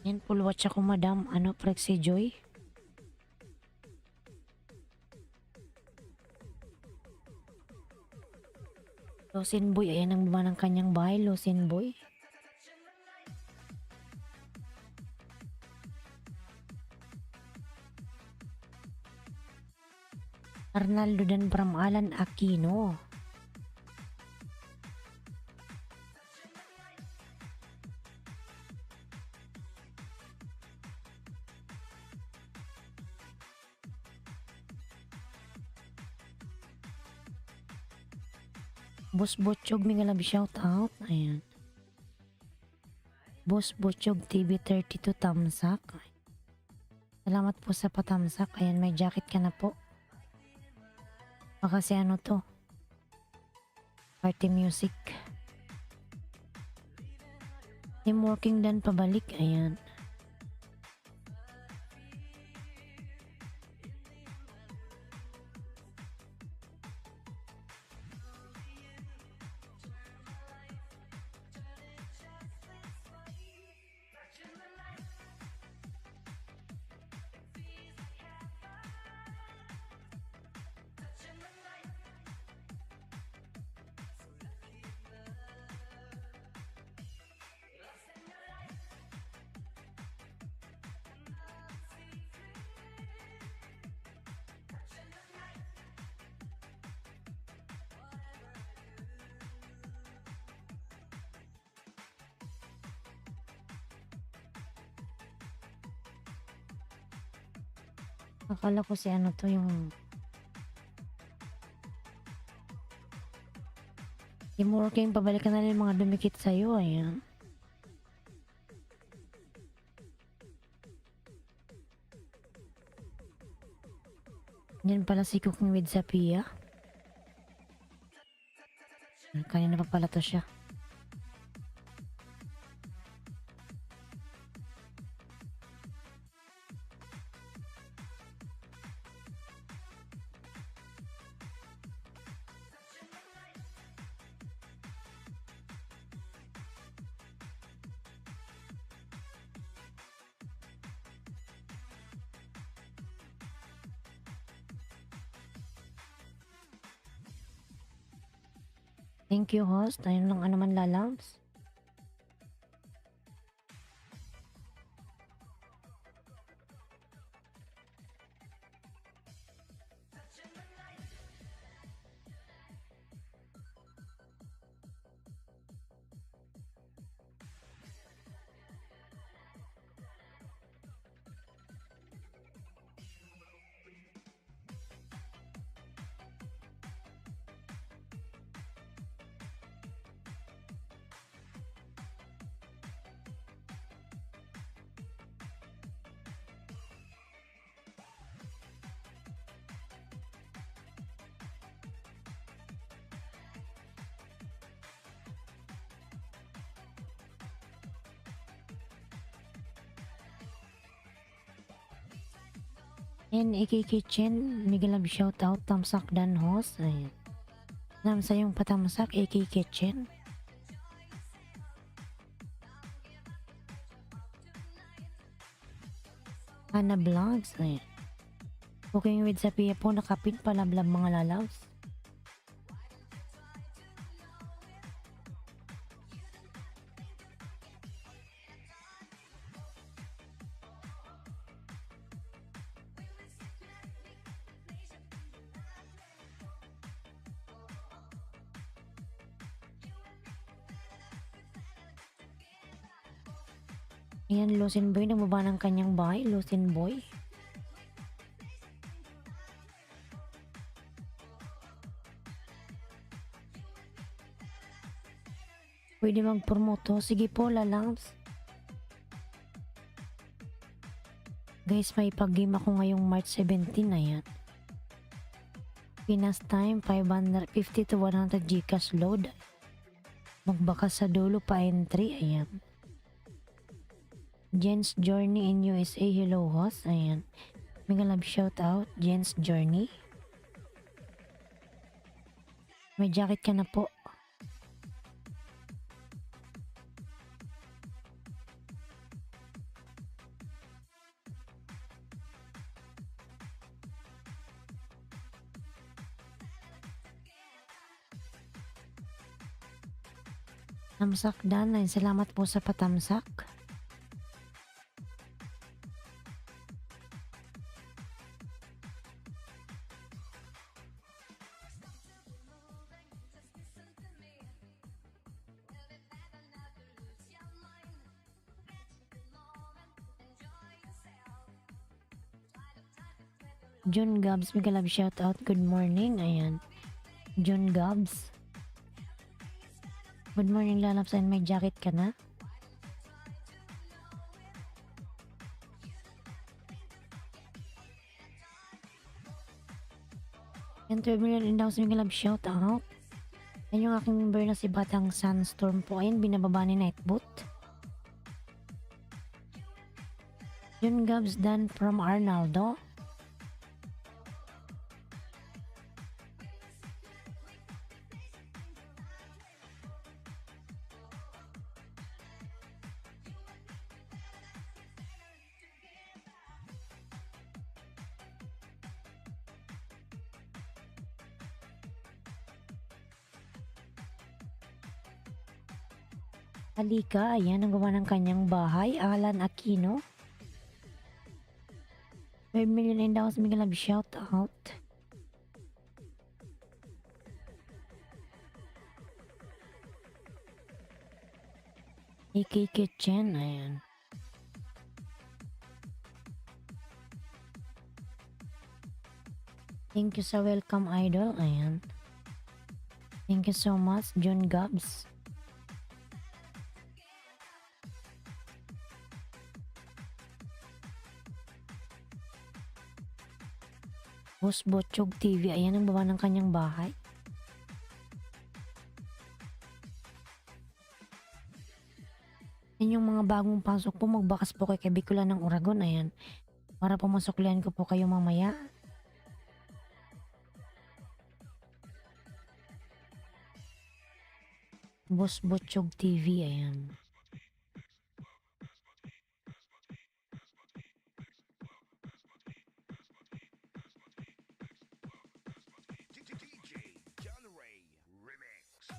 Yan, full watch ako, Madam. Ano, Flexi Joy? Losin Boy. Ayan ang buma ng kanyang bahay, Losin Boy. Arnaldo Dan from Alan Aquino. Boss Butchog, may galab shout out. Ayan. Boss Butchog TV32 Tamsak. Salamat po sa patamsak. Ayan, may jacket ka na po. Baka si ano to? Party Music. Team Working Dan pabalik. Ayan. Akala ko si ano to yung Timur King, pabalikan na rin yung mga dumikit sa'yo. Ayan. Yan pala si Cooking with Sapia. Kanina pa pala to siya. Thank you, host. Ayun lang ano man lalabs. And AK Kitchen, Miguel Love shoutout, Tamsak Dan host. Ayan. Nam sa yung patamsak, AK Kitchen. Ana Vlogs. Ayan. Cooking with Sapia po, nakapin palablab mga lalabs. Ayan, Lucin Boy, nagbaba ng kanyang bahay. Lucin Boy. Pwede mag-promoto. Sige po, lalabs. Guys, may pag-game ako ngayong March 17 na yan. Pinas time, 550 to 100 Gcash load. Magbakas sa dulo pa entry. Ayan. Jen's Journey in USA. Hello, host. Ayan. Mega love shout out. Jen's Journey. May jacket ka na po. Tamsak Dan. Ay, salamat po sa patamsak. John Gabs, mega love shout out. Good morning. Ayan. John Gabs. Good morning, lalabs. And may jacket ka na? Yan, 12 million in daws, mega love shout out. Yan yung aking member na si Batang Sunstorm po. Ayan, binababa ni Nightboot. John Gabs Dan from Arnaldo. Halika, ayan ang gawa ng kanyang bahay. Alan Aquino. 5 million in daws, mega love shout out. AK Kitchen, ayan. Thank you sa welcome idol. Ayan. Thank you so much, John Gabs. Boss Botchog TV. Ayan ang baba ng kanyang bahay. Yan yung mga bagong pasok po. Magbakas po kay Bicol ng Oragon. Ayan. Para pumasuklian ko po kayo mamaya. Boss Botchog TV. Ayan. DJ John Ray Remix.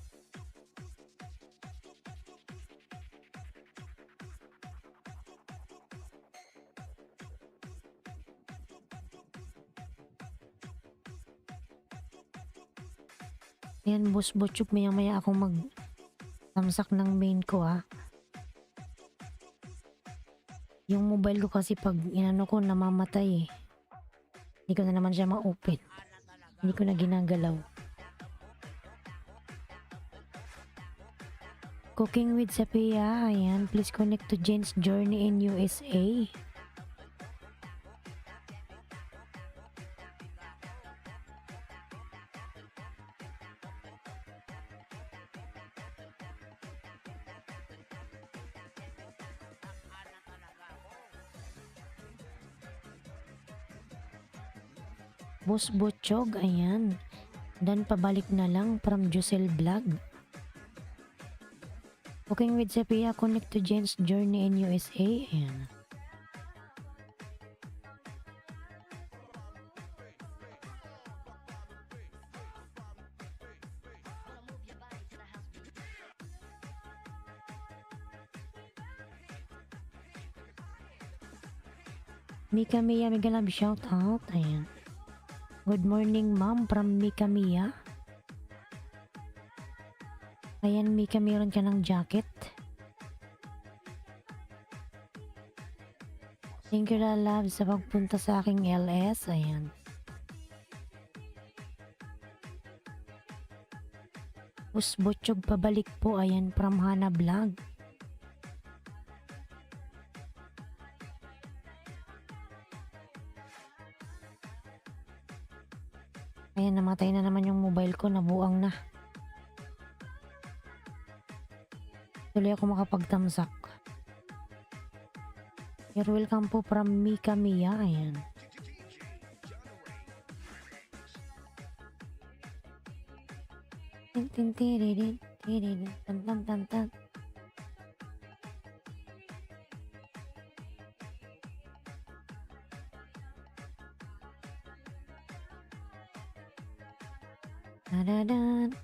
Ayan, Boss Botchog. Maya maya akong tamsak ng main ko Yung mobile ko kasi pag inano ko namamatay eh. Hindi ko na naman siya ma-open. Hindi ko na ginagalaw. Cooking with Sapia. Ayan. Please connect to Jane's Journey in USA. Boss Botchog, ayan. Dan pabalik na lang from Jusel Vlog. Cooking with Sepia, connect to Jane's Journey in USA. Ayan. Mika Mia, mega love shout out. Ayan. Good morning, ma'am, from Mika Mia. Ayan, Mika, meron ka ng jacket. Thank you, love, sa pagpunta sa aking LS. Ayan. Botchog pabalik po. Ayan, from Hana Vlog. Ayan, namatay na naman yung mobile ko. Nabuang na. Tuloy ako makapagtamsak. You're welcome po from Mika Mia. Ayan. Tin tin tiririn, tiririn, tan tan tan tan. Dadadan.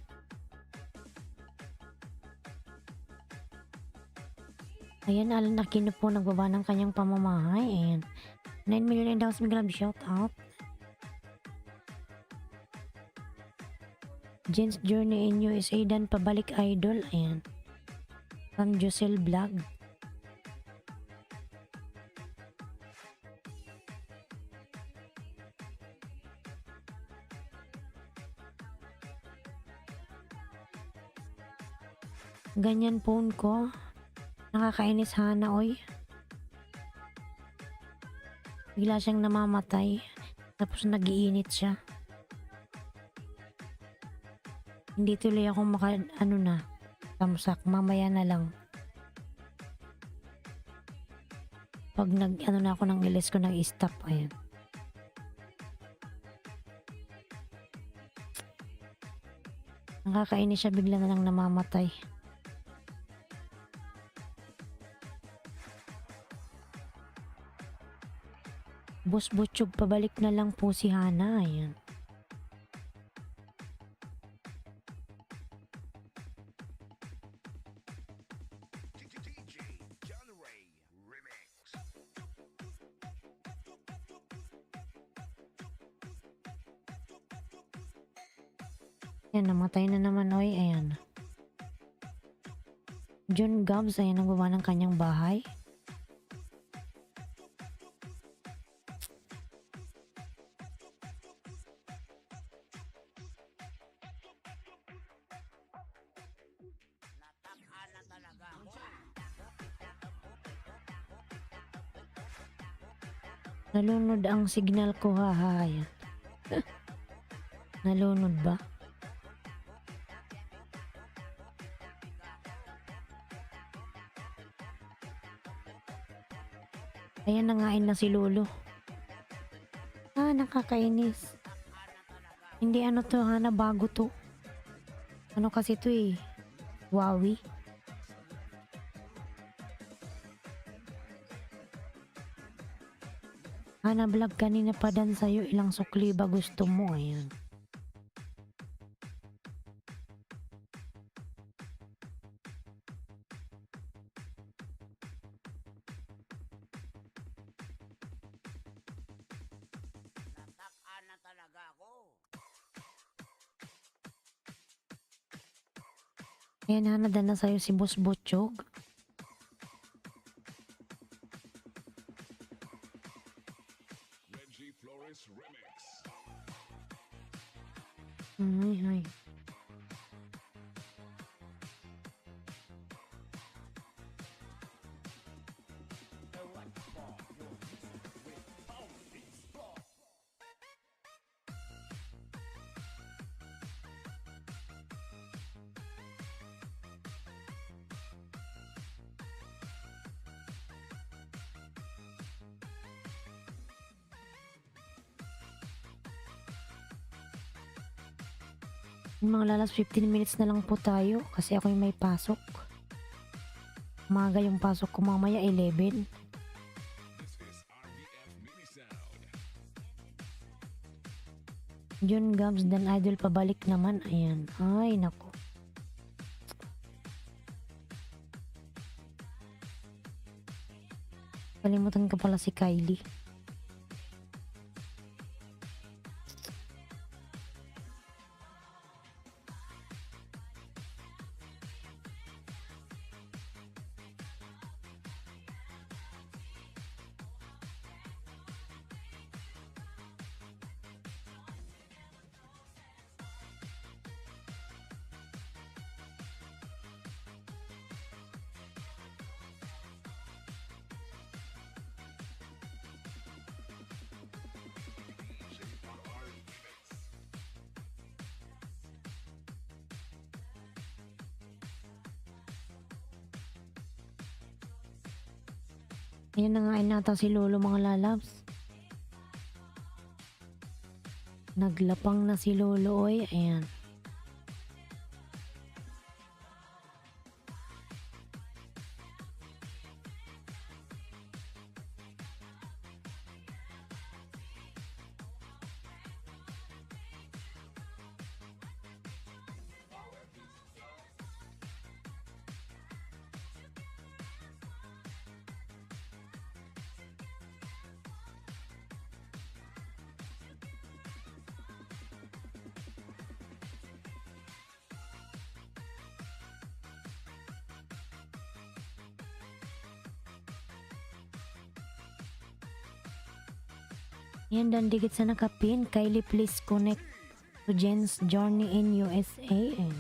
Ayan, Alan Aquino po nagbaba ng kanyang pamamahay. Ayan. 9 million daw sa Migrab shout out. Jane's Journey in USA dan pabalik idol. Ayan. From Jusel Vlog. Ganyan phone ko. Nakakainis Hana, oy. Bigla siyang namamatay. Tapos nagiinit siya. Hindi tuloy ako tamsak. Mamaya na lang. Pag na ako ng ilis ko, nag-stop. Ayan. Nakakainis siya, bigla na lang namamatay. Boss Botchog, pabalik na lang po si Hana. Ayan. DJ John Ray Remix. Ayan, namatay na naman, oy. Ayan. John Gabs, ayan, nagbawa ng kanyang bahay. Nalunod ang signal ko, haha. Ayan. Nalunod ba? Ayan, nangain na si Lolo. Nakakainis. Hindi ano to, Hana, bago to. Ano kasi to eh? Huawei. Hana vlog kanina pa dan sa'yo. Ilang sukli ba gusto mo? Ayan. Natakpan na talaga ako. Ayan, Hana, dan na sa'yo si Boss Butchog. Reggie Flores Remix. Ay, ay. Mga lalas, 15 minutes na lang po tayo kasi ako yung may pasok. Umaga yung pasok ko, mamaya 11. This is RBF Mini Sound. Jun Gabs dan Idol pabalik naman. Ayan. Ay, nako. Kalimutan ko pala si Kylie. Ayan na nga nata si Lolo, mga lalabs. Naglapang na si Lolo, oy. Ayan. Yan, dan digit sa nakapin. Kylie, please connect to Jen's Journey in USA. And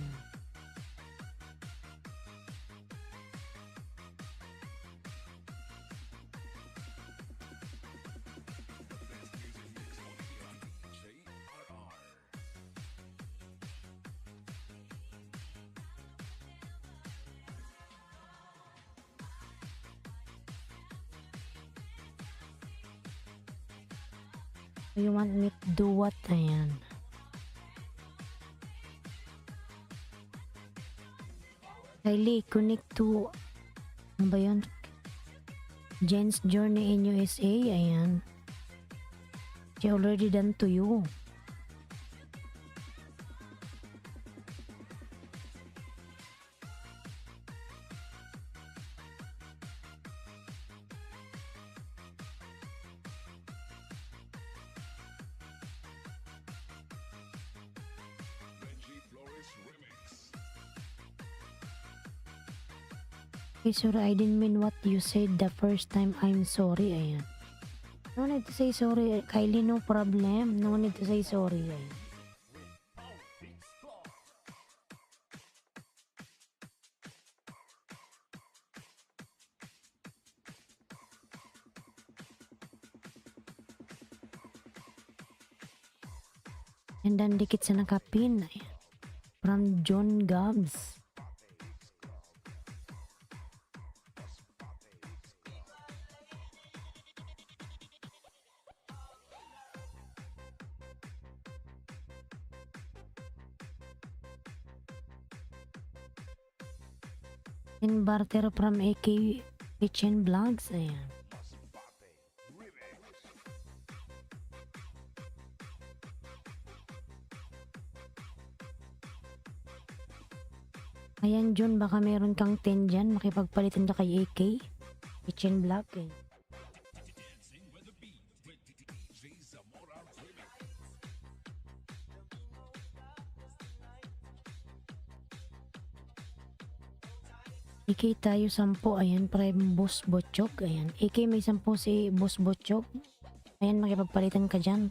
you want me to do what? Ayan. Kylie, connect to, ano ba yun? Jen's Journey in USA. Ayan. She already done to you. Reggie Flores Remix. Okay, sorry, I didn't mean what you said the first time. I'm sorry. Ayan. No need to say sorry, Kylie. No problem. No need to say sorry. Ayan. And then dikit sa nakapin. Ayan. From John Gabs. In barter from AK Kitchen Vlogs. Ayan. Ayan John, baka meron kang 10 dyan. Makipagpalitan ka kay AK Kitchen Vlog. Eh. AK tayo 10. Ayan, prime Boss Botchog. Ayan. AK may 10 si Boss Botchog. Ayan, makipagpalitan ka dyan.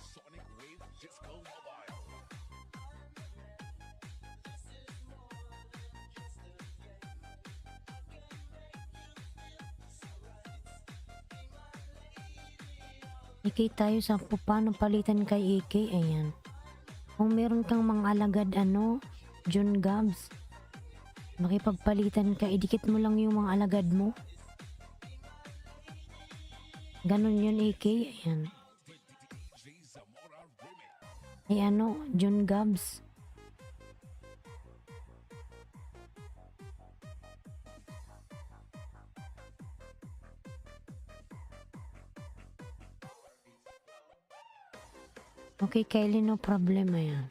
Sonic Wave Disco Mobile. AK tayo 10. Paano palitan kay AK? Ayan. Kung meron kang mga alagad John Gabs, makipagpalitan ka, idikit mo lang yung mga alagad mo. Ganon yun AK. Ayan. Ay John Gabs. Okay, Kylie, no problem. Ayan.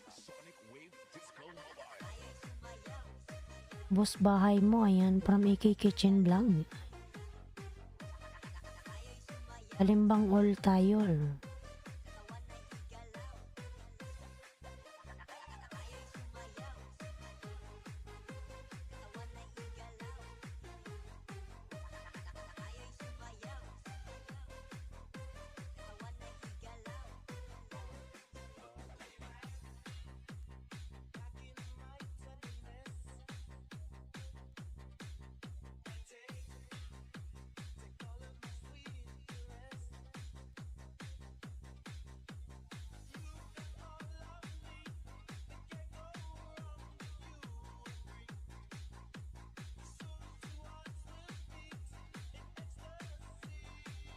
Sonic Wave Disco Mobile. Boss bahay mo, ayan, from AK Kitchen Vlog. Kalimbang all tayo.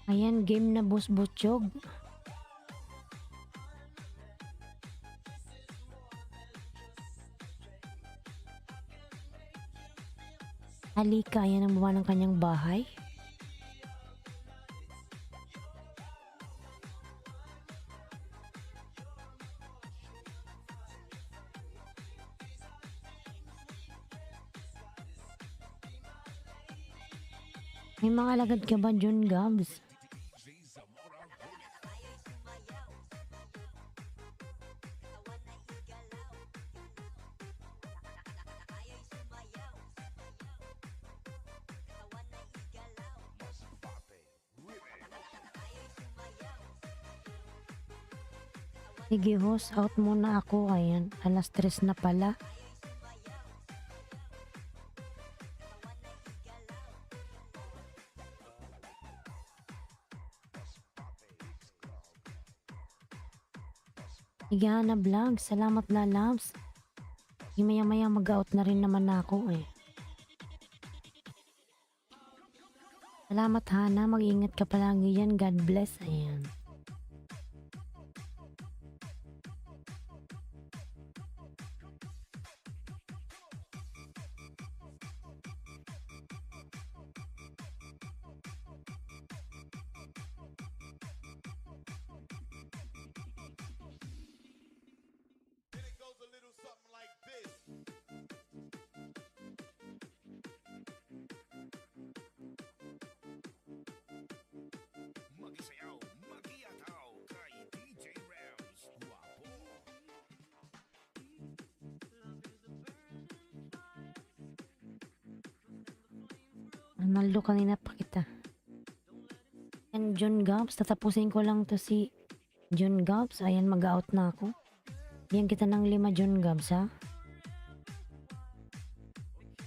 Ayan, game na Boss Butchog. Halika, ayan ang buwan ng kanyang bahay. May mga alagad ka ba, John Gabs? Sige host, out muna ako. Ayan, alas 3 na pala. Sige na vlog, salamat na loves. Maya maya mag-out na rin naman ako eh. Salamat Hana, mag-ingat ka palagi yan. God bless. Ayan. It goes a little something like this. Magisayaw, magiataw kay DJ Rams. Guwapo. Arnaldo, kanina pa kita. And June Gabs, tatapusin ko lang to si June Gabs. Ayan, mag-out na ako. Bigyan kita ng 5 June Gabs, ha?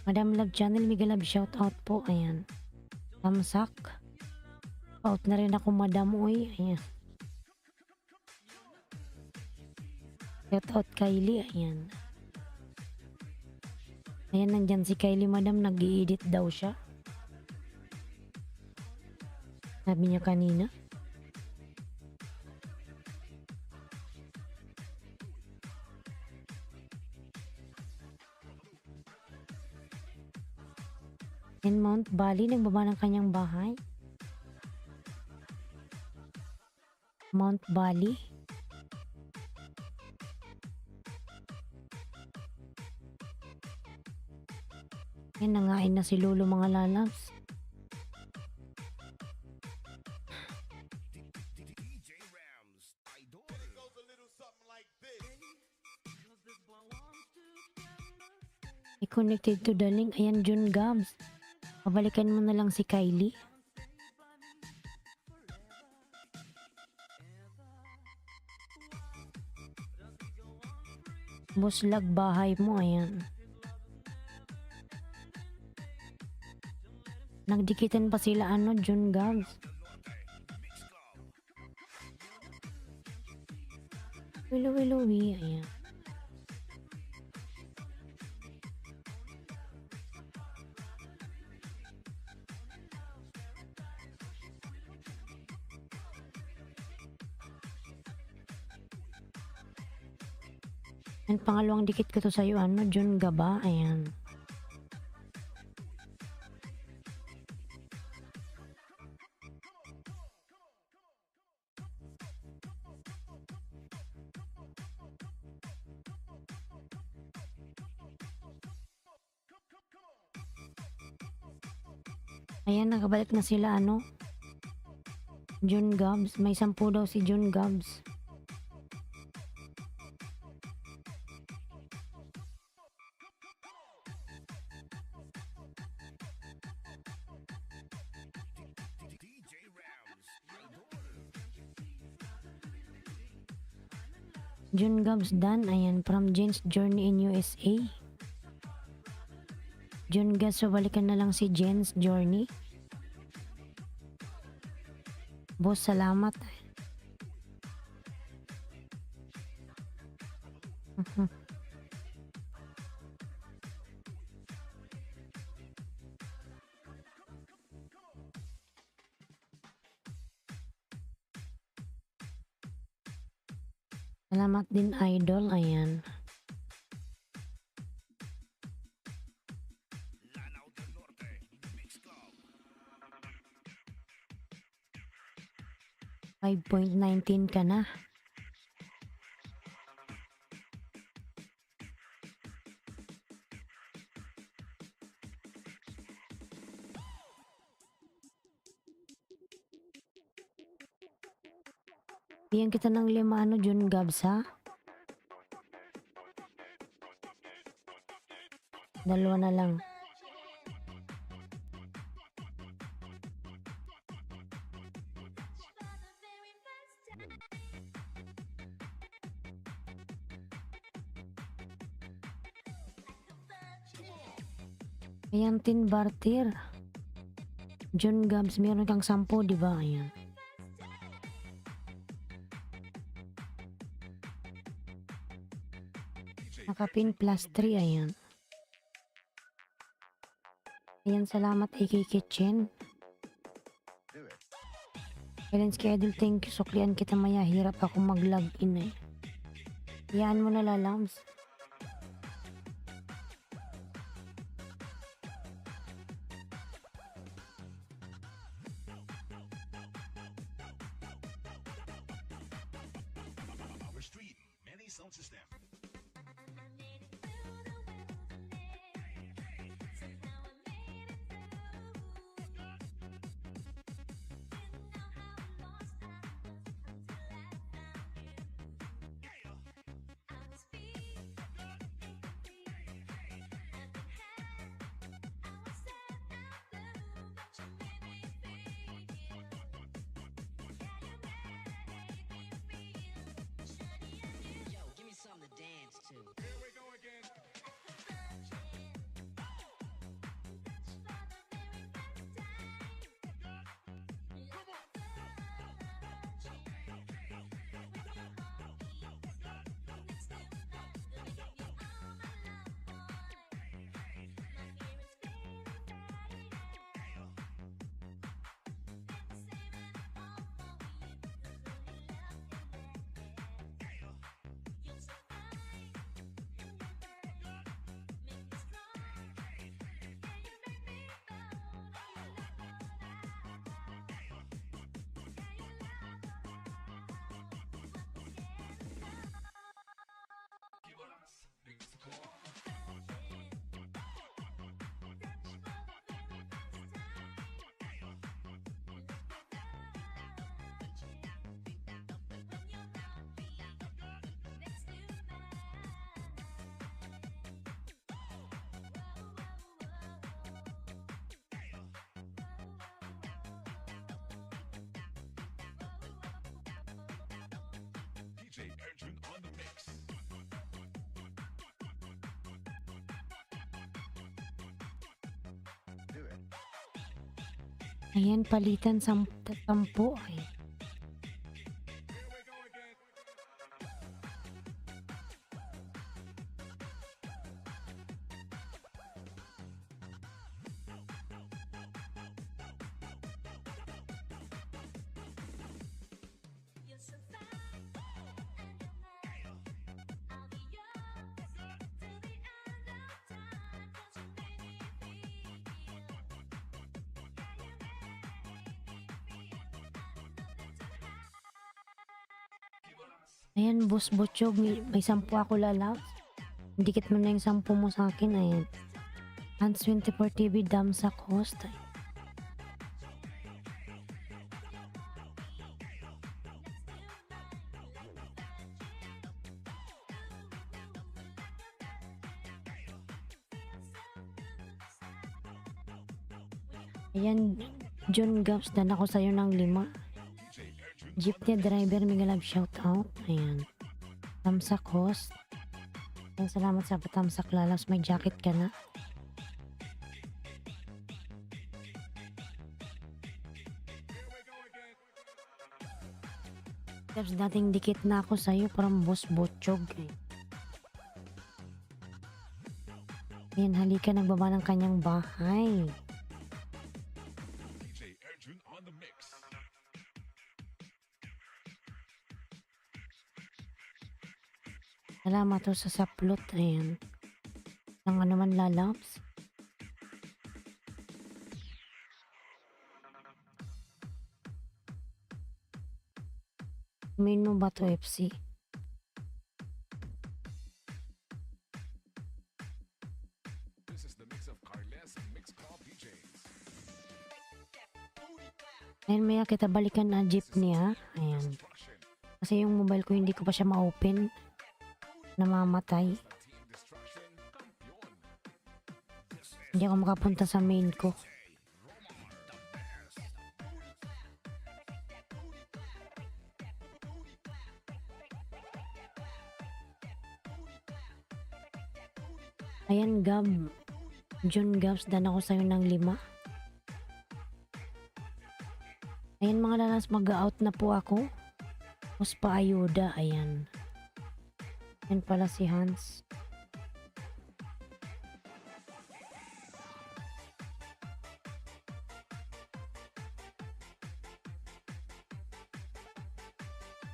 Madam Love Channel, mega love shout out po. Ayan. Tamsak. Out na rin ako, Madam. Uy, ayan. Shout out Kylie, ayan. Ayan, nandyan si Kylie, Madam. Nag-i-edit daw siya. Sabi niya kanina. In Mount Bali, nagbaba ng kanyang bahay. Mount Bali. Yan, nangain na si Lolo, mga lalabs. DJ Rams, Idol. I-connected to the link. Ayan, June Gabs. Pabalikan mo na lang si Kylie. Buslag bahay mo, ayan. Nagdikitan pa sila, ano, June Gabs. Willow, ayan. And pangalawang dikit ko to sa'yo, ano, June Gaba, ayan. Ayan, nakabalik na sila, ano, June Gabs. May 10 daw si June Gabs. DJ Rams, Idol. June Gabs Dan, ayan, from Jen's Journey in USA. June Gabs, so balikan na lang si Jen's Journey. Boss, salamat. Salamat din, Idol, ayan. Lanao del Norte, Mixco. 5.19 ka na. Bigyan kita ng 5, ano, June Gabs, ha? 2 na lang. Ayan, Tin Bartir. June Gabs, meron kang 10, di ba? Ayan. Nakapin plus 3, ayan. Ayan, salamat AK Kitchen. Kailan schedule, thank you. Suklian kita maya, hirap ako mag-login eh. Iyaan mo na, lalams. Our street, many sound system. Ayan, palitan 10. Ay. Ayan, Boss Butchog, may 10 ako lalabs. Dikit mo na yung 10 mo sa akin. Ayan. Hans 24 TV Damsak host. Ay. Ayan, John Gaps, dan ako sa'yo ng 5. Jeepney driver, mega love shout out. Ayan. Tamsak host. Ayan, salamat sa patamsak lalas. May jacket ka na. Gaps, dating dikit na ako sa'yo from Boss Butchog. Ayan, halika, nagbaba ng kanyang bahay. DJ Arjun on the mix. Salamat to sa saplot. Ayan. Ang ano man lalabs. Main mo ba to FC? This is the mix of Carles Mix Club DJs. Ayan, maya kita balikan na jeepney ha. Ayan. Destruction. Kasi yung mobile ko hindi ko pa siya ma-open. Namamatay. Team Destruction. Kampiyon. Hindi ako makapunta sa main ko. Ayan, Gab. John Gabs, dan ako sa'yo ng 5. Ayan mga lalas, mag-out na po ako. Tapos paayuda, ayan. Ayan pala si Hans.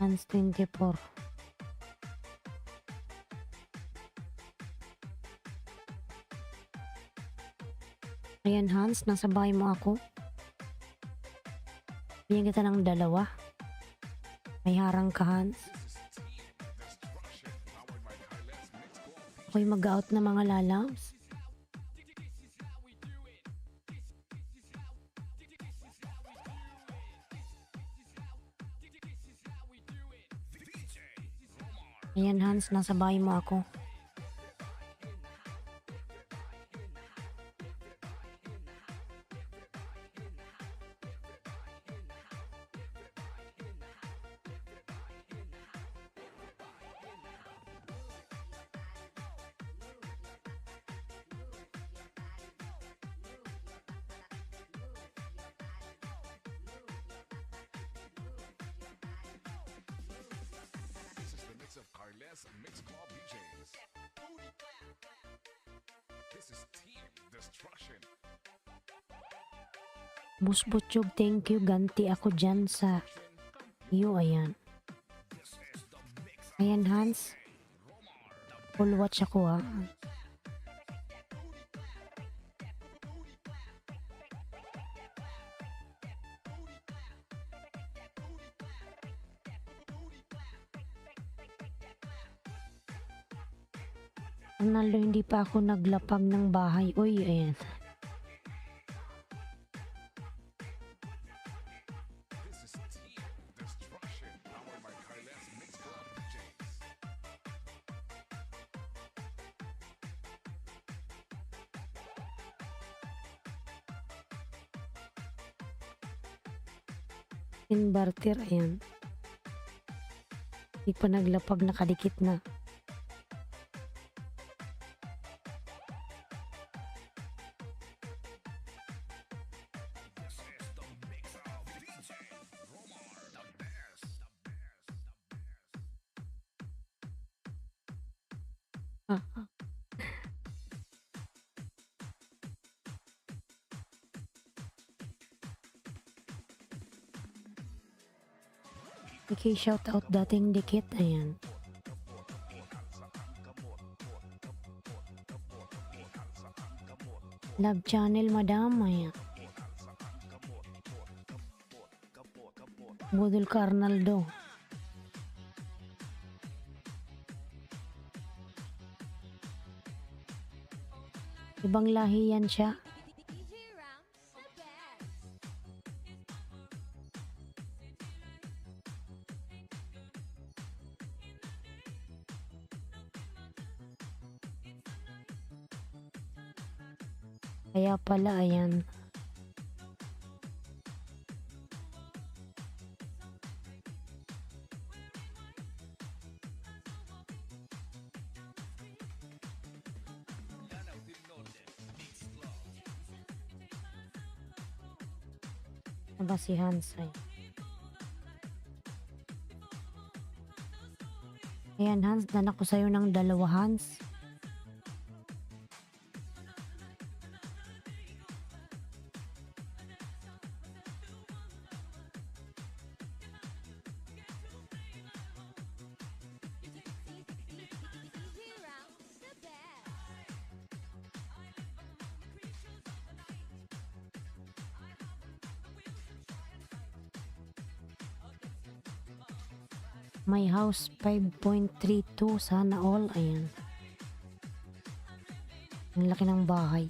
Hans 24. Ayan Hans, nasa bahay mo ako. Bigyan kita ng 2. May harang ka Hans. Destruction. Powered by Carles Mix Club. Ako'y mag-out na mga lalabs. Ayan Hans, nasa bahay mo ako. This is the mix of Carles Mix Club DJs. This is Team Destruction. Boss Butchog, thank you. Ganti ako dyan sa iyo. Ayan. Ayan Hans. Full watch ako ha. Nalo, hindi pa ako naglapag ng bahay. Uy, ayan. This is Team Destruction. Powered by Carles Mix Club DJs. Inverter, ayan. Hindi pa naglapag, nakadikit na. Okay, shout out dating dikit. Ayan. Love channel, madam. Ayan. Budol ka, Arnaldo. Ibang lahi yan siya. Kaya pala, ayan. Ano ba si Hans ay? Ayan, Hans, nanak ko sa'yo ng 2 Hans. My house 5.32, sana all. Ayan. Ang laki ng bahay.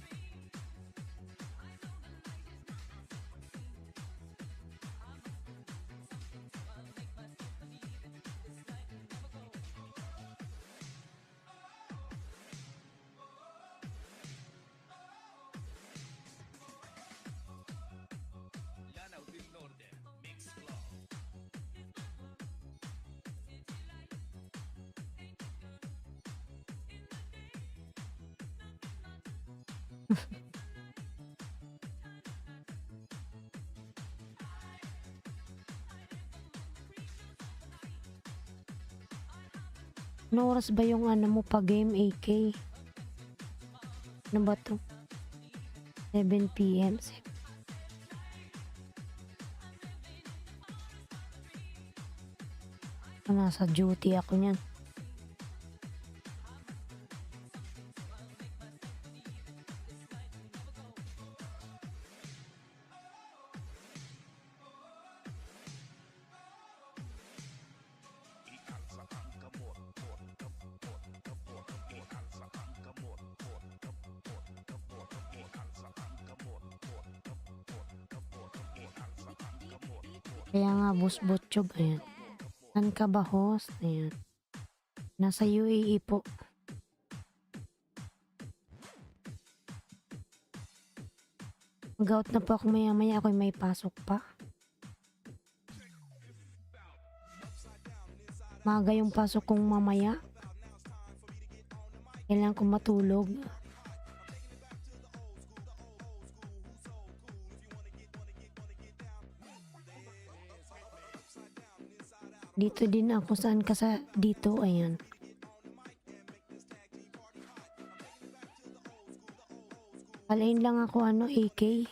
Ano oras ba yung ano mo pa game, AK? Ano ba to? 7 p.m. Nasa duty ako niyan. Kaya nga, Boss Botchog, ayan. Saan ka ba, host? Ayan. Nasa UAE po. Mag-out na po ako maya-maya. Ako'y may pasok pa. Maaga yung pasok kong mamaya. Kailangan ko matulog. Dito din ako, saan ka sa dito, ayan. Alain lang ako, ano, AK.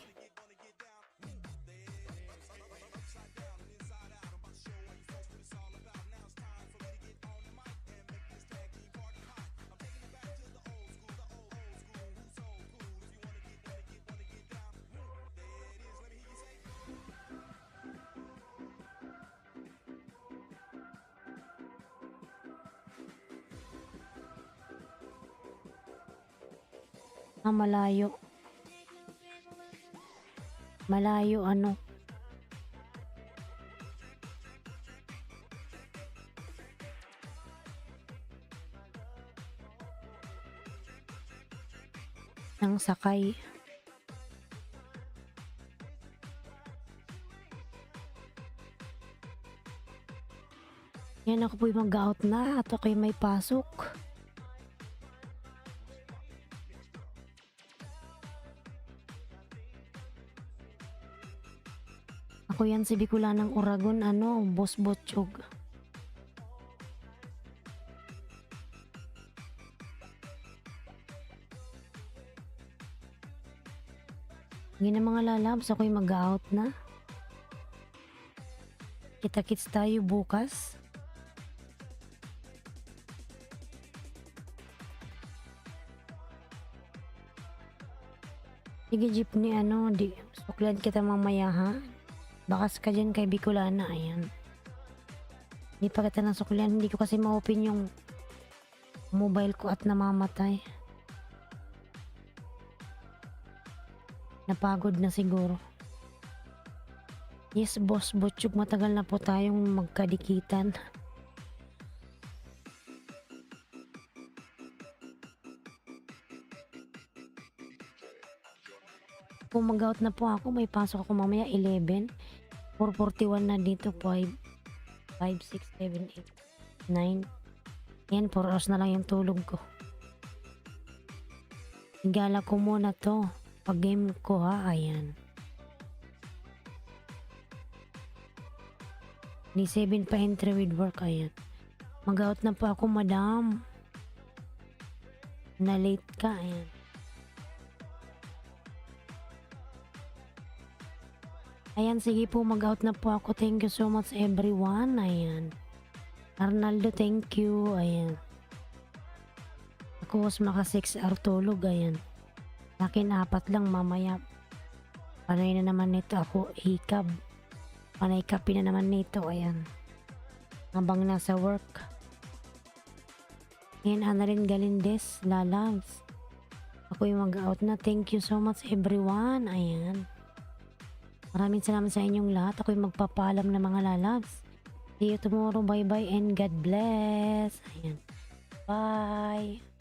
Malayo. Malayo, ano. Nang sakay. Yan, ako po'y mag-out na at ako'y may pasok. Ako yan si Bicolanang Oragon, ano, Boss Botchog. Sige na mga lalabs, ako'y mag-out na. Kita-kits tayo bukas. Sige jeepney, suklan kita mamaya ha. Bakas ka dyan kay Bicolana, ayan. Hindi pa kita nasuklan, hindi ko kasi ma-open yung mobile ko at namamatay. Napagod na siguro. Yes, boss Butchug, matagal na po tayong magkadikitan. Kung mag-out na po ako, may pasok ako mamaya 11. 4:41 na dito, 5, 6, 7, 8, 9. Yan, 4 hours na lang yung tulog ko. Igala ko muna to. Pag game ko ha, ayan. Ni 7 pa entry with work, ayan. Mag-out na po ako, madam. Na late ka, ayan. Ayan, sige po, mag-out na po ako. Thank you so much everyone, ayan. Arnaldo, thank you, ayan. Ako was maka 6 hour tulog, ayan. Akin 4 lang mamaya. Panay na naman nito ako, ikab. Panay kapi na naman nito, ayan. Habang nasa work. Ayan, Annalyn Galindes, lalabs. Ako yung mag-out na. Thank you so much everyone, ayan. Maraming salamat sa inyong lahat. Ako yung magpapaalam na mga lalabs. See you tomorrow. Bye bye and God bless. Ayan. Bye.